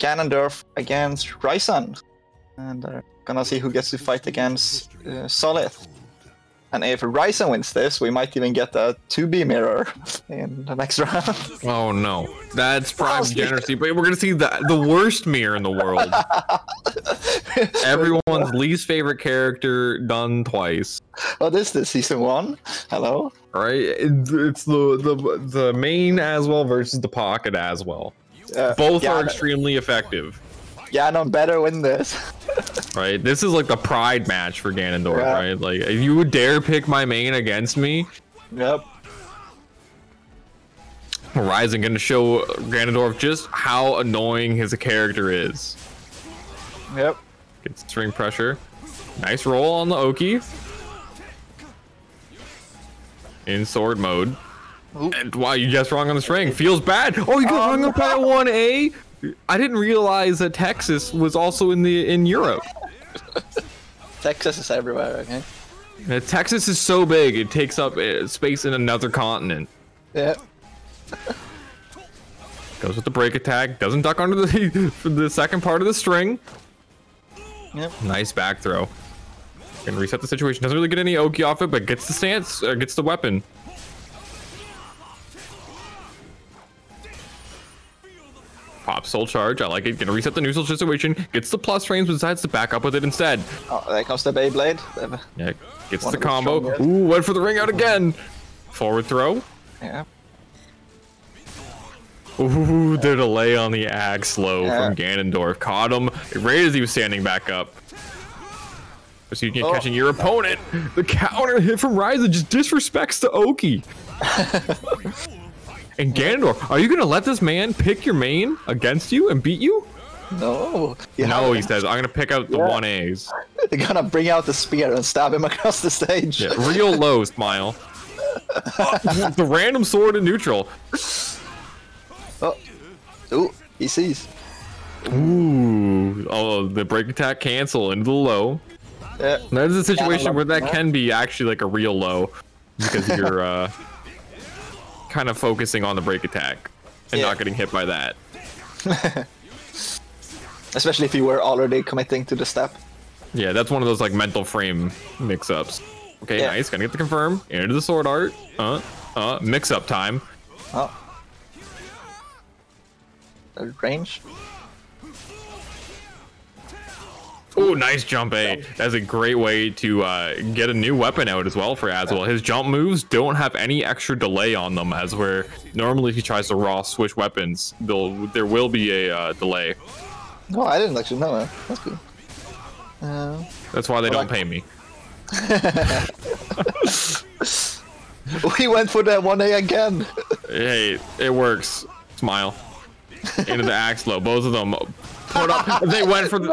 Ganondorf against Ryzen. And gonna see who gets to fight against Solith. And if Ryzen wins this, we might even get a 2B mirror in the next round. Oh no, that's prime generosity. But we're gonna see the worst mirror in the world. Everyone's least favorite character done twice. Oh, this is season 1. Hello. Right, it's the main as well versus the pocket as well. Both are extremely effective. Ganon better win this. Right, this is like the pride match for Ganondorf, right? Like, if you would dare pick my main against me. Yep. Ryzen gonna show Ganondorf just how annoying his character is. Yep. Gets string pressure. Nice roll on the Oki. in sword mode. Ooh. And wow, you guessed wrong on the string. Feels bad. Oh, you got hung up by a 1A. I didn't realize that Texas was also in Europe. Texas is everywhere, okay? Texas is so big, it takes up space in another continent. Yeah. Goes with the break attack, doesn't duck under the second part of the string. Yep. Nice back throw. Can reset the situation. Doesn't really get any Oki off it, but gets the stance, gets the weapon. Pop soul charge, I like it. Gonna reset the neutral situation. Gets the plus frames, but decides to back up with it instead. Oh, there comes the Beyblade. Yeah, gets the combo. Ooh, went for the ring out again. Forward throw. Yeah. Ooh, the delay on the axe low from Ganondorf. Caught him right as he was standing back up. So you can catching your opponent. The counter hit from Ryzen just disrespects the Oki. And Ganondorf, are you gonna let this man pick your main against you and beat you? No. No, he says, I'm gonna pick out the 1As. They're gonna bring out the spear and stab him across the stage. Yeah, real low, Smile. The random sword in neutral. Oh. Ooh, he sees. Ooh. Oh, the break attack cancel into the low. Yeah. That is a situation where that can be actually like a real low. Because you're kind of focusing on the break attack and not getting hit by that. Especially if you were already committing to the step. Yeah, that's one of those like mental frame mix-ups. Okay, nice. Gonna get the confirm. Into the sword art. Mix-up time. Oh. Range. Oh, nice jump A. That's a great way to get a new weapon out as well for Aswell. His jump moves don't have any extra delay on them, as where normally if he tries to raw switch weapons, there will be a delay. Oh, I didn't actually know that. That's good. That's why they don't pay me. We went for the 1A again. Hey, it works. Smile. Into the axe low. Both of them put up. They went for the.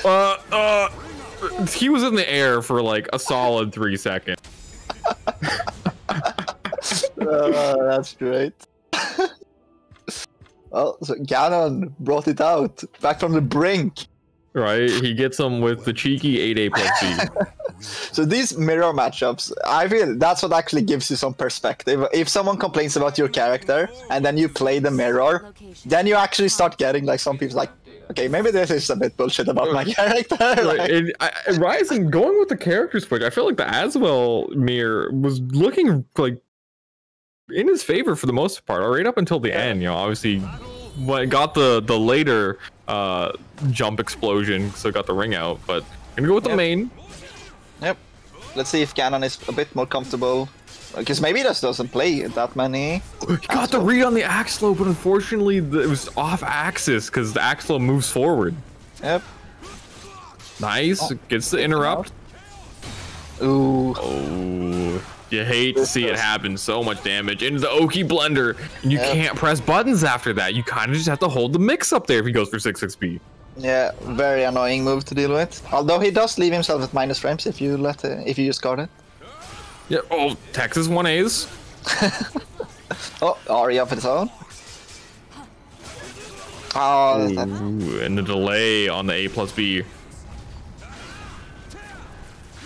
No. He was in the air for like a solid 3 seconds. That's great. Well, so Ganon brought it out back from the brink. Right, he gets them with the cheeky 8A plus B. So these mirror matchups, I feel that's what actually gives you some perspective. If someone complains about your character and then you play the mirror, then you actually start getting like some people like, okay, maybe this is a bit bullshit about my character. Like, Ryzen going with the character switch, I feel like the Aswell mirror was looking like in his favor for the most part, right up until the end. You know, obviously, when it got the later jump explosion, so it got the ring out. But I'm gonna go with the main. Yep. Let's see if Ganon is a bit more comfortable. Because maybe he just doesn't play that many. He got the read on the axe flow, but unfortunately it was off axis because the axe flow moves forward. Yep. Nice. Gets the interrupt. Ooh. Oh. You hate to see it happen. So much damage into the Oki blender. And you can't press buttons after that. You kind of just have to hold the mix up there if he goes for 6-6B. Yeah, very annoying move to deal with. Although he does leave himself at minus frames if you use guard it. Yeah. Oh, Texas 1As. Oh, Ari up its own. Oh, ooh, and the delay on the A plus B.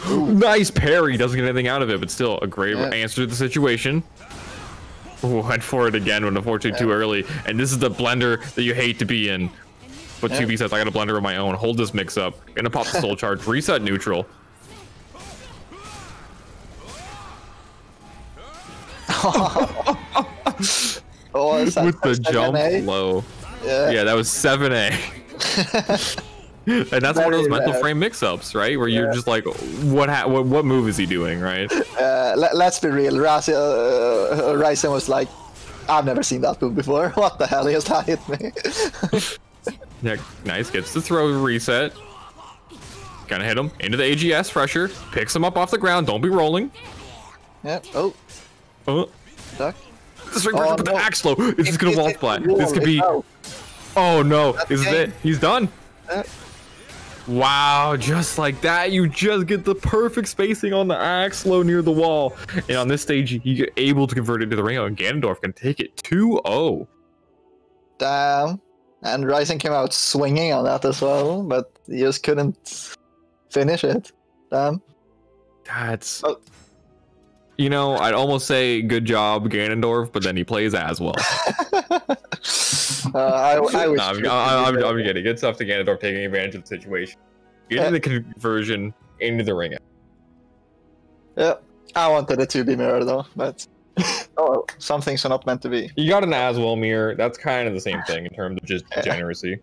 Ooh. Nice parry. Doesn't get anything out of it, but still a great answer to the situation. Ooh, went for it again when unfortunately too early. And this is the blender that you hate to be in. But 2B says, I got a blender of my own. Hold this mix up. Gonna pop the soul charge. Reset neutral. With the jump low. Yeah, that was 7A. And that's one of those mental frame mix-ups, right? Where you're just like, what move is he doing, right? Let's be real. Ryzen was like, I've never seen that move before. What the hell? He just hit me. Yeah, nice. Gets the throw reset. Gonna hit him into the AGS pressure. Picks him up off the ground. Don't be rolling. Yeah. Oh. Duck. This ring pressure, but the axe low. It's just gonna wall flat. This could be. Oh no! This is it. He's done. Wow, just like that, you just get the perfect spacing on the axe low near the wall. And on this stage, you're able to convert it to the ring out, and Ganondorf can take it 2-0. Damn. And Ryzen came out swinging on that as well, but he just couldn't finish it. Damn. That's... You know, I'd almost say good job, Ganondorf, but then he plays as well. I wish I'm kidding. Good stuff to Ganondorf taking advantage of the situation. Getting the conversion into the ring. Yeah, I wanted it to be mirror though, but oh, some things are not meant to be. You got an as well mirror. That's kind of the same thing in terms of just degeneracy.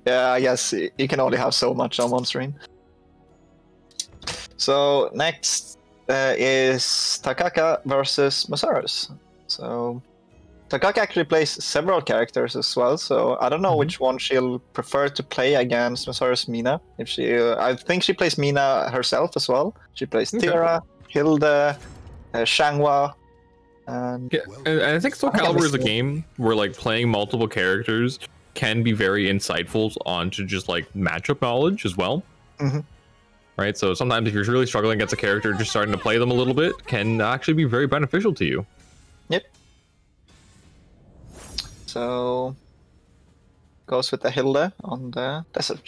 Yeah, I guess you can only have so much on one stream. So next is Takaka versus Masaros. So Takaka actually plays several characters as well, so I don't know which one she'll prefer to play against Masaros Mina. If she, I think she plays Mina herself as well. She plays Tiara, Hilda, Shangwa, and and I think Soul Calibur is a game where like playing multiple characters can be very insightful onto just like matchup knowledge as well. Right, so sometimes if you're really struggling against a character, just starting to play them a little bit can actually be very beneficial to you. Yep. So goes with the Hilda on the desert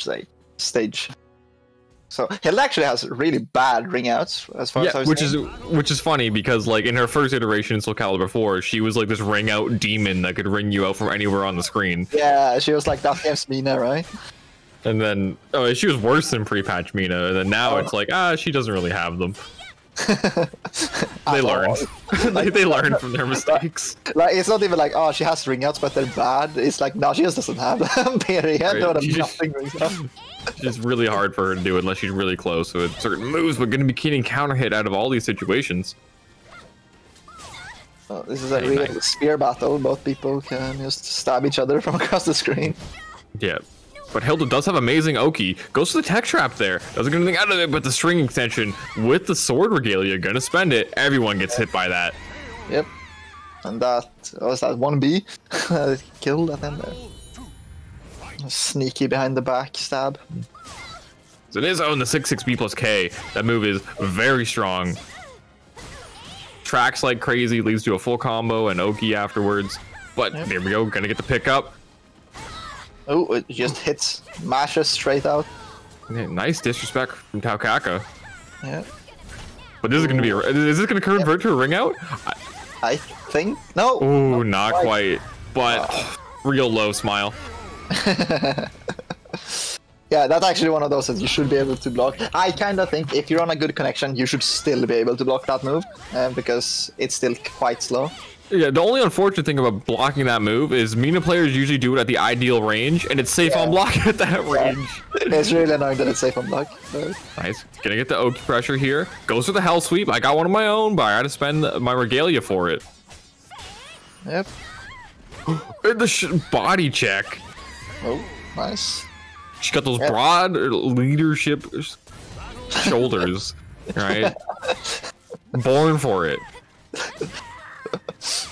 stage. So Hilda actually has really bad ring outs as far as I was which is funny because like in her first iteration in Soul Calibur 4, she was like this ring out demon that could ring you out from anywhere on the screen. Yeah, she was like that game's Mina, right? And then she was worse than pre-patch Mina, and then now it's like she doesn't really have them. They learn. they learn from their mistakes. Like it's not even like she has ring outs but they're bad. It's like no, she just doesn't have them. Period. Right. It's just really hard for her to do unless she's really close with certain moves, but going to be getting counter hit out of all these situations. Oh, this is a real spear battle. Both people can just stab each other from across the screen. Yeah. But Hilda does have amazing Oki. Goes to the tech trap there. Doesn't get anything out of it, but the string extension with the sword regalia. Gonna spend it. Everyone gets hit by that. Yep. And that was that 1B. Killed at end there. Sneaky behind the back stab. So it is on the 6-6B plus K. That move is very strong. Tracks like crazy, leads to a full combo and Oki afterwards. But there we go. Gonna get the pick up. Oh, it just hits, mashes straight out. Yeah, nice disrespect from Takaka. Yeah. But this is gonna be. Is this gonna convert to a ring out? I think no. Oh, not quite. But real low smile. Yeah, that's actually one of those that you should be able to block. I kind of think if you're on a good connection, you should still be able to block that move because it's still quite slow. Yeah, the only unfortunate thing about blocking that move is Mina players usually do it at the ideal range, and it's safe on block at that range. It's really annoying that it's safe on block. But... Nice. Gonna get the Oki pressure here. Goes for the Hell Sweep. I got one of my own, but I had to spend my regalia for it. Yep. The body check. Oh, nice. She got those broad leadership shoulders, right? Born for it.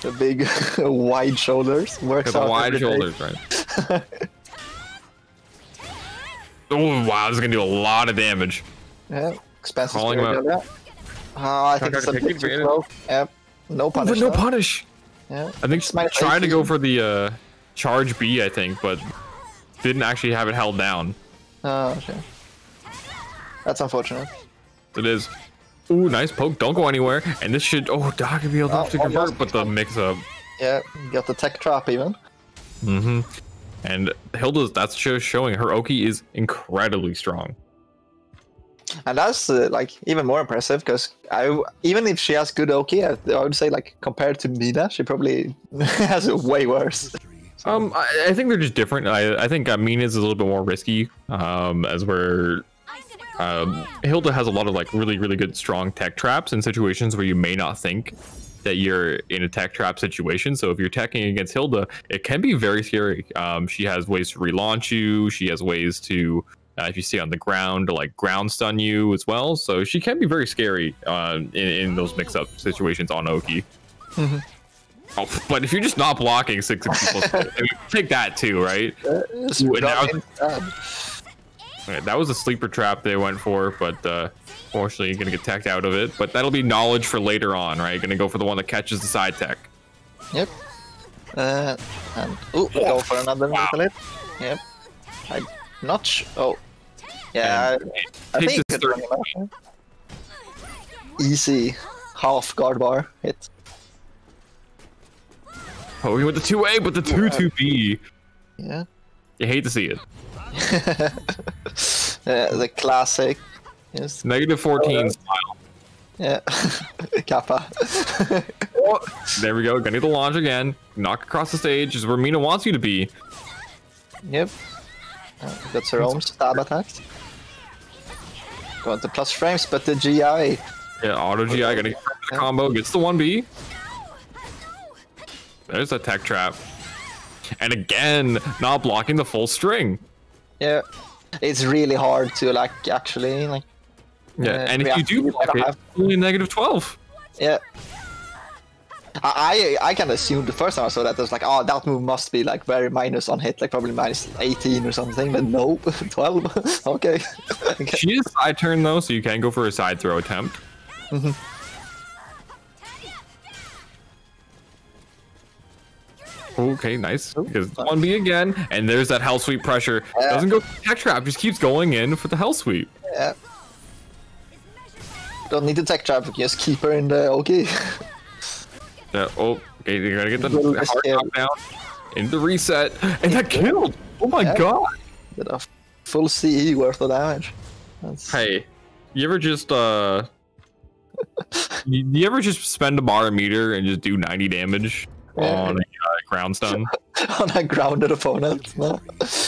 The big wide shoulders works out. The wide shoulders, right? Oh wow, this is gonna do a lot of damage. Yeah, expensive. Calling him out. I think it's a bit too slow. Yep. No punish. But no punish. Yeah. I think she's trying to go for the charge B, I think, but didn't actually have it held down. Oh, okay. That's unfortunate. It is. Ooh, nice poke. Don't go anywhere. And this should... Oh, Doc could be able to convert, but the mix-up. Yeah, got the tech trap even. Mm-hmm. And Hilda's... That's just showing her Oki is incredibly strong. And that's like even more impressive because even if she has good Oki, I would say like compared to Mina, she probably has it way worse. I think they're just different. I think Mina's is a little bit more risky, as we're... Hilda has a lot of like really good strong tech traps in situations where you may not think that you're in a tech trap situation. So if you're teching against Hilda, it can be very scary. She has ways to relaunch you. She has ways to, if you stay on the ground, to like ground stun you as well. So she can be very scary in those mix-up situations on Oki. Mm-hmm. Oh, but if you're just not blocking 6 people, I mean, take that too, right? Okay, that was a sleeper trap they went for, but fortunately you're gonna get teched out of it. But that'll be knowledge for later on, right? You're gonna go for the one that catches the side tech. Yep. And go for another little hit. Yep. I'm not sure. Oh. Yeah, I think it's easy half guard bar hit. Oh, we went the 2A, but the 2-2B. Yeah. You hate to see it. The classic. Yes. Negative 14 style. Yeah. Kappa. Oh, there we go. Gonna need the launch again. Knock across the stage is where Mina wants you to be. Yep. Got her own stab attacks. Got the plus frames, but the GI. Yeah, auto GI gonna get the combo. Gets the 1B. There's a tech trap. And again, not blocking the full string. Yeah. It's really hard to like actually like. Yeah, and if you do block it, it's only negative 12. Yeah. I can assume the first time I saw that, I was like, oh, that move must be like very minus on hit, like probably minus 18 or something, but nope, 12. Okay. She is side turn though, so you can go for a side throw attempt. Okay, nice. Because 1B again, and there's that hell sweep pressure. Doesn't go tech trap, just keeps going in for the hell sweep. Yeah. Don't need the tech trap, just keep her in the okay. Oh, okay, you're gonna get the hard knock down in the reset, and that killed. Oh my god! Did a full CE worth of damage. Hey, you ever just you ever just spend a bar meter and just do 90 damage on a ground stun? On a grounded opponent, no?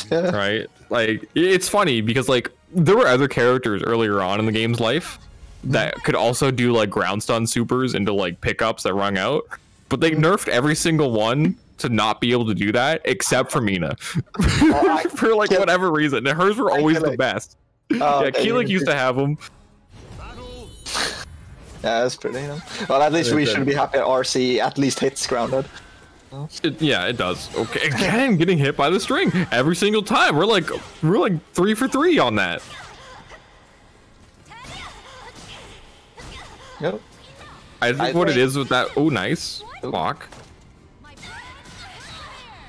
Yeah. Right? Like, it's funny because like there were other characters earlier on in the game's life that could also do like ground stun supers into like pickups that rung out, but they nerfed every single one to not be able to do that except for Mina. For like whatever reason, and hers were always the best. Yeah, Keelik used to have them. Yeah, that's pretty. Well, at least we should be happy RC at least hits grounded. Yeah, it does. Okay, again, getting hit by the string every single time. We're like 3 for 3 on that. Yep. I think what it is with that. Oh, nice block.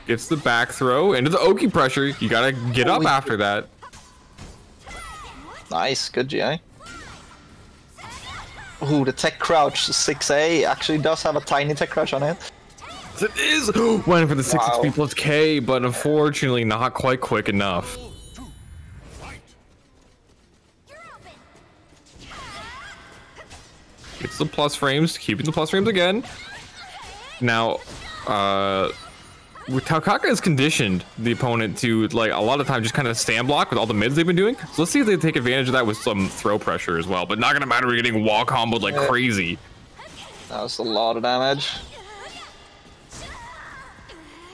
Gets the back throw into the Oki pressure. You gotta get up after that. Nice, good GI. Ooh, the tech crouch 6A actually does have a tiny tech crouch on it. It is! Went for the 6 XP plus K, but unfortunately not quite quick enough. It's the plus frames, keeping the plus frames again. Now, Taukaka has conditioned the opponent to, like, a lot of times just kind of stand block with all the mids they've been doing. So let's see if they take advantage of that with some throw pressure as well. But not gonna matter, we're getting wall comboed like crazy. That was a lot of damage.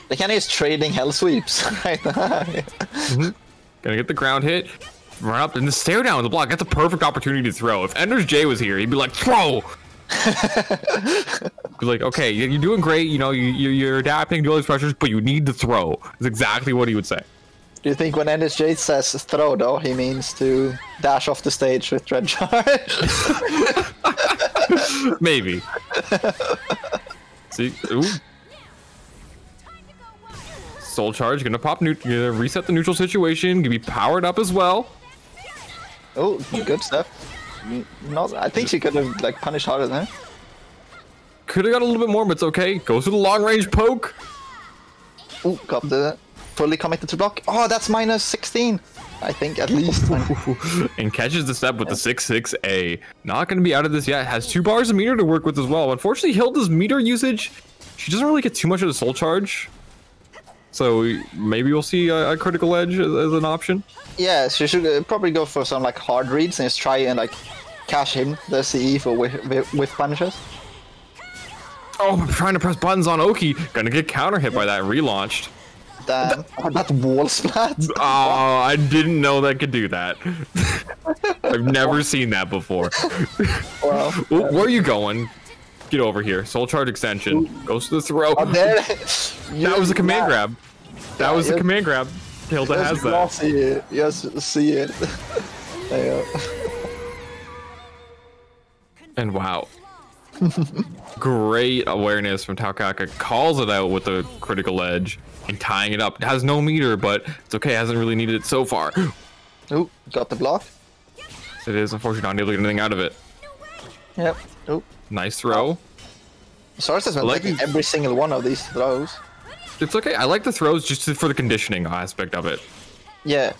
They kind of is trading hell sweeps right now. Gonna get the ground hit. Run up and the stare down the block. That's a perfect opportunity to throw. If Ender's J was here, he'd be like, throw! Be like, okay, you're doing great. You know, you're adapting to all these pressures, but you need to throw. That's exactly what he would say. Do you think when Ender's J says throw, though, he means to dash off the stage with Red Charge? Maybe. See? Ooh. Soul Charge, gonna pop, gonna reset the neutral situation, gonna be powered up as well. Oh, good stuff. Not, I think she could have like punished harder there. Could have got a little bit more, but it's okay. Goes for the long range poke. Oh, got the fully committed to block. Oh, that's minus 16. I think at least. And catches the step with the 6-6A. Not gonna be out of this yet. Has 2 bars of meter to work with as well. Unfortunately, Hilda's meter usage, she doesn't really get too much of the Soul Charge. So maybe we'll see a critical edge as an option. Yeah, she should probably go for some like hard reads and just try and like cash him the CE for with punishes. Oh, I'm trying to press buttons on Oki. Gonna get counter hit by that relaunched. Damn, that wall splat. Oh, I didn't know that could do that. I've never seen that before. Well, where are you going? Get over here. Soul Charge extension. Goes to the throw. Oh, there. That was a command grab. That was a command grab. Hilda has that. Not see it. Yes, see it. There you go. And wow. Great awareness from Taukaka. Calls it out with the critical edge and tying it up. It has no meter, but it's okay. It hasn't really needed it so far. Oh, got the block. It is unfortunately not able to get anything out of it. Yep. Oh. Nice throw. Source has been taking every single one of these throws. It's okay. I like the throws just for the conditioning aspect of it. Yeah.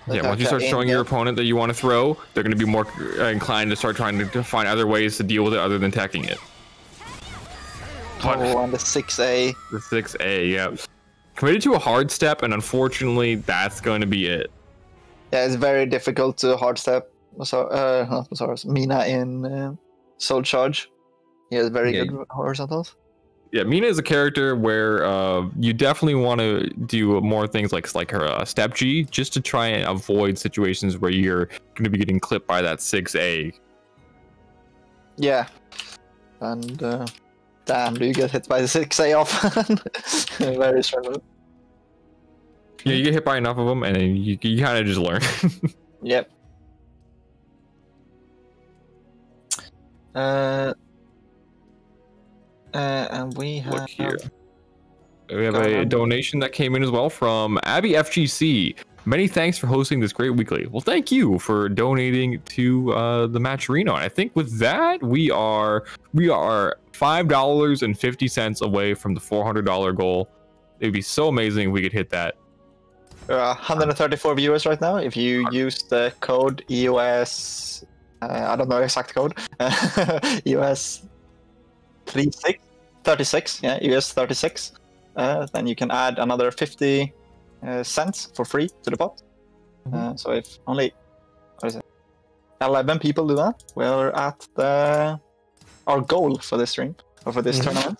Yeah, once you start showing your opponent that you want to throw, they're going to be more inclined to start trying to find other ways to deal with it other than teching it. Oh, and the 6A. The 6A, yeah. Committed to a hard step, and unfortunately, that's going to be it. Yeah, it's very difficult to hard step. Sorry, Mina in Soul Charge. He has very good horizontals. Yeah, Mina is a character where you definitely want to do more things like her step G, just to try and avoid situations where you're going to be getting clipped by that 6A. Yeah. And damn, do you get hit by the 6A often? Very strong. Yeah, you get hit by enough of them, and then you kind of just learn. Yep. And we have... Look here. We have a donation that came in as well from Abby FGC. Many thanks for hosting this great weekly. Well, thank you for donating to the Matcherino. And I think with that, we are $5.50 away from the $400 goal. It would be so amazing if we could hit that. 134 viewers right now. If you use the code EOS, I don't know exact code, EOS 36, yeah, EOS 36, then you can add another 50 cents for free to the pot. So if only 11 people do that, we're at our goal for this stream or for this tournament.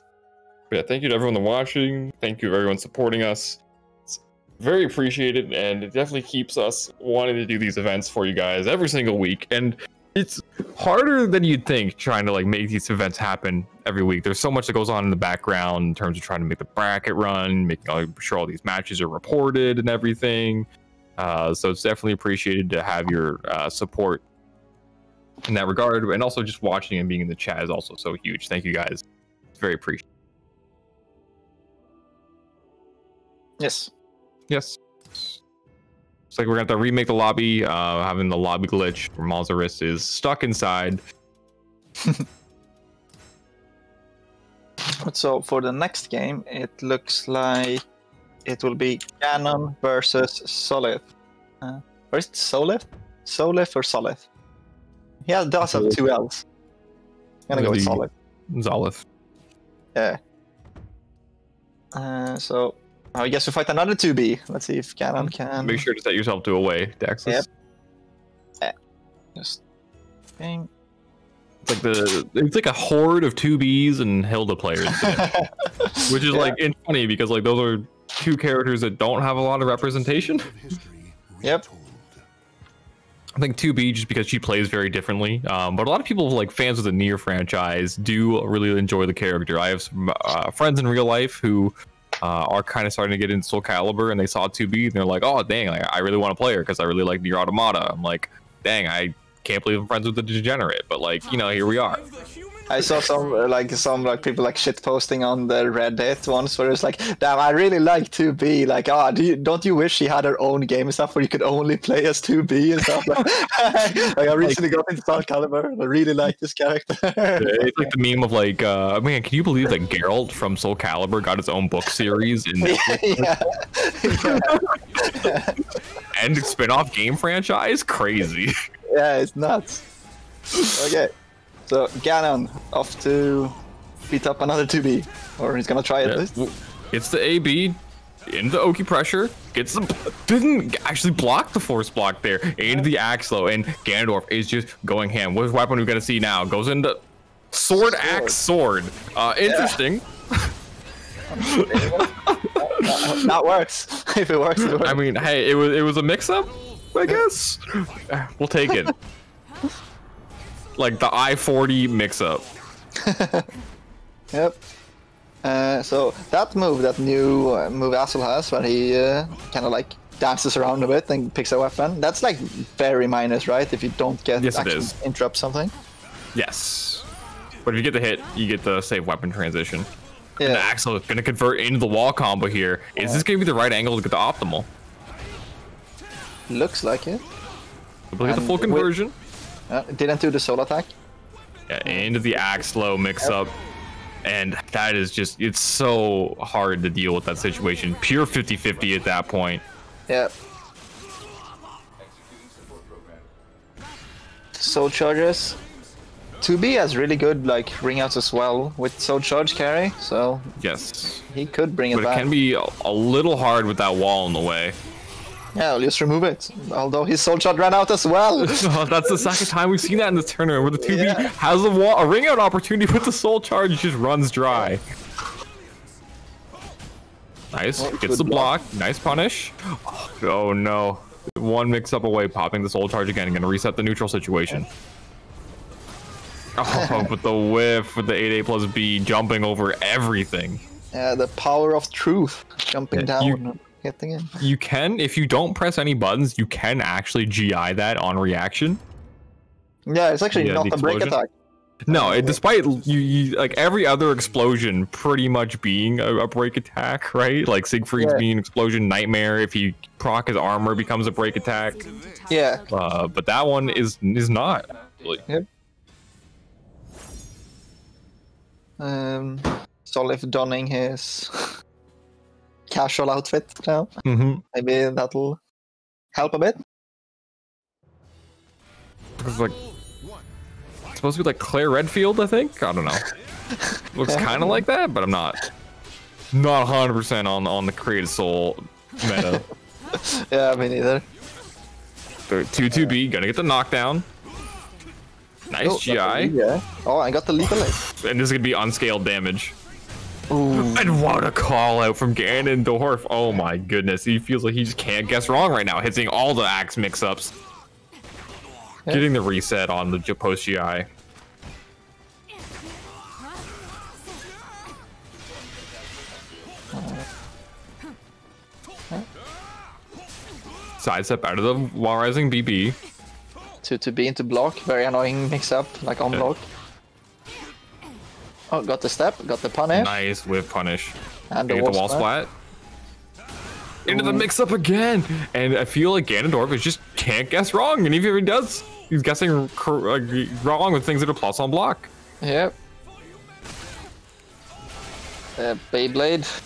Yeah, thank you to everyone watching. Thank you to everyone supporting us. It's very appreciated, and it definitely keeps us wanting to do these events for you guys every single week. And it's harder than you'd think trying to make these events happen every week. There's so much that goes on in the background in terms of trying to make the bracket run, making sure all these matches are reported and everything. So it's definitely appreciated to have your support in that regard. And also just watching and being in the chat is also so huge. Thank you guys. It's very appreciated. Yes. It's like we're gonna have to remake the lobby. Having the lobby glitch where Malzaris is stuck inside. So for the next game, it looks like it will be Ganon versus Solith. Or is it Solith? Solith or Solith? Yeah, it does have two L's. I'm gonna go with Solith. Zolith. Yeah. So I guess we fight another 2B. Let's see if Ganon can... Make sure to set yourself to away, Daxus. Yep. Yeah. Just... Bing. It's like a horde of 2Bs and Hilda players. Which is it's funny because those are two characters that don't have a lot of representation. Yep. I think 2B just because she plays very differently. But a lot of people fans of the Nier franchise do really enjoy the character. I have some friends in real life who are kind of starting to get into Soul Calibur, and they saw 2B and they're like, oh dang, I really want to play her because I really like Nier Automata. I'm like, dang, I can't believe I'm friends with the degenerate, but here we are. I saw some people shit posting on the Reddit once where it's like, damn, I really like 2B. Don't you wish she had her own game and stuff where you could only play as 2B and stuff? I recently got into Soul Calibur and I really like this character. It's like the meme of man, can you believe that Geralt from Soul Calibur got his own book series and and spin-off game franchise? Crazy. Yeah, it's nuts. Okay. So Ganon off to beat up another 2B, or he's gonna try at least. It's the AB into Oki pressure, didn't actually block the force block there, into the axe though, and Ganondorf is just going ham. What weapon are we gonna see now? Goes into sword. Axe sword. Interesting. That works. If it works, it works. I mean, hey, it was a mix-up, I guess. We'll take it. The I-40 mix-up. Yep. So that move, that new move Asshole has, where he kind of like dances around a bit and picks a weapon, that's like very minus, right? If you don't get actually interrupt something. Yes. But if you get the hit, you get the save weapon transition. Yeah. And the Axel is going to convert into the wall combo here. Is this going to be the right angle to get the optimal? Looks like it. Look at the full conversion. Didn't do the soul attack. Yeah, into the Axlo mix-up. And that is just, it's so hard to deal with that situation. Pure 50-50 at that point. Yeah. Soul charges. 2B has really good like ring outs as well with soul charge carry, so yes, he could bring it back. But it can be a little hard with that wall in the way. Yeah, I'll just remove it. Although his soul charge ran out as well. Oh, that's the second time we've seen that in this tournament where the 2B has a ring out opportunity, but the soul charge just runs dry. Nice, gets the block. Nice punish. Oh no, one mix up away, popping the soul charge again, gonna reset the neutral situation. Oh, but the whiff with the 8A plus B jumping over everything. Yeah, the power of truth. Jumping down and hitting him. You can, if you don't press any buttons, you can actually GI that on reaction. Yeah, it's actually not a break attack. No, despite you like every other explosion pretty much being a break attack, right? Like Siegfried's being an explosion, Nightmare, if you proc his armor becomes a break attack. Yeah. But that one is not. Really. Yep. Solif donning his casual outfit now. Maybe that'll help a bit. It's like supposed to be like Claire Redfield, I think. I don't know. Looks kind of like that, but I'm not 100% on the Created Soul meta. Yeah, me neither. 2-2B, gonna get the knockdown. Nice GI. Yeah. Oh, I got the lethal hit. And this is gonna be unscaled damage. Ooh. And what a call out from Ganondorf. Oh my goodness. He feels like he just can't guess wrong right now, hitting all the axe mix-ups. Yeah. Getting the reset on the post GI. Sidestep out of the wall rising BB. To be into block, very annoying mix up, like on block. Oh, got the step, got the punish. Nice whiff punish. And the wall splat. Into the mix up again. And I feel like Ganondorf just can't guess wrong. And even if he does, he's guessing wrong with things that are plus on block. Yep. Beyblade.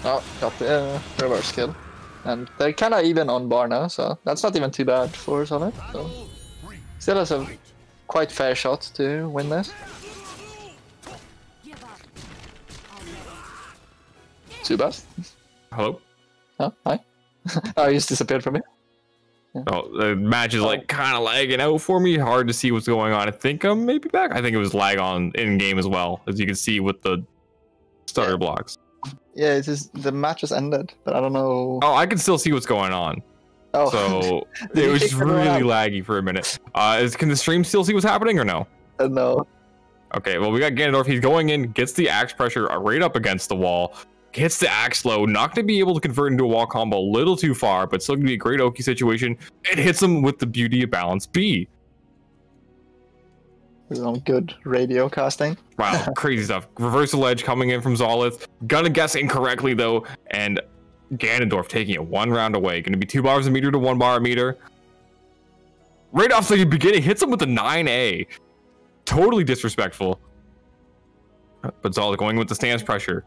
Oh, got the reverse kill. And they're kind of even on bar now, so that's not even too bad for Solid. So still has a quite fair shot to win this. Subas? Hello? Oh, hi. Oh, you just disappeared from me. Yeah. Oh, the match is like kind of lagging out for me. Hard to see what's going on. I think I'm maybe back. I think it was lag on in game as well, as you can see with the starter blocks. Yeah, it is. The match has ended, but I don't know. Oh, I can still see what's going on. Oh, so it was just really laggy for a minute. Can the stream still see what's happening or no? No. Okay, well we got Ganondorf. He's going in, gets the axe pressure right up against the wall, gets the axe low. Not going to be able to convert into a wall combo a little too far, but still going to be a great Oki situation. It hits him with the beauty of balance B. Some good radio casting. Wow, crazy stuff. Reversal edge coming in from Zolith. Gonna guess incorrectly though, and Ganondorf taking it one round away. Gonna be 2 bars a meter to 1 bar a meter. Right off the beginning, hits him with the 9A. Totally disrespectful. But Zolith going with the stance pressure.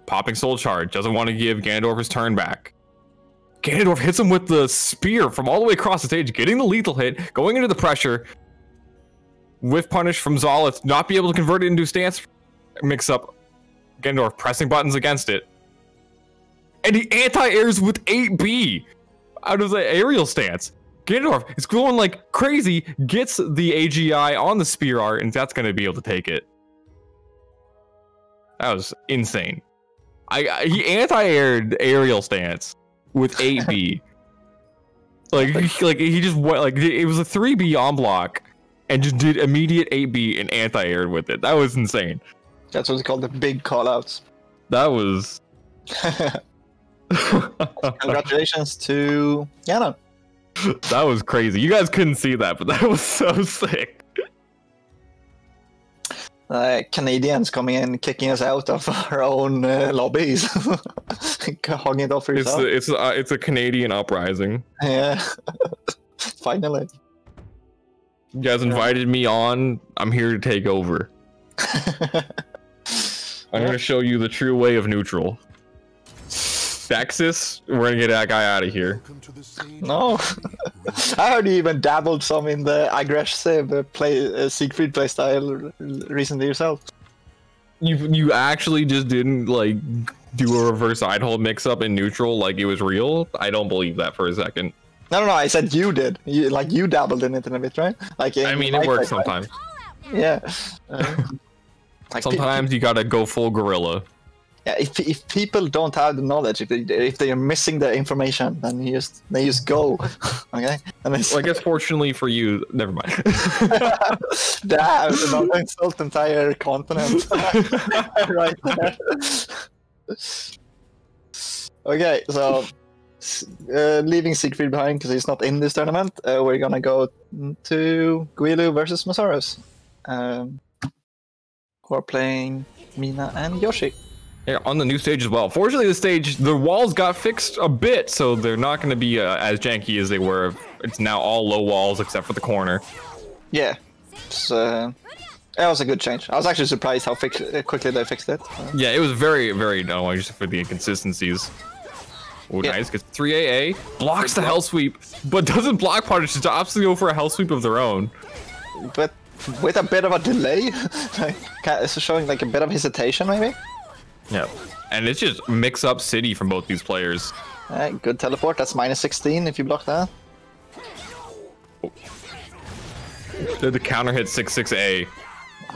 Popping soul charge. Doesn't want to give Ganondorf his turn back. Ganondorf hits him with the spear from all the way across the stage, getting the lethal hit, going into the pressure. Whiff punish from Zolith, not be able to convert it into stance mix up. Ganondorf pressing buttons against it. And he anti-airs with 8B out of the aerial stance. Ganondorf is going like crazy, gets the AGI on the spear art, and that's going to be able to take it. That was insane. He anti-aired aerial stance with 8B. like he just went like it was a 3B on block. and just did immediate 8B and anti-aired with it. That was insane. That's what's called the big callouts. That was. Congratulations to Yana. That was crazy. You guys couldn't see that, but that was so sick. Canadians coming in, kicking us out of our own lobbies, hogging it off for yourself. It's a Canadian uprising. Yeah, finally. You guys invited me on. I'm here to take over. I'm gonna show you the true way of neutral. Nexus, we're gonna get that guy out of here. No, I heard you even dabbled some in the aggressive Siegfried playstyle recently yourself. You actually just didn't like do a reverse side hold mix up in neutral like it was real? I don't believe that for a second. No, I said you did. You dabbled in it a bit, right? Like I mean, it works sometimes. Yeah. Sometimes you gotta go full gorilla. Yeah, if people don't have the knowledge, if they are missing the information, then they just go, okay? And well, I guess fortunately for you, never mind. Damn, don't insult the entire continent right there. Okay, so leaving Siegfried behind because he's not in this tournament, we're gonna go to Guilu versus Masaros. Who are playing Mina and Yoshi. Yeah, on the new stage as well. Fortunately, the stage, the walls got fixed a bit, so they're not going to be as janky as they were. It's now all low walls except for the corner. Yeah, that was a good change. I was actually surprised how quickly they fixed it. Yeah, it was very, very annoying just for the inconsistencies. Oh, yeah. Nice. Gets 3 AA, blocks the hell sweep, but doesn't block punish. Just opts to go for a hell sweep of their own. But with a bit of a delay, like, it's showing like a bit of hesitation, maybe. Yeah, and it's just mix up city from both these players. Good teleport. That's -16 if you block that. Oh. The counter hit 6-6A.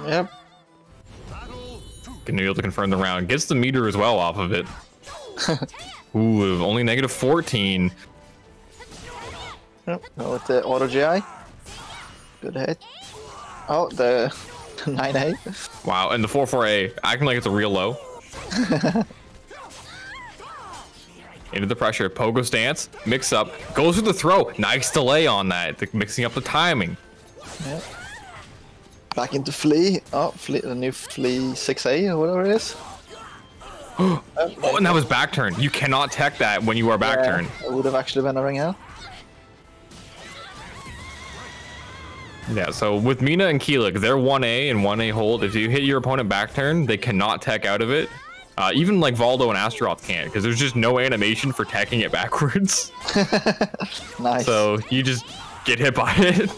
Yep. Can be able to confirm the round. Gets the meter as well off of it. Ooh, only -14. Yep. Go with the auto GI. Good hit. Oh, the 9A. Wow, and the 4-4A acting like it's a real low. Into the pressure, pogo stance, mix up, goes with the throw. Nice delay on that, mixing up the timing. Yep. Back into Flea. Oh, the new Flea 6A or whatever it is. Oh, and that was back turn. You cannot tech that when you are back turn. It would have actually been a ring out. Yeah, so with Mina and Keelik, they're 1A and 1A hold. If you hit your opponent back turn, they cannot tech out of it. Even like Valdo and Astaroth can't, because there's just no animation for teching it backwards. Nice. So you just get hit by it.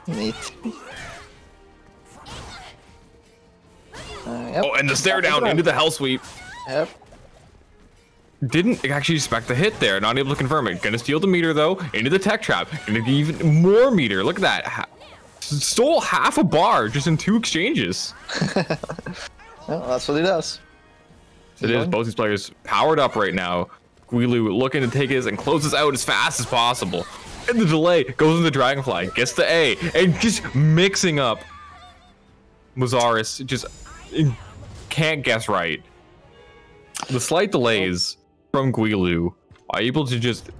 Neat. Yep. Oh, and the stare down into the hell sweep. Yep. Didn't actually expect the hit there. Not able to confirm it. Gonna steal the meter though. Into the tech trap. Gonna be even more meter. Look at that. Stole half a bar just in 2 exchanges. Well, that's what he does. It is. Both these players powered up right now. Guilu looking to take his and close this out as fast as possible. And the delay goes into Dragonfly. Gets the A. And just mixing up. Mazaris just can't guess right. The slight delays from Guilu are able to just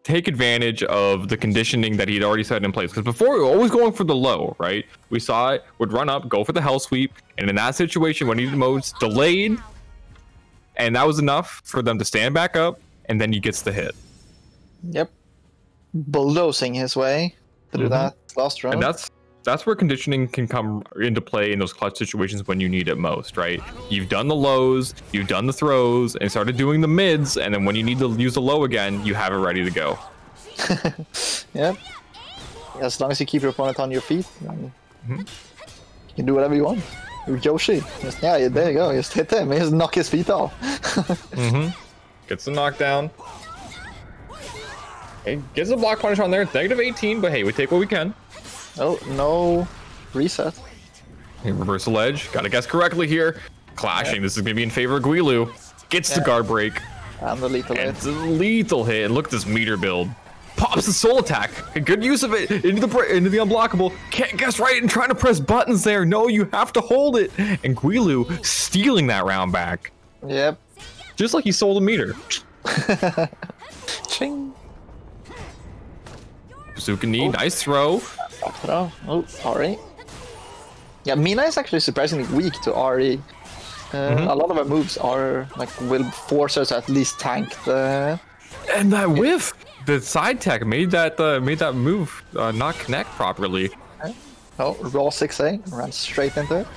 take advantage of the conditioning that he'd already set in place. Because before, we were always going for the low, right? We saw it, would run up, go for the hell sweep, and in that situation, when he needed modes, delayed, and that was enough for them to stand back up, and then he gets the hit. Yep. Bulldozing his way through that last round. And that's where conditioning can come into play in those clutch situations when you need it most, right? You've done the lows, you've done the throws, and started doing the mids, and then when you need to use the low again, you have it ready to go. Yep. As long as you keep your opponent on your feet, then you can do whatever you want. With Yoshi. Just, yeah, there you go. Just hit him. Just knock his feet off. Gets the knockdown. Hey, gets a block punish on there. It's -18, but hey, we take what we can. Oh, no reset. Hey, reversal edge. Gotta guess correctly here. Clashing. This is gonna be in favor of Guilu. Gets the guard break. And the lethal hit. It's a lethal hit. And look at this meter build. Pops the soul attack. A good use of it into the unblockable. Can't guess right and trying to press buttons there. No, you have to hold it. And Guilu stealing that round back. Yep. Just like he sold a meter. Ching. Bazooka knee, nice throw. Throw. Oh, RE. Yeah, Mina is actually surprisingly weak to RE. A lot of her moves are like will force her to at least tank the. And that whiff, the side tech made that move not connect properly. Oh, raw 6A ran straight into it.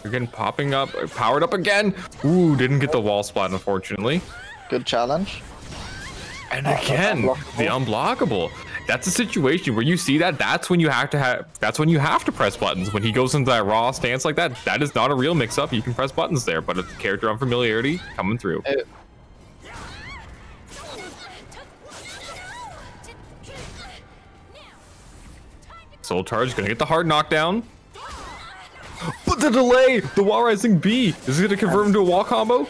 Again, popping up, powered up again. Ooh, didn't get the wall splat unfortunately. Good challenge. And again, the unblockable. That's a situation where you see that. That's when you have to press buttons. When he goes into that raw stance like that, that is not a real mix-up. You can press buttons there, but it's character unfamiliarity coming through. Soul charge gonna get the hard knockdown. But the delay, the wall rising B, is it gonna convert him to a wall combo?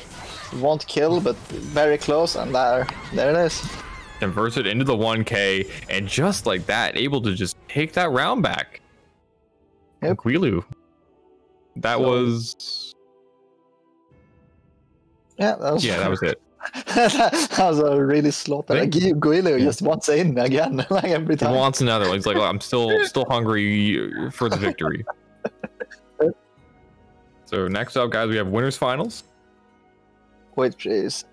Won't kill, but very close, and there it is. Converts it into the 1K, and just like that, able to just take that round back. Yep. Guilu. That was. Yeah, that was it. That was a really sloppy. Like Guilu just wants in again, like every time. He wants another. He's like, oh, I'm still hungry for the victory. So next up, guys, we have winners finals, which is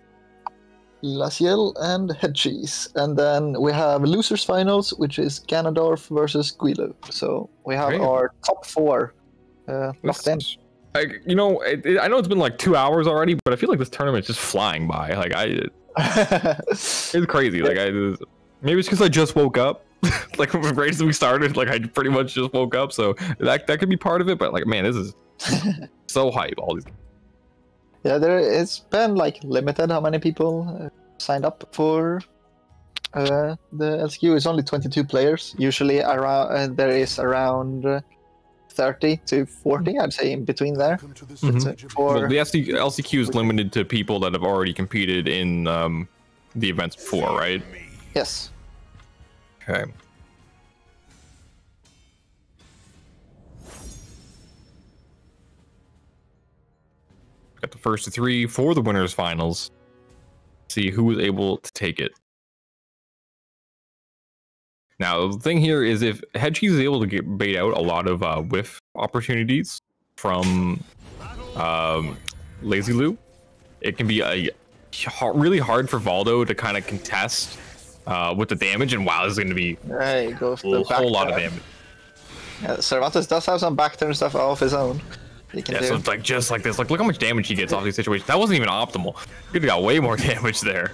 Laciel and Head Cheese, and then we have losers finals, which is Ganondorf versus Guilu. So we have our top 4 locked in. You know, I know it's been like 2 hours already, but I feel like this tournament's just flying by. Like it's crazy. Like maybe it's because I just woke up. Like right as we started, like I pretty much just woke up, so that could be part of it. But like, man, this is so hype. All these. Yeah, it's been like limited how many people signed up for the LCQ. It's only 22 players. Usually around there is around 30 to 40, I'd say, in between there. Well, the LCQ is limited to people that have already competed in the events before, right? Yes. Okay. Got the first of 3 for the winners finals. See who was able to take it. Now, the thing here is if Head Cheese is able to bait out a lot of whiff opportunities from Lazy Lou, it can be really hard for Valdo to kind of contest with the damage, and wow, this is going to be a whole lot of damage. Yeah, Cervantes does have some backturn stuff off his own. Yeah, so it's like just like this. Like, look how much damage he gets off these situations. That wasn't even optimal. Could have got way more damage there.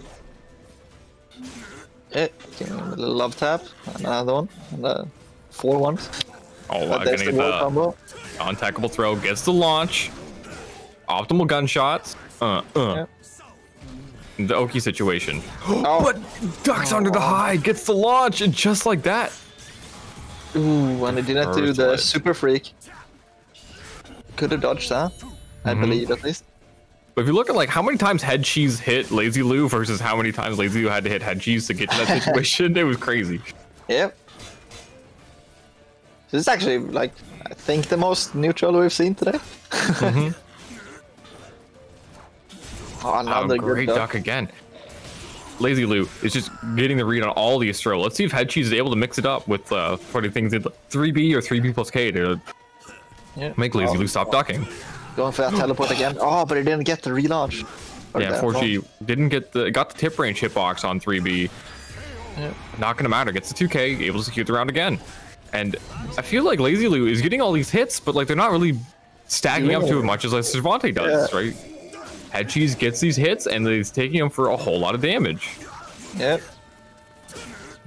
A little love tap, another one, and 4 ones. Oh, wow, gonna get the combo. Untackable throw, gets the launch. Optimal gunshots. Yep. The Oki situation. But ducks under the hide, gets the launch, and just like that. Ooh, and it didn't do the super freak. Could have dodged that, I believe at least. But if you look at like how many times Head Cheese hit Lazy Lou versus how many times Lazy Lou had to hit Head Cheese to get to that situation, it was crazy. Yep. This is actually like I think the most neutral we've seen today. Oh, another great duck again. Lazy Lou is just getting the read on all these throws. Let's see if Head Cheese is able to mix it up with putting things in 3B or 3B plus K to make Lazy Lou stop ducking. Going for that teleport again. Oh, but it didn't get the relaunch. Yeah, unfortunately, didn't get got the tip range hitbox on 3B. Yep. Not gonna matter. Gets the 2K, able to secure the round again. And I feel like Lazy Lou is getting all these hits, but like they're not really stacking up to as much as like Cervantes does, right? Head Cheese gets these hits and he's taking them for a whole lot of damage. Yep.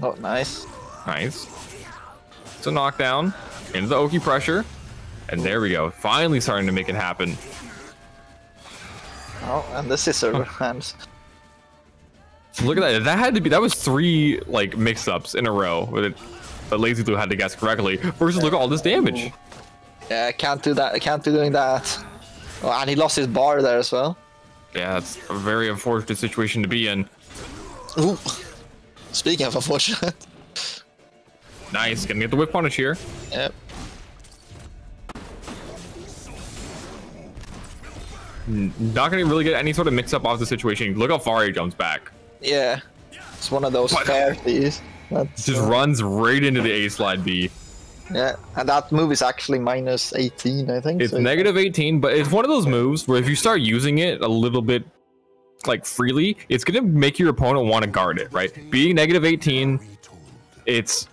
Oh, nice. Nice. It's a knockdown into the Oki pressure. And there we go. Finally starting to make it happen. Oh, and the scissor hands. Look at that. That was 3 like mix-ups in a row. But Lazy Lou had to guess correctly. Versus look at all this damage. Yeah, can't do that. I can't be doing that. Oh, and he lost his bar there as well. Yeah, it's a very unfortunate situation to be in. Ooh. Speaking of unfortunate. Nice, gonna get the whip punish here. Yep. Not gonna really get any sort of mix up off the situation. Look how far he jumps back. Yeah. It's one of those fair things. Just runs right into the A slide B. Yeah, and that move is actually minus 18, I think. It's so negative 18, but it's one of those moves where if you start using it a little bit like freely, it's gonna make your opponent want to guard it, right? Being negative 18, it's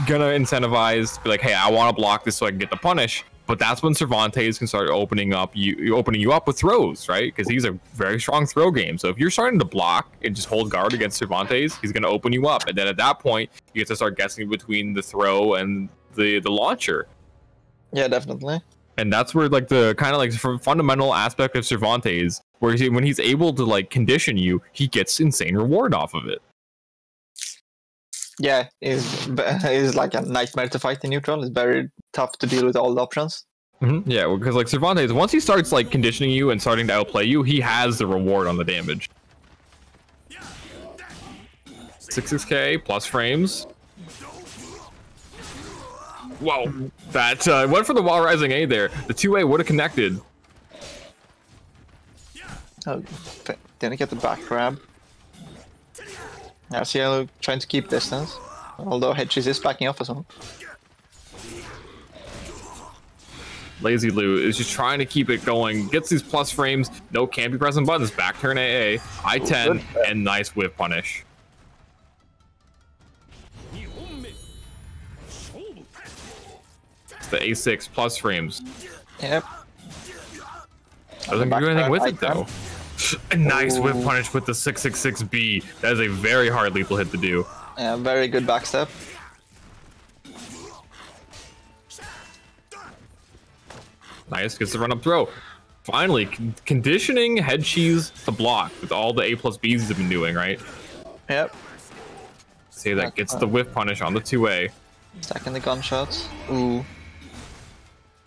gonna incentivize, be like, hey, I want to block this so I can get the punish. But that's when Cervantes can start opening you up with throws, right? Because he's a very strong throw game. So if you're starting to block and just hold guard against Cervantes, he's going to open you up. And then at that point, you get to start guessing between the throw and the launcher. Yeah, definitely. And that's where like the kind of like fundamental aspect of Cervantes, where when he's able to like condition you, he gets insane reward off of it. Yeah, is like a nightmare to fight in neutral. It's very tough to deal with all the options. Yeah, because like Cervantes, once he starts like conditioning you and starting to outplay you, he has the reward on the damage. 6k plus frames. Whoa, that went for the wall rising A there. The 2A would have connected. Oh, didn't get the back grab. Yeah, Cielo trying to keep distance, although Hedges is backing off as well. Lazy Lou is just trying to keep it going. Gets these plus frames. No, can't be pressing buttons. Back turn AA. I-10 and nice whip punish. It's the A6 plus frames. Yep. Doesn't do anything with it though. A nice whip punish with the 666B. That is a very hard lethal hit to do. Yeah, very good backstep. Nice, gets the run up throw. Finally, conditioning head cheese to block with all the A plus Bs have been doing, right? Yep. See, that gets the whiff punish on the 2A. Stacking the gunshots. Ooh.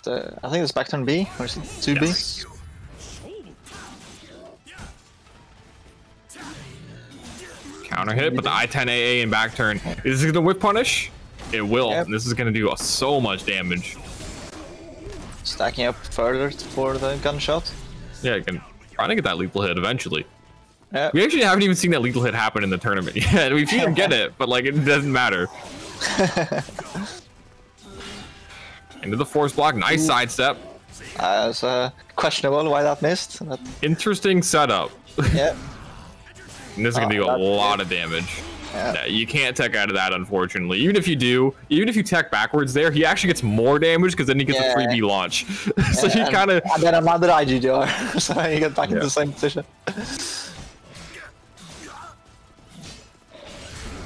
I think it's back turn B, or is it 2B? Yes. Counter hit, but the I-10 AA and back turn. Is it gonna whip punish? It will. Yep. This is gonna do so much damage. Stacking up further for the gunshot. Yeah, trying to get that lethal hit eventually. Yep. We actually haven't even seen that lethal hit happen in the tournament yet. We've seen him get it, but like it doesn't matter. Into the force block, nice sidestep. It's questionable why that missed. But... Interesting setup. Yeah. And this is gonna do a lot of damage. Yeah. You can't tech out of that, unfortunately. Even if you tech backwards there, he actually gets more damage because then he gets a freebie launch. So he kind of... And then another IGDR, so you get back into the same position.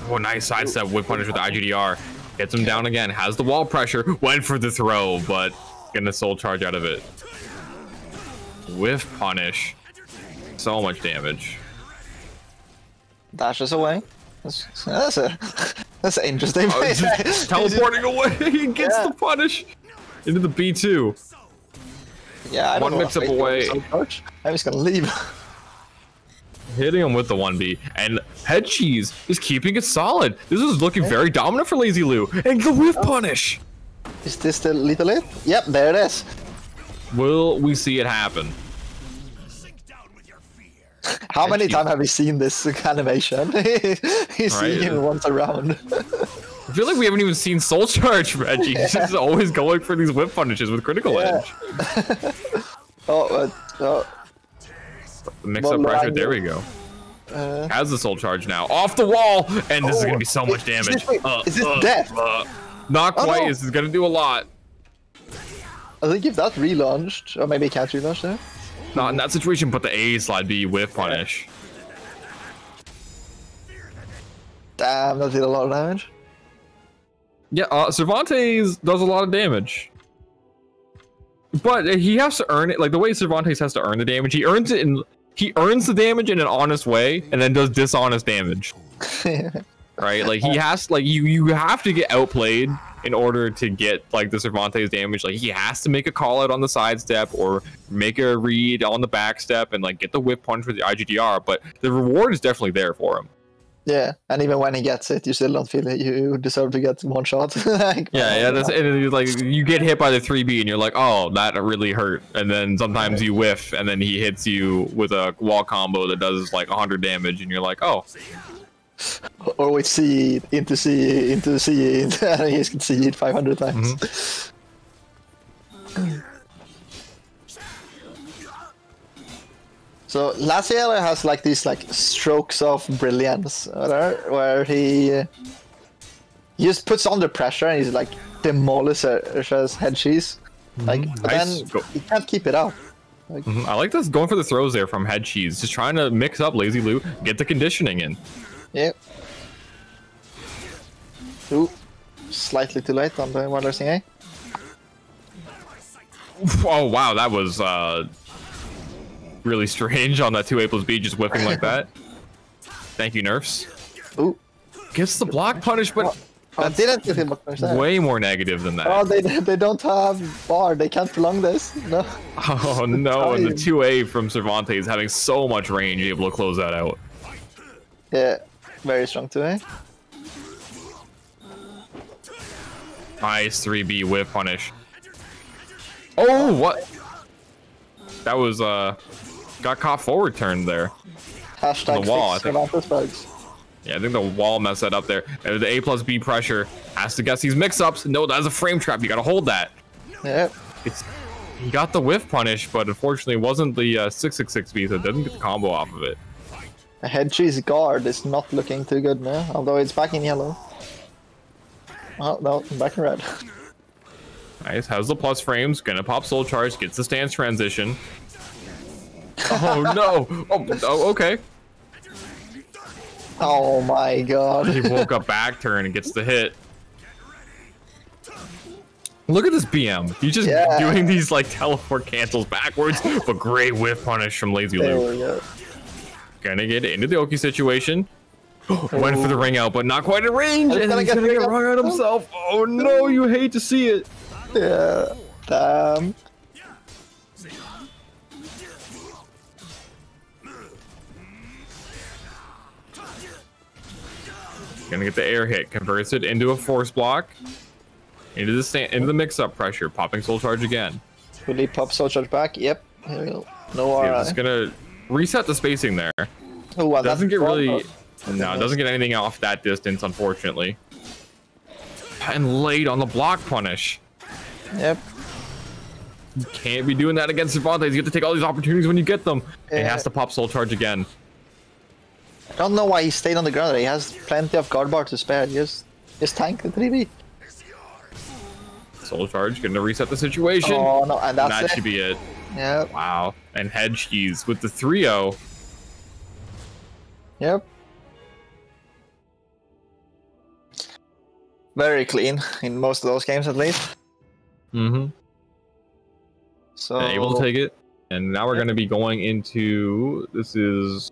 Oh, nice sidestep whip punish with the IGDR. Gets him down again, has the wall pressure, went for the throw, but getting a soul charge out of it. Whiff punish. So much damage. Dashes away. That's an interesting play. Just teleporting away. He gets the punish into the B2. Yeah, I don't one know mix up away. I'm just gonna leave. Hitting him with the 1B, and Head Cheese is keeping it solid. This is looking very dominant for Lazy Lou, and the whiff punish. Is this the lethal hit? Yep, there it is. Will we see it happen? How many times have we seen this animation? He's seeing it once around. I feel like we haven't even seen Soul Charge Reggie. He's just always going for these whip punishes with critical edge. Mix up pressure. There we go. Has the Soul Charge now. Off the wall! And this is going to be so much damage. Is this death? Not quite. This is going to do a lot. I think if that relaunched, or maybe it can't relaunch there. Not in that situation, but the A slide B whiff punish. Damn, that did a lot of damage. Yeah, Cervantes does a lot of damage. But he has to earn it, like the way Cervantes has to earn the damage. He earns the damage in an honest way, and then does dishonest damage. Right? Like he has, like you have to get outplayed in order to get like the Cervantes damage. Like he has to make a call out on the sidestep or make a read on the back step and like get the whip punch with the IGDR. But the reward is definitely there for him. Yeah, and even when he gets it, you still don't feel it. You deserve to get one shot. Like, Yeah, that's and it's like you get hit by the 3B and you're like, oh, that really hurt. And then sometimes you whiff, and then he hits you with a wall combo that does like 100 damage, and you're like, oh. Or with C into C into C, and he can see it 500 times. So Laziel has like these like strokes of brilliance, where he just puts under pressure and he's like demolishes head cheese. Like, but Nice. then he can't keep it up. Like, I like this going for the throws there from Head Cheese, just trying to mix up Lazy Lou, get the conditioning in. yeah. Ooh, slightly too late on the Wilders A. Oh wow, that was really strange on that 2A plus B, just whipping like that. Thank you, nerfs. Ooh. Gets the block punish, but I didn't give him a punish there. way more negative than that. Oh, they don't have bar. They can't prolong this. No. Oh no, and the 2A from Cervantes having so much range, able to close that out. Yeah, very strong too, eh? Nice 3B whip punish. Oh, what? That was, got caught forward turn there. Hashtag The wall, fix I think. Cervantes bugs. Yeah, I think the wall messed that up there. And the A plus B pressure has to guess these mix-ups. No, that's a frame trap. You gotta hold that. Yeah. He got the whiff punish, but unfortunately it wasn't the 666B, so it doesn't get the combo off of it. A head cheese guard is not looking too good now, although it's back in yellow. Oh, no, back in red. Nice, has the plus frames, gonna pop soul charge, gets the stance transition. Oh no! Oh, okay. Oh my god. He woke up back turn and gets the hit. Look at this BM. He's just doing these like teleport cancels backwards, but great whiff punish from Lazy There Lou. we go. Gonna get into the Oki situation. Went for the ring out, but not quite in range, and he's gonna get rung out himself. Oh no, you hate to see it. Yeah, damn. Gonna get the air hit, converts it into a force block, into the mix-up pressure, popping soul charge again. Will he pop soul charge back? Yep. Here we go. No Yeah, RI. it's gonna reset the spacing there. Oh, well, Doesn't that's get really, wrong. no, it doesn't get anything off that distance, unfortunately. And late on the block punish. Yep. You can't be doing that against Cervantes. You have to take all these opportunities when you get them. He Yeah. has to pop soul charge again. I don't know why he stayed on the ground. He has plenty of guard bar to spare. Just tank the 3B. Soul charge, gonna reset the situation. Oh no, and that's that it. should be it. Yep. Wow. And head cheese with the 3-0. Yep. Very clean in most of those games, at least. Mm-hmm. So Able to take it. And now we're going to be going into, this is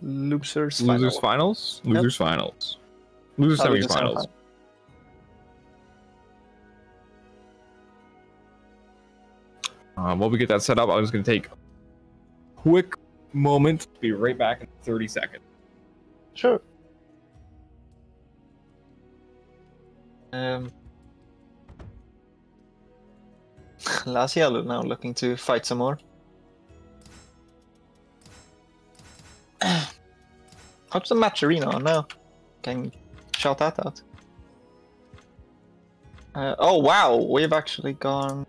losers losers final. finals. Losers finals. Losers Oh, losers semifinals. While we get that set up, I'm just going to take a quick moment. Be right back in 30 seconds. Sure. Laziel now looking to fight some more. How's the match arena now? Can you shout that out? Oh wow, we've actually gone.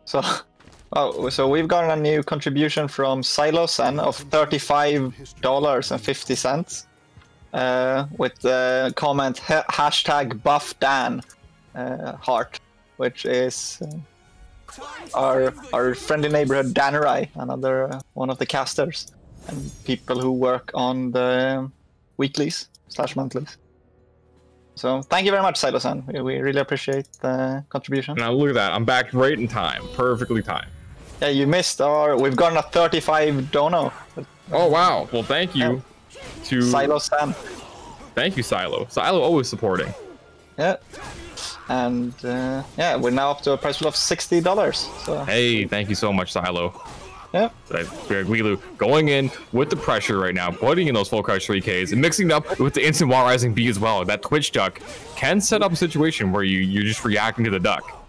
So we've gotten a new contribution from Silosan of $35.50 with the comment hashtag buff Dan heart, which is our friendly neighborhood Danerai, another one of the casters and people who work on the weeklies / monthlies. So thank you very much, Silosan. We really appreciate the contribution. Now look at that. I'm back right in time. Perfectly timed. Yeah, you missed we've gotten a 35 dono. Oh, wow. Well, thank you to Silosan. Thank you, Silo. Silo always supporting. Yeah. And yeah, we're now up to a price pool of $60. So Hey, thank you so much, Silo. Yep. Guilu going in with the pressure right now, putting in those full crouch 3Ks and mixing it up with the instant wall rising B as well. That Twitch duck can set up a situation where you're just reacting to the duck.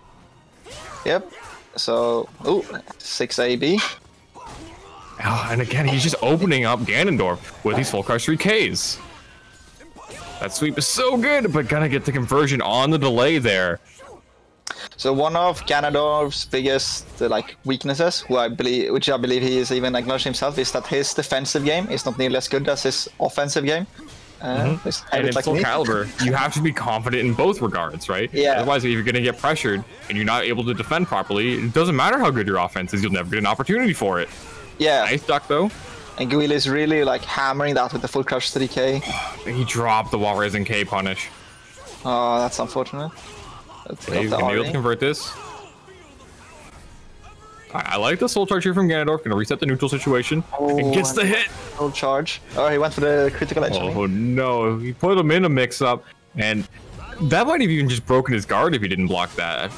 Yep. So, 6 AB. Oh, and again, he's just opening up Ganondorf with these full crouch 3Ks. That sweep is so good, but gonna get the conversion on the delay there. So one of Ganondorf's biggest weaknesses, which I believe he is even acknowledged himself, is that his defensive game is not nearly as good as his offensive game. And in Soul Calibur, you have to be confident in both regards, right? Yeah. Otherwise, if you're going to get pressured and you're not able to defend properly, it doesn't matter how good your offense is, you'll never get an opportunity for it. Yeah. Nice duck, though. And Guilu is really hammering that with the full crouch 3K. He dropped the wall raising K punish. Oh, that's unfortunate. He's going to be able to convert this. I like the soul charge here from Ganondorf. Gonna reset the neutral situation. And gets the hit. Soul charge. Oh, he went for the critical edge. Oh no, he put him in a mix-up, and that might have even just broken his guard if he didn't block that.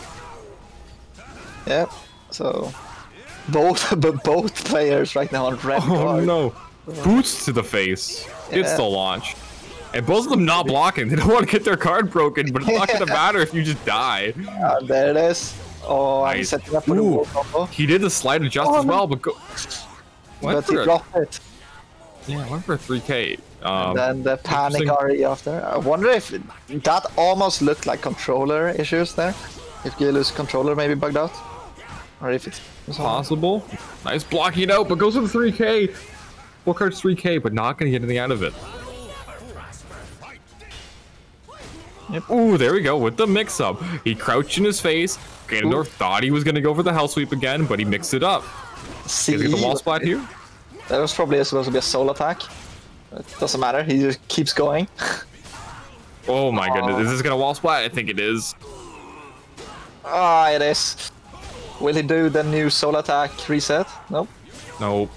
Yep. So both players right now on red guard. Oh no, boots to the face. It's the launch. And both of them not blocking. They don't want to get their card broken, but it's not gonna matter if you just die. There it is. Oh, I'm setting up for the wall combo. He did the slide adjust as well, but but he dropped it. Yeah, went for a 3K. And then the panic RE after. I wonder if that almost looked like controller issues there. If Guilu's controller maybe bugged out. Or if it's possible. Nice blocking it out, but goes with the 3K. Full card's 3K, but not gonna get anything out of it. Yep. Ooh, there we go with the mix-up. He crouched in his face. Ganondorf thought he was going to go for the hell sweep again, but he mixed it up. See, Is it the wall splat here? That was probably supposed to be a soul attack. It doesn't matter. He just keeps going. Oh my goodness. Is this going to wall splat? I think it is. Ah, it is. Will he do the new soul attack reset? Nope. Nope.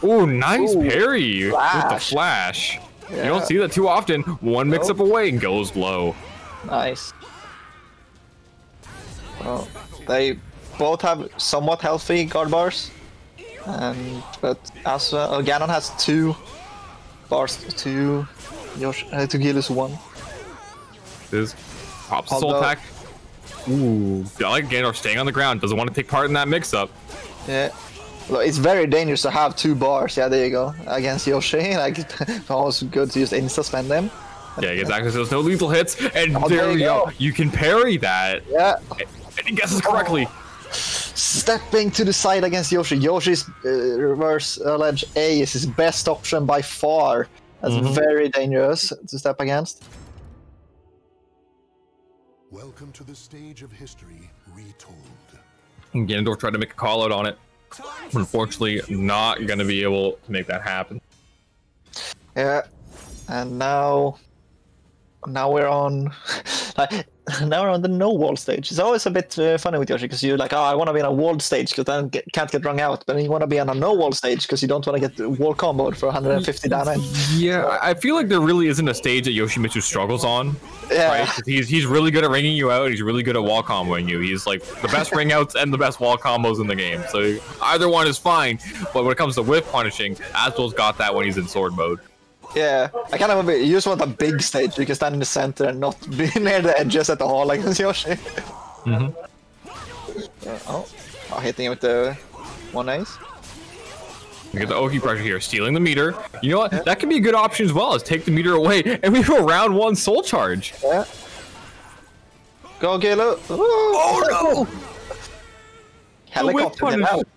Ooh, nice parry with the flash. Yeah. You don't see that too often. One mix-up away and goes low. Nice. Well, they both have somewhat healthy guard bars, but as Ganon has 2 bars to Guilu's 1. This pops the soul attack. Ooh, I like Ganondorf staying on the ground. Doesn't want to take part in that mix-up. Yeah. Well, it's very dangerous to have 2 bars. Yeah, there you go. Against Yoshi, it's almost good to just insta-spend them. Yeah, he gets access to those no lethal hits, and there we go. You can parry that. Yeah. And he guesses correctly. Stepping to the side against Yoshi. Yoshi's reverse ledge A is his best option by far. That's very dangerous to step against. Welcome to the stage of history retold. And Ganondorf tried to make a call out on it. Unfortunately, not going to be able to make that happen. Yeah. And now we're on now we're on the no wall stage. It's always a bit funny with Yoshi because you're like, oh, I want to be on a walled stage because then can't get rung out, but then you want to be on a no wall stage because you don't want to get wall comboed for 150 damage. Yeah, I feel like there really isn't a stage that Yoshimitsu struggles on. Yeah, right? He's really good at ringing you out. He's really good at wall comboing you. He's like the best ring outs and the best wall combos in the game. So either one is fine. But when it comes to whiff punishing, Aswell's got that when he's in sword mode. Yeah, I kind of you just want a big stage. You can stand in the center and not be near the edges at the hall like this Yoshi. Hitting him with the 1 ace. We get the Oki pressure here, stealing the meter. You know what? Yeah. That could be a good option as well, is take the meter away, and we have a round 1 soul charge. Yeah. Go, Guilu. Oh no! Helicopter him out.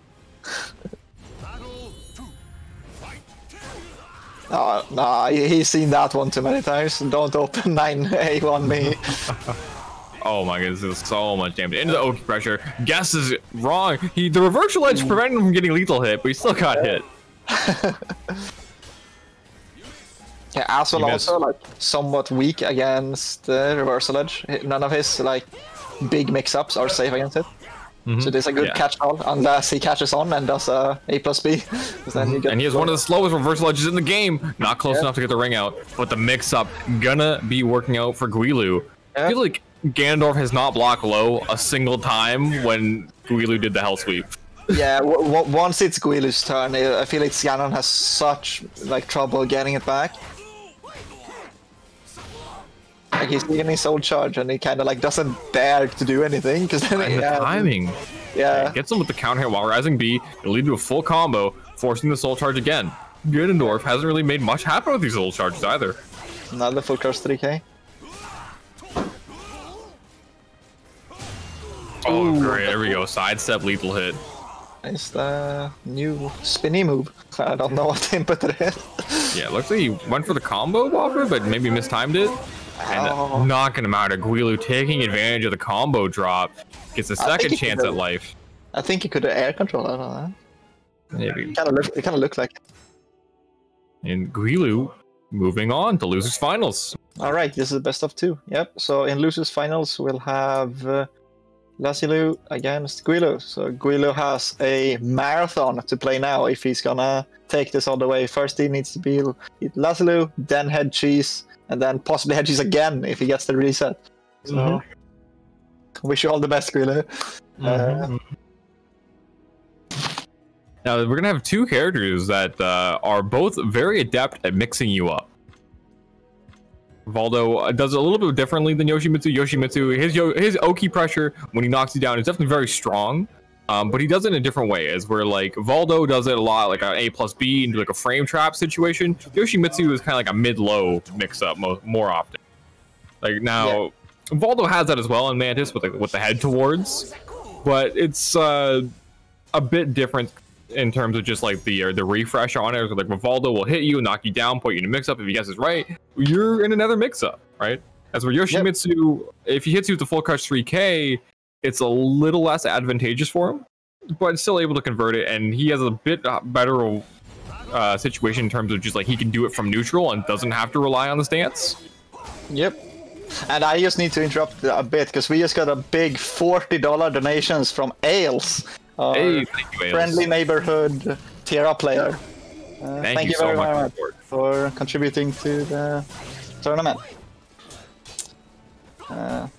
Nah, he's seen that one too many times. Don't open 9A on me. Oh my goodness, there's so much damage. Into the Oki pressure. Guesses wrong. The reversal edge prevented him from getting lethal hit, but he still got hit. Yeah, Aswell also somewhat weak against the reversal edge. None of his big mix-ups are safe against it. So there's a good catch-all unless he catches on and does A plus B. Then you get and he has one of the slowest reversal edges in the game. Not close enough to get the ring out, but the mix-up gonna be working out for Guilu. I feel like Ganondorf has not blocked low a single time when Guilu did the hell sweep. Yeah, once it's Guilu's turn, I feel like Scannon has such like trouble getting it back. Like he's in his old charge and he kind of like doesn't dare to do anything because then the timing. Yeah, gets him with the counter hit while rising B. It'll lead to a full combo, forcing the soul charge again. Ganondorf hasn't really made much happen with these soul charges either. Another full charge 3k. Oh, Ooh. great! There we go. Sidestep lethal hit. It's the new spinny move. I don't know what input it is. Yeah, looks like he went for the combo offer, but maybe mistimed it. And not gonna matter. Guilu taking advantage of the combo drop gets a second chance at life. I think he could have air control out of that. Maybe. It kind of looked like it. And Guilu moving on to losers finals. All right, this is the best of 2. Yep. So in losers finals, we'll have Lazilu against Guilu. So Guilu has a marathon to play now if he's gonna take this all the way. First, he needs to beat Lazilu, then Head Cheese, and then possibly Head Cheese again if he gets the reset. So wish you all the best, Guilu. Now we're gonna have 2 characters that are both very adept at mixing you up. Valdo does it a little bit differently than Yoshimitsu. His Oki pressure when he knocks you down is definitely very strong, but he does it in a different way. As where like Valdo does it a lot like an A+B into like a frame trap situation. Yoshimitsu is kind of like a mid-low mix-up more often. Like now, Valdo has that as well in Mantis with the head towards, but it's a bit different in terms of just like the refresh on it. So like Valdo will hit you, knock you down, put you in a mix-up. If he guesses right, you're in another mix-up, right? As where Yoshimitsu, if he hits you with the full crush 3K, it's a little less advantageous for him, but still able to convert it. And he has a bit better situation in terms of just like he can do it from neutral and doesn't have to rely on the stance. Yep. And I just need to interrupt a bit because we just got a big $40 donations from Ales. Hey, thank you, Ales. Friendly neighborhood Tierra player. Thank you so much for contributing to the tournament.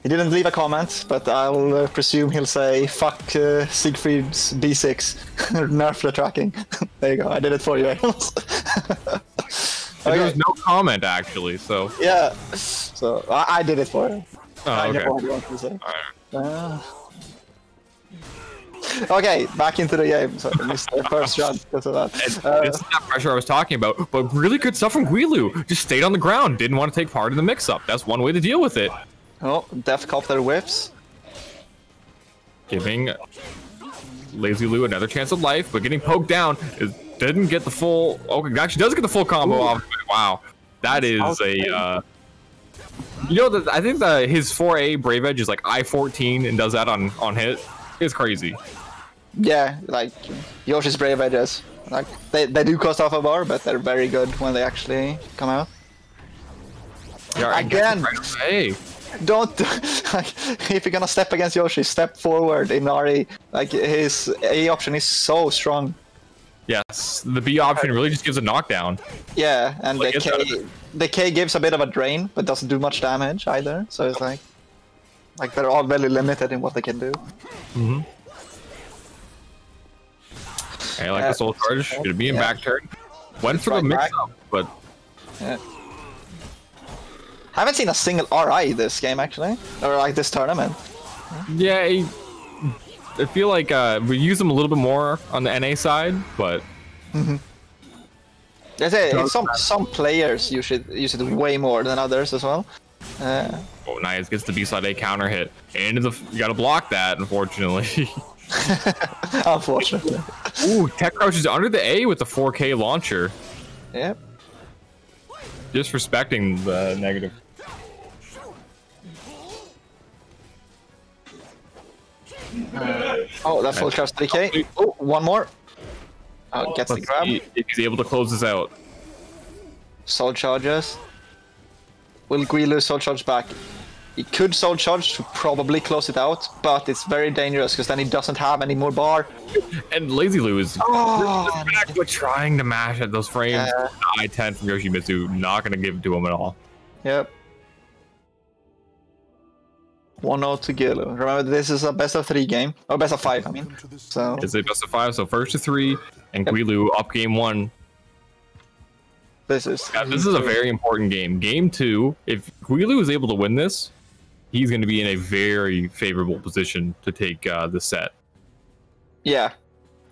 He didn't leave a comment, but I'll presume he'll say, fuck Siegfried's B6, nerf the tracking. There you go, I did it for you, Ales. Okay. There was no comment actually, so. Yeah, so I did it for him. Oh, okay. I know what you want to say. Okay, back into the game. So I missed the first shot because of that. It's that pressure I was talking about, but really good stuff from Guilu. Just stayed on the ground, didn't want to take part in the mix-up. That's one way to deal with it. Oh, Death Copter whips. Giving Lazy Lou another chance of life, but getting poked down. Didn't get the full. Okay, actually does get the full combo off. Wow, that is a. You know, I think that his 4A Brave Edge is like I-14 and does that on hit. It's crazy. Yeah, like Yoshi's Brave Edges. Like they do cost off a bar, but they're very good when they actually come out. Yeah, again. Hey. Don't like if you're gonna step against Yoshi, step forward in RE. Like his A option is so strong. Yes, the B option really just gives a knockdown. Yeah, and the K gives a bit of a drain, but doesn't do much damage either. So it's like they're all very limited in what they can do. I like the soul charge. Gonna be in back turn. Went for the mix up, but haven't seen a single RI this game actually, or like this tournament. Yeah. I feel like we use them a little bit more on the NA side, but some players use it way more than others as well. Oh, nice! Gets the B side A counter hit, and you gotta block that, unfortunately. Unfortunately. Ooh, tech crouches under the A with the 4K launcher. Yep. Disrespecting the negative. Oh, that full charge 3K. Oh, one more. Oh, gets the grab. If he's able to close this out. Soul charges. Will Guilu soul charge back? He could soul charge to probably close it out, but it's very dangerous because then he doesn't have any more bar. And Lazy Lou is back with trying to mash at those frames. I-10 from Yoshimitsu, not going to give it to him at all. Yep. 1-0 to Gillu. Remember, this is a best of 3 game, or best of 5. I mean, so It's a best of 5, so first to 3, and Guilu up game 1. this is a very important game. Game 2, if Guilu is able to win this, he's going to be in a very favorable position to take the set. Yeah.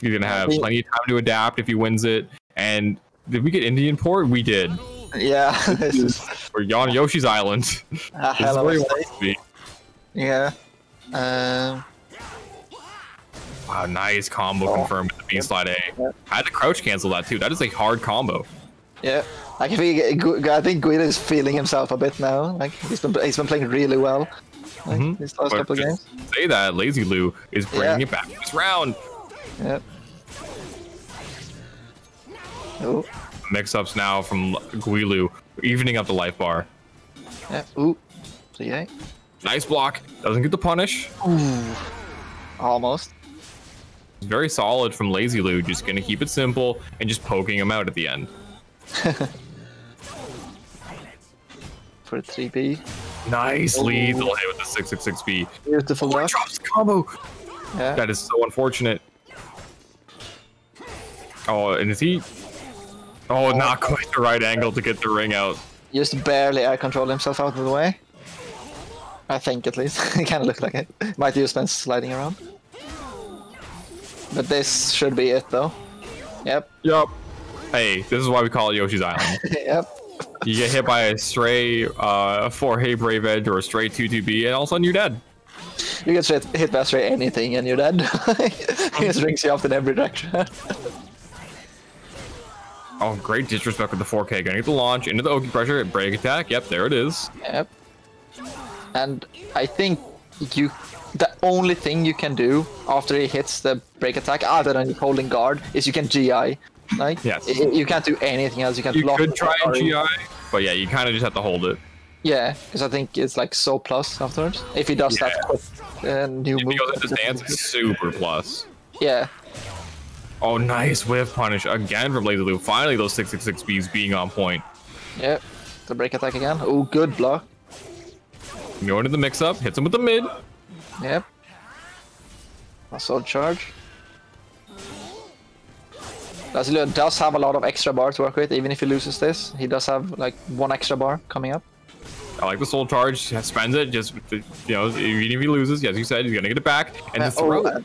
He's going to have plenty of time to adapt if he wins it. And did we get Indian port? We did. Yeah. We're on Yoshi's Island. A hell of a state. To be. Yeah. Wow, nice combo confirmed with the B slide A. I had to crouch cancel that too. That is a hard combo. Yeah. I think Guido is feeling himself a bit now. Like he's been playing really well. Like, these last couple of games. Say that Lazy Lou is bringing it back this round. Yep. Oh. Mix-ups now from Guilu, evening up the life bar. Yeah. Ooh. So yeah. Nice block. Doesn't get the punish. Ooh. Almost. Very solid from Lazy Lou. Just gonna keep it simple and just poking him out at the end. For 3B. Nice lethal hit with the 666B. Beautiful He drops the combo. Yeah. That is so unfortunate. Oh, and is he? Oh, not quite the right angle to get the ring out. Just barely air control himself out of the way. I think at least. It kind of looked like it. Might have been sliding around. But this should be it though. Yep. Yup. Hey, this is why we call it Yoshi's Island. Yep. You get hit by a stray 4-hey Brave Edge or a stray 2-2B, and all of a sudden you're dead. You get hit by a stray anything and you're dead. It just rings you off in every direction. Oh, great disrespect with the 4K. Gonna get the launch into the Oki pressure, break attack. Yep, there it is. Yep. And I think the only thing you can do after he hits the break attack, other than holding guard, is you can GI. Like, yes. You can't do anything else. You can block. You could try and GI, but yeah, you kind of just have to hold it. Yeah, because I think it's like so plus afterwards. If he does that quick new move. If he goes into stance, it's super plus. Yeah. Oh, nice whiff punish again from Lazy Lou. Finally, those 666Bs being on point. Yep. The break attack again. Oh, good block. Going to the mix-up, hits him with the mid. Yep. Assault charge. Lazilo does have a lot of extra bar to work with, even if he loses this. He does have like 1 extra bar coming up. I like the soul charge, spends it, just, you know, even if he loses, as you said, he's gonna get it back, and the throw.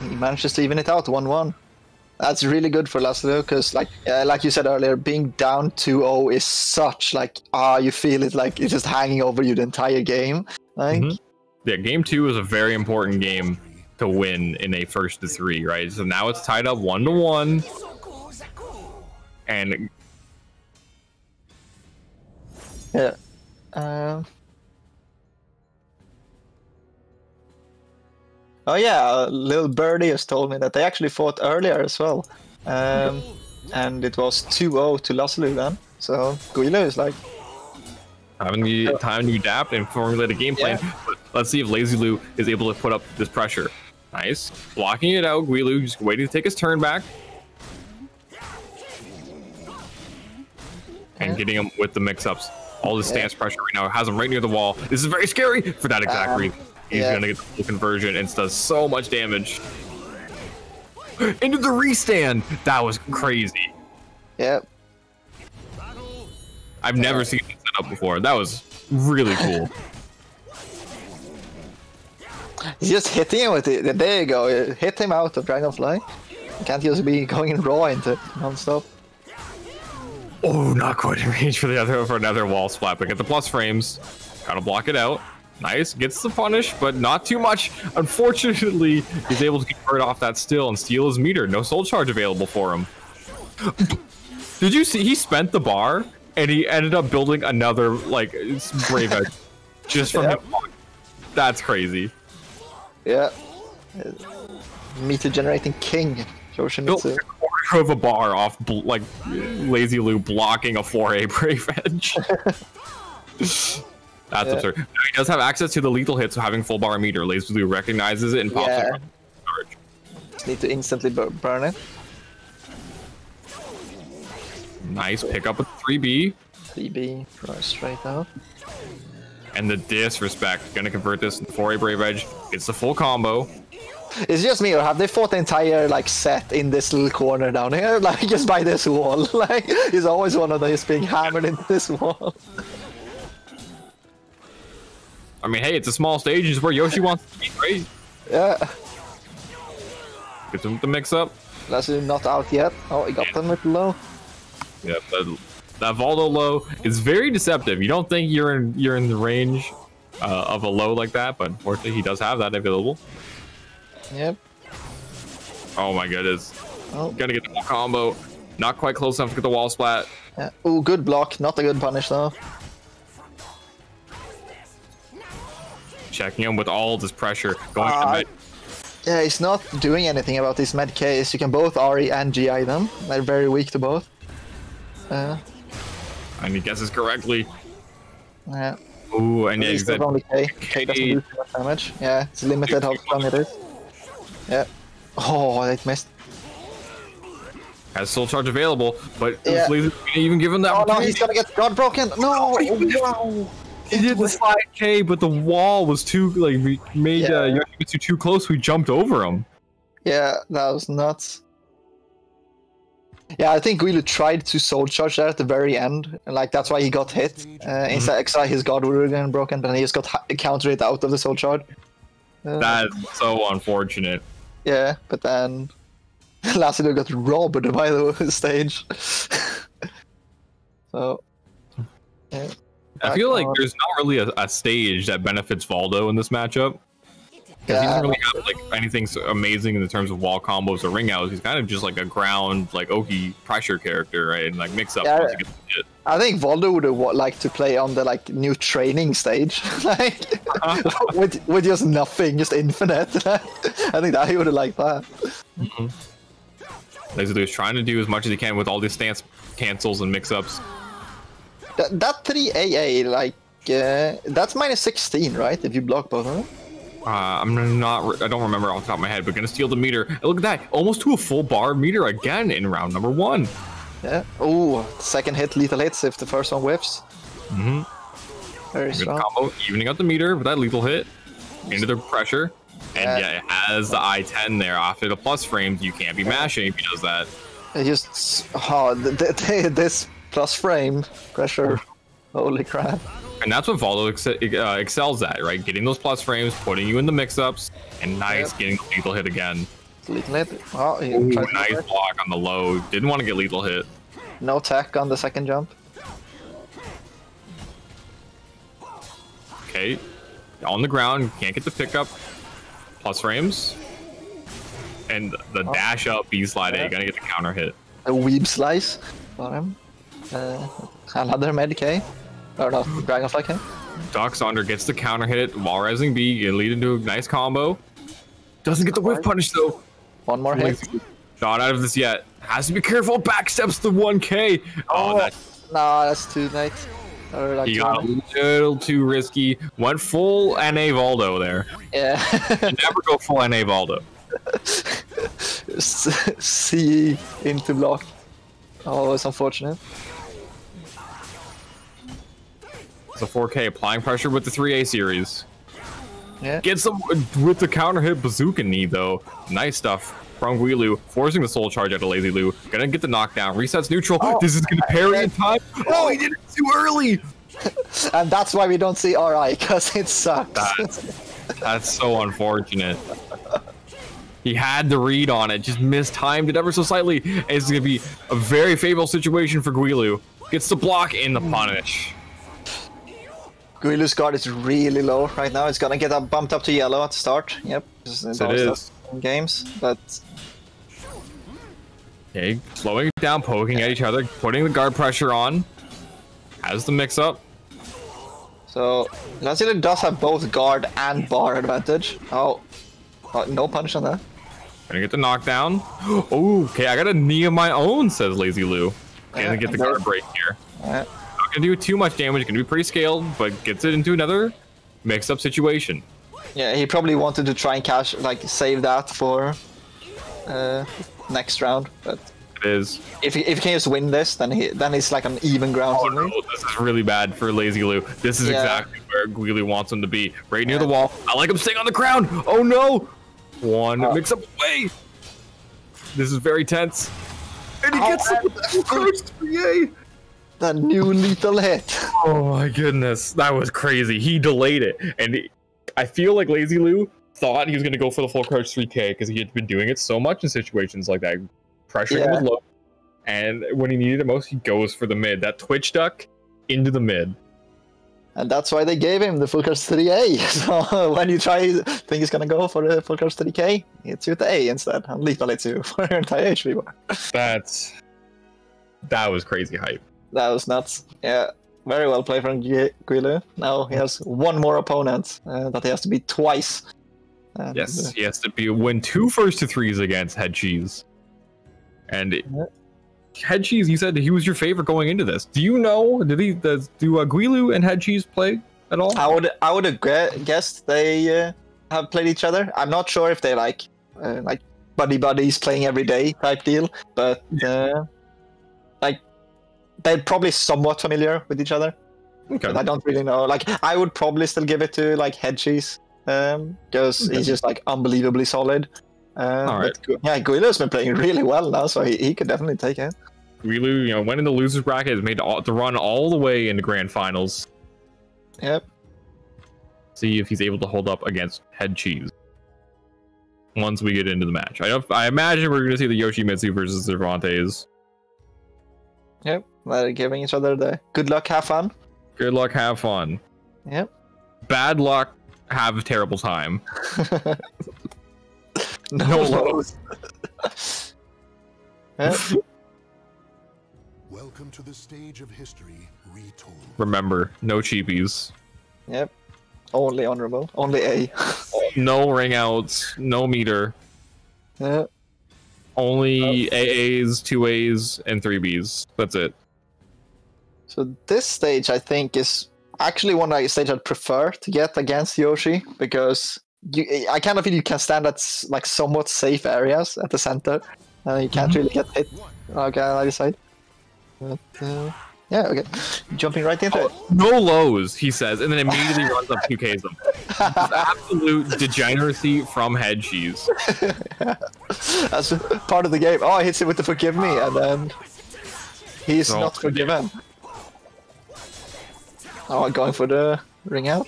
He manages to even it out 1-1. That's really good for Lazilo, because like you said earlier, being down 2-0 is such like, you feel it like it's just hanging over you the entire game. Like, yeah, game 2 is a very important game to win in a first to 3, right? So now it's tied up 1-1, and yeah. Oh yeah, little birdie has told me that they actually fought earlier as well, and it was 2-0 to Lazilo then. So Guilu is like having the time to adapt and formulate a game plan. But let's see if Lazy Lou is able to put up this pressure. Nice. Blocking it out. Guilu just waiting to take his turn back. And getting him with the mix-ups. All the stance pressure right now has him right near the wall. This is very scary for that exact reason. He's going to get the full conversion and does so much damage. Into the restand. That was crazy. Yep. I've never seen this set up before. That was really cool. He's just hitting him with it. There you go. Hit him out of Dragonfly. Can't just be going in raw into it non-stop. Oh, not quite in range for another wall splat. But get the plus frames. Gotta block it out. Nice. Gets the punish, but not too much. Unfortunately, he's able to convert off that still and steal his meter. No soul charge available for him. Did you see? He spent the bar and he ended up building another like Brave Edge just from him. That's crazy. Yeah. Meter generating king. Built a quarter of a bar off like Lazy Lou blocking a 4A Brave Edge. That's absurd. Now, he does have access to the lethal hits, so having full bar meter. Lazy Lou recognizes it and pops it. Just need to instantly burn it. Nice pick up with 3B. 3B, straight out. And the disrespect. Gonna convert this for a Brave Edge. It's the full combo. It's just me, or have they fought the entire like set in this little corner down here, like just by this wall? Like, he's always one of those being hammered into this wall. I mean, hey, it's a small stage. It's where Yoshi wants to be, right? Yeah. Get them the mix up. That's not out yet. Oh, he got them with low. Yeah, that Valdo low is very deceptive. You don't think you're in the range of a low like that, but unfortunately, he does have that available. Yep. Oh my goodness. Oh. Gonna get the whole combo. Not quite close enough to get the wall splat. Yeah. Ooh, good block. Not a good punish though. Checking him with all this pressure. Going to med. Yeah, he's not doing anything about this med case. You can both RE and GI them. They're very weak to both. And he guesses correctly. Yeah. Ooh, and he's only K. K doesn't do too much damage. Yeah, it's limited how strong it is. Yeah. Oh, it missed. Has soul charge available, but yeah. Didn't even give him that. Oh no, he's gonna get God broken. No, wow. He did the 5K, but the wall was too like made Yoshimitsu too close. We jumped over him. Yeah, that was nuts. Yeah, I think Guilu tried to soul charge there at the very end, and like that's why he got hit. Instead, his God would have been broken, but then he just got countered it out of the soul charge. That's so unfortunate. Yeah, but then Lassiter got robbed by the stage. So, yeah. I feel like there's not really a stage that benefits Valdo in this matchup. Because he doesn't really have like anything so amazing in the terms of wall combos or ring outs. He's kind of just like a ground, like Oki pressure character, right? And like mix up. Yeah, I think Valdo would have liked to play on the like new training stage, like with just nothing, just infinite. I think that he would have liked that. Basically, he's trying to do as much as he can with all these stance cancels and mix-ups. That 3 AA, like that's minus 16, right? If you block both of them. I don't remember off the top of my head, but gonna steal the meter. And look at that, almost to a full bar meter again in round number 1. Yeah. Oh, second hit, lethal hits if the first one whiffs. Very strong. Combo, evening out the meter with that lethal hit into the pressure. And yeah, it has the I-10 there. After the plus frames, you can't be mashing if he does that. It just, this plus frame pressure. Holy crap. And that's what Valdo excels at, right? Getting those plus frames, putting you in the mix-ups, and getting the lethal hit again. Lethal hit. Oh, nice block on the low. Didn't want to get lethal hit. No tech on the second jump. Okay. On the ground, can't get the pickup. Plus frames. And the dash up B slide A, gonna get the counter hit. A weeb slice for him. Another med K. Or no, Dragonfly K. Doc Sonder gets the counter hit while resing B, can lead into a nice combo. Doesn't get the whiff punish though. One more hit. Not out of this yet. Has to be careful. Backsteps the 1K. Oh, that's too late. Like he got a little too risky. Went full NA Valdo there. Yeah. Never go full NA Valdo. C into block. Oh, it's unfortunate. It's a 4K applying pressure with the 3A series. Yeah. Gets them with the counter hit bazooka knee though. Nice stuff from Guilu, forcing the soul charge out of Lazy Lou. Gonna get the knockdown. Resets neutral. This is gonna parry in time. Oh, he did it too early. And that's why we don't see RI, because it sucks. That's so unfortunate. He had the read on it, just mistimed it ever so slightly. It's gonna be a very favorable situation for Guilu. Gets the block in the punish. Guilu's guard is really low right now. It's gonna get bumped up to yellow at the start. Yep. It is. In games, but okay, slowing it down, poking at each other, putting the guard pressure on. Has the mix up. So Lassiter does have both guard and bar advantage. Oh, no punish on that. Gonna get the knockdown. Oh, okay, I got a knee of my own, says Lazy Lou. Gonna get the guard break here. Not gonna do too much damage, gonna be pretty scaled, but gets it into another mix-up situation. Yeah, he probably wanted to try and save that for next round, but it is. If he can just win this, then he's like on even ground. Oh no, this is really bad for Lazy Lou. This is exactly where Guilu wants him to be, right near the wall. I like him staying on the ground. Oh no! One mix up away. This is very tense. And he gets the first 3A. That new lethal hit. Oh my goodness, that was crazy. He delayed it, and I feel like Lazy Lou thought he was going to go for the full crouch 3K because he had been doing it so much in situations like that, pressuring with low, and when he needed it most, he goes for the mid. That twitch duck into the mid, and that's why they gave him the full crouch 3A. So when you think he's going to go for the full crouch 3K, it's with the A instead, and lethal hits you for your entire HP bar. That was crazy hype. That was nuts. Yeah, very well played from Guilu. Now he has one more opponent that he has to beat twice. And, yes, he has to win 2 first to 3s against Head Cheese. And Head Cheese, you said he was your favorite going into this. Do you know? Do Guilu and Head Cheese play at all? I would have guessed they have played each other. I'm not sure if they like buddies playing every day type deal, but like they're probably somewhat familiar with each other. Okay. But I don't really know. Like I would probably still give it to like Head Cheese. Because he's just like unbelievably solid. All right. Yeah, Guilu's been playing really well now, so he could definitely take it. Guilu, went in the losers bracket, has made the run all the way into grand finals. Yep. See if he's able to hold up against Head Cheese once we get into the match. I imagine we're going to see the Yoshimitsu versus Cervantes. Yep. They're giving each other the good luck, have fun. Good luck, have fun. Yep. Bad luck, have a terrible time. No lows. Welcome to the stage of history retold. Remember, no cheapies. Yep. Only honorable. Only A. No ring outs. No meter. Yep. Only AAs, 2As, and 3Bs. That's it. So this stage, I think, is actually one stage I'd prefer to get against Yoshi, because I kind of feel you can stand at like somewhat safe areas at the center, and you can't really get hit. Okay, on either side. But, yeah, okay. Jumping right into it. No lows, he says, and then immediately runs up 2Ks them. Absolute degeneracy from Head Cheese. Yeah. That's part of the game. Oh, he hits it with the forgive me, and then he's not forgiven. Oh, going for the ring out.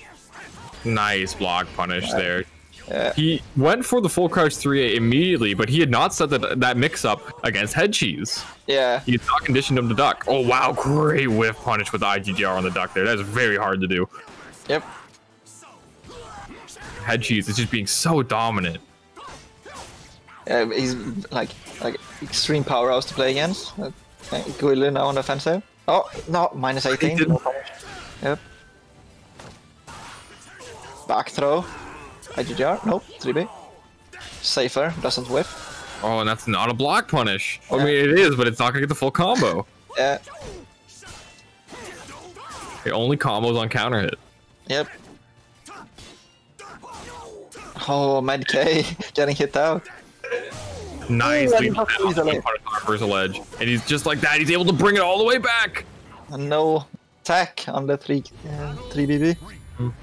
Nice block punish there. Yeah. He went for the full crouch 3A immediately, but he had not set that mix-up against Head Cheese. Yeah. He had not conditioned him to duck. Oh, wow. Great whiff punish with the IGGR on the duck there. That is very hard to do. Yep. Head Cheese is just being so dominant. He's like extreme powerhouse to play against. Guilu now on the offensive. Oh, no. Minus 18. Yep. Back throw. IGGR. Nope. 3B. Safer. Doesn't whiff. Oh, and that's not a block punish. Yeah. I mean, it is, but it's not going to get the full combo. Yeah. The only combos on counter hit. Yep. Oh, Med K getting hit out. Nicely versus ledge. And he's just like that. He's able to bring it all the way back. And no attack on the 3BB.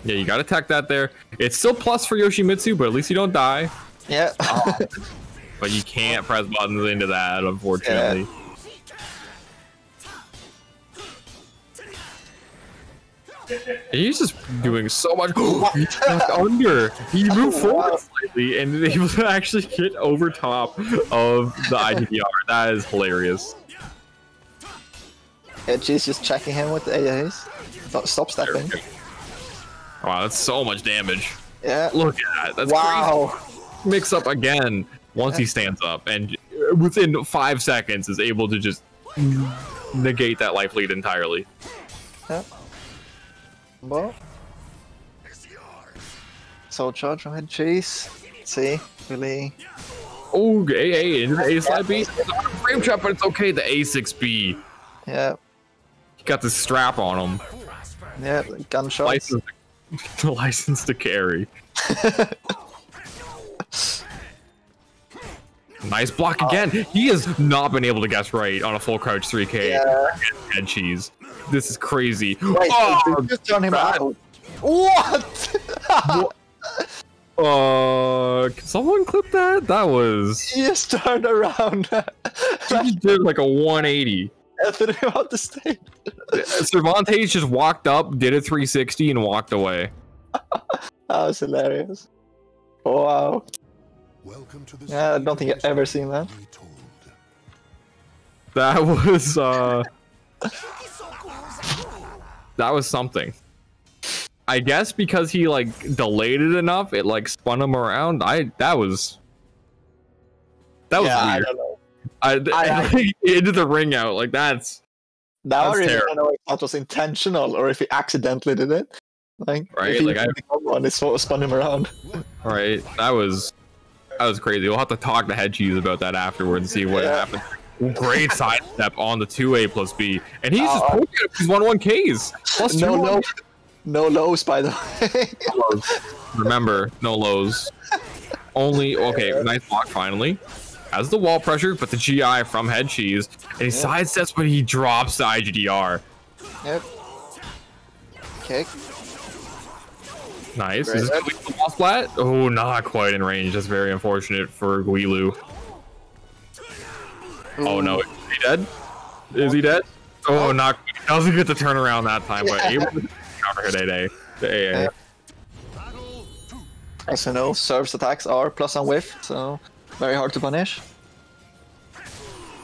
Yeah, you got to attack that there. It's still plus for Yoshimitsu, but at least you don't die. Yeah. But you can't press buttons into that, unfortunately. Yeah. He's just doing so much. He ducked under. He moved forward slightly and able to actually get over top of the IDDR. That is hilarious. Edgy's just checking him with the AAs. Stop stepping. Wow, that's so much damage. Yeah. Look at that. That's wow. Crazy. Mix up again once he stands up, and within 5 seconds is able to just negate that life lead entirely. Yeah. Well. Soul charge from Head Chase. Let's see, really. Oh, AA into the A slide B. It's not a frame trap, but it's okay. The A6B. Yeah. He got the strap on him. Yeah, gunshots. License to carry. Nice block again. He has not been able to guess right on a full crouch 3K. Head cheese. This is crazy. Wait, just turn him out. What? Can someone clip that? That was... He just turned around. He did like a 180. I threw him out the stage. Cervantes just walked up, did a 360, and walked away. That was hilarious. Wow. Welcome to the Yeah, I don't think I've ever seen that. That was that was something. I guess because he like delayed it enough, it like spun him around. That was weird. I don't know. I into the ring out like that's I don't know if that was intentional or if he accidentally did it. Like, right, if he like one, it sort of spun him around. Right, that was crazy. We'll have to talk to Head Cheese about that afterwards and see what happened. Great sidestep on the 2A plus B, and he's just poking at these 1-1Ks. Plus No lows, by the way. No lows. Remember, no lows. Only nice block finally. Has the wall pressure, but the GI from Head Cheese, and he sidesteps, but he drops the IGDR. Yep. Kick. Nice. Is this the wall splat? Oh, not quite in range. That's very unfortunate for Guilu. Oh no, is he dead? Is he dead? Oh, not. Doesn't get the turnaround that time, but able to cover hit AA. As you know, Serve's attacks are plus and whiff, so very hard to punish.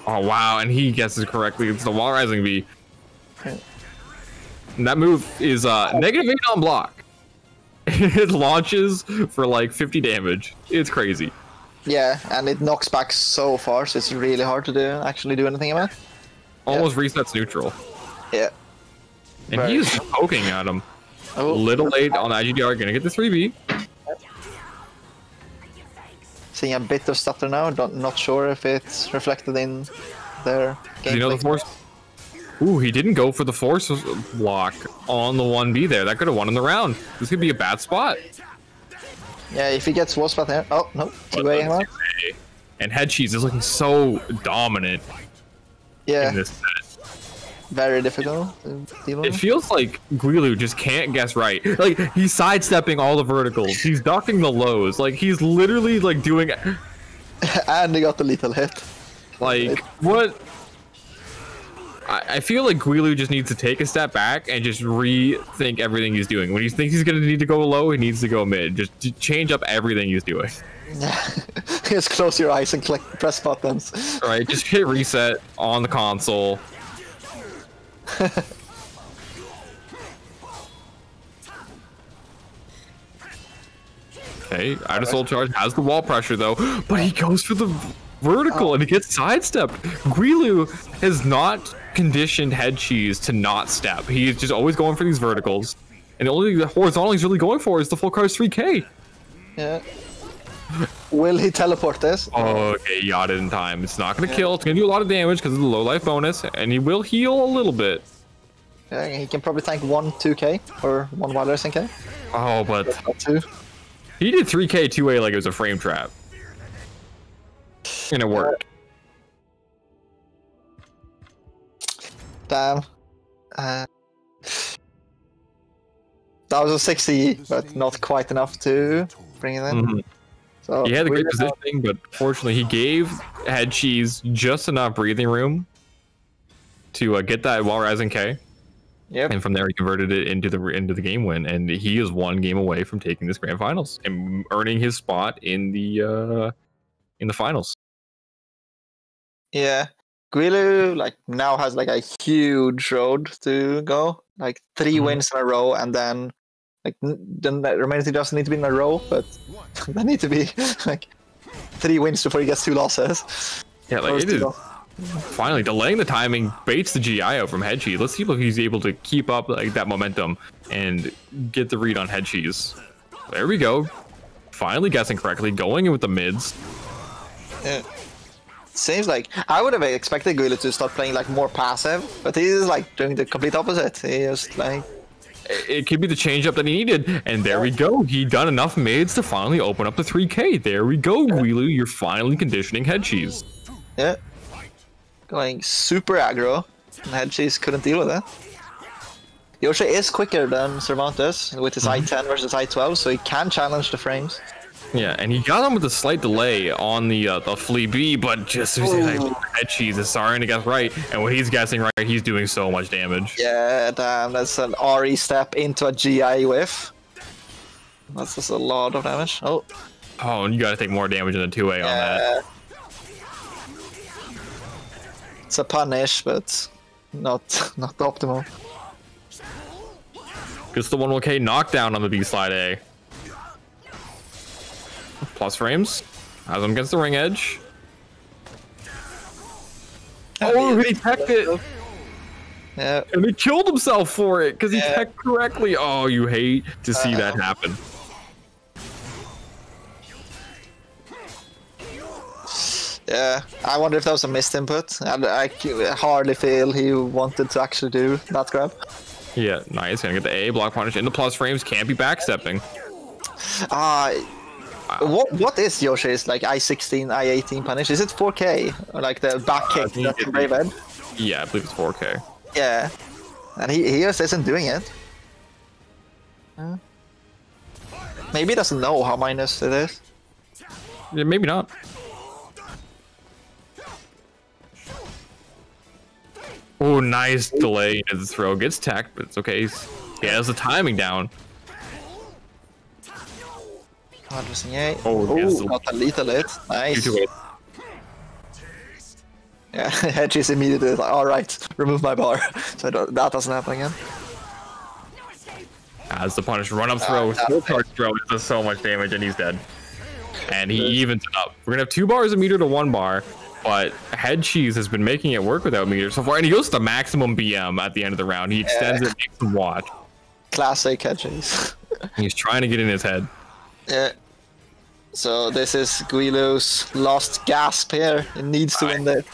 Oh wow, and he guesses correctly. It's the wall rising V. And that move is -8 on block. It launches for like 50 damage. It's crazy. Yeah, and it knocks back so far, so it's really hard to actually do anything about it. Almost resets neutral. Yeah. And he's just poking at him. Oh. Little late on IGDR, gonna get the 3B. Seeing a bit of stutter now, not sure if it's reflected in their gameplay. You know the force? Ooh, he didn't go for the force block on the 1B there. That could have won him the round. This could be a bad spot. Yeah, if he gets wall spot there. Oh, no. 2A him out. And Head Cheese is looking so dominant in this set. Very difficult to deal with. It feels like Guilu just can't guess right. Like, he's sidestepping all the verticals. He's ducking the lows. Like, he's literally, like, doing... And he got the lethal hit. Like, what... I feel like Guilu just needs to take a step back and just rethink everything he's doing. When he thinks he's going to need to go low, he needs to go mid. Just change up everything he's doing. Just close your eyes and press buttons. Right, just hit reset on the console. Okay, out of soul charge, has the wall pressure though, but he goes for the vertical and he gets sidestepped. Guilu has not conditioned Head Cheese to not step. He's just always going for these verticals, and the only horizontal he's really going for is the full cars 3K. Yeah. Will he teleport this? Oh, okay, he got it in time. It's not gonna kill. It's gonna do a lot of damage because of the low life bonus, and he will heal a little bit. Yeah, he can probably tank 1 2K or 1 wild racing K. Oh, but two. He did 3K 2A like it was a frame trap. And it worked. Damn. That was a 60, but not quite enough to bring it in. Mm-hmm. So he had a great positioning, but fortunately he gave Head Cheese just enough breathing room to get that wall rising K. Yep. And from there he converted it into the game win, and he is 1 game away from taking this grand finals and earning his spot in the finals. Yeah, Guilu now has a huge road to go, 3 wins in a row, and then the remaining doesn't need to be in a row, but they need to be 3 wins before he gets 2 losses. Yeah, it is. Finally, delaying the timing baits the GI out from Head Cheese. Let's see if he's able to keep up that momentum and get the read on Head Cheese. There we go. Finally guessing correctly, going in with the mids. Yeah. Seems like I would have expected Guilu to start playing more passive, but he's doing the complete opposite. He just it could be the change up that he needed. And there we go. He done enough mids to finally open up the 3K. There we go, Guilu. You're finally conditioning head cheese. Yeah. Going super aggro. And head cheese couldn't deal with it. Yoshi is quicker than Cervantes with his I-10 versus I-12, so he can challenge the frames. Yeah, and he got him with a slight delay on the flea B, but just like, head cheese is starting to guess right, and when he's guessing right, he's doing so much damage. Yeah, damn, that's an RE step into a GI whiff. That's just a lot of damage. Oh, and you gotta take more damage than the 2A on that. It's a punish, but not optimal. Gets the 1-1K knockdown on the B slide A. Plus frames. Has him against the ring edge. Oh, he teched it. Yeah. And he killed himself for it because he teched correctly. Oh, you hate to see that happen. Yeah, I wonder if that was a missed input. I hardly feel he wanted to actually do that grab. Yeah, nice. Gonna get the A block punish into plus frames. Can't be backstepping. What is Yoshi's like I-16, I-18 punish? Is it 4K or like the back kick that's in Brave Ed? Yeah, I believe it's 4K. Yeah, and he just isn't doing it. Maybe he doesn't know how minus it is. Yeah, maybe not. Oh, nice delay into the throw. Gets tacked, but it's okay. He has the timing down. Got a little hit. Nice. Yeah, Hedges immediately like, alright, remove my bar. So that doesn't happen again. As the punish run up throw, throw, it does so much damage and he's dead. And he evens it up. We're gonna have 2 bars of meter to 1 bar. But Head Cheese has been making it work without meters so far, and he goes to the maximum BM at the end of the round. He extends it, makes him watch. Classic Head Cheese. He's trying to get in his head. Yeah. So this is Guilu's last gasp here. He needs to win this.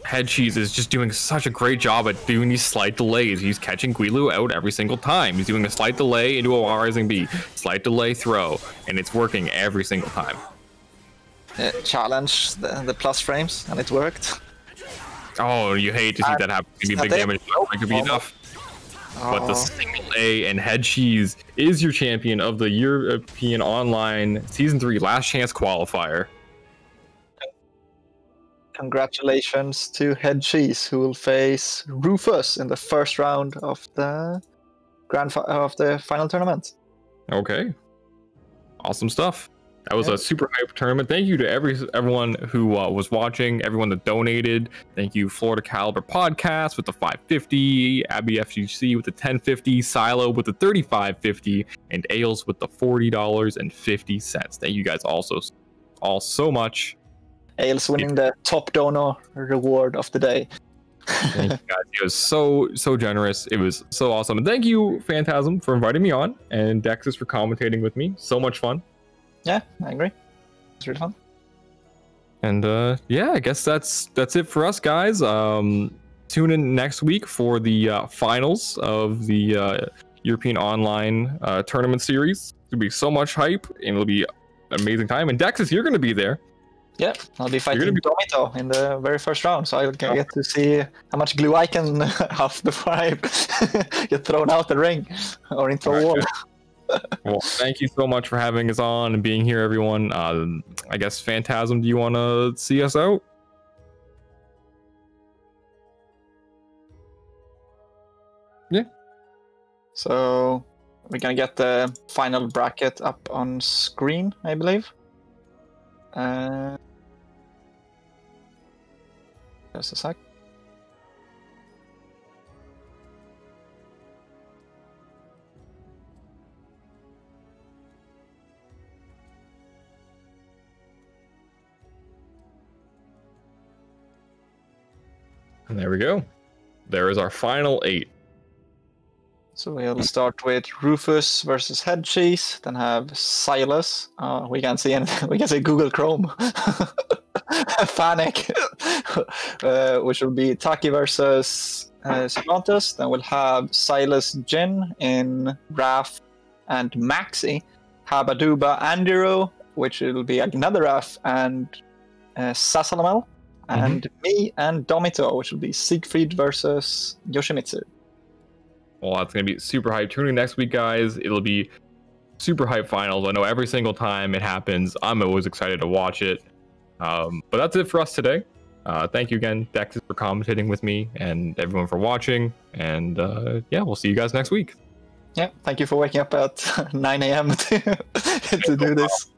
Head Cheese is just doing such a great job at doing these slight delays. He's catching Guilu out every single time. He's doing a slight delay into a rising B, slight delay throw, and it's working every single time. Challenge the plus frames, and it worked. Oh, you hate to see that happen. Maybe big damage. It could be enough. But the single A and Head Cheese is your champion of the European Online Season 3 Last Chance Qualifier. Congratulations to Head Cheese, who will face Rufus in the first round of the final tournament. Okay, awesome stuff. That was a super hype tournament. Thank you to everyone who was watching, everyone that donated. Thank you, Florida Caliber Podcast with the 550, Abby FGC with the 1050, Silo with the 3550, and Ales with the $40.50. Thank you guys all so much. Ales winning the top donor reward of the day. Thank you guys. It was so generous. It was so awesome. And thank you, Phantasm, for inviting me on, and Dexys for commentating with me. So much fun. Yeah, I agree. It's really fun. And yeah, I guess that's it for us, guys. Tune in next week for the finals of the European Online tournament series. It'll be so much hype, and it'll be an amazing time. And Dexys, you're going to be there. Yeah, I'll be fighting Domito in the very first round, so I can get to see how much glue I can have before I get thrown out the ring or into a wall. Well, thank you so much for having us on and being here, everyone. I guess, Phantasm, do you want to see us out? Yeah. So we're gonna get the final bracket up on screen, I believe. Just a sec. And there we go. There is our final 8. So we'll start with Rufus versus Head Cheese, then have Silas. We can see anything. We can see Google Chrome. Panic, which will be Taki versus Cervantes. Then we'll have Silas Jin in Raf and Maxi. Habaduba Andiro, which will be another Raf and Sasalamel. And me and Domito, which will be Siegfried versus Yoshimitsu. Well, that's going to be super hype. Tune in next week, guys. It'll be super hype finals. I know every single time it happens, I'm always excited to watch it. But that's it for us today. Thank you again, Dexys, for commentating with me, and everyone for watching. And yeah, we'll see you guys next week. Yeah, thank you for waking up at 9 a.m. to do this.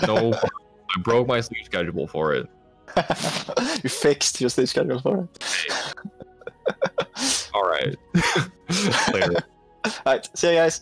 No, I broke my sleep schedule for it. You fixed your sleep schedule for it. All right. Later. All right, see you guys.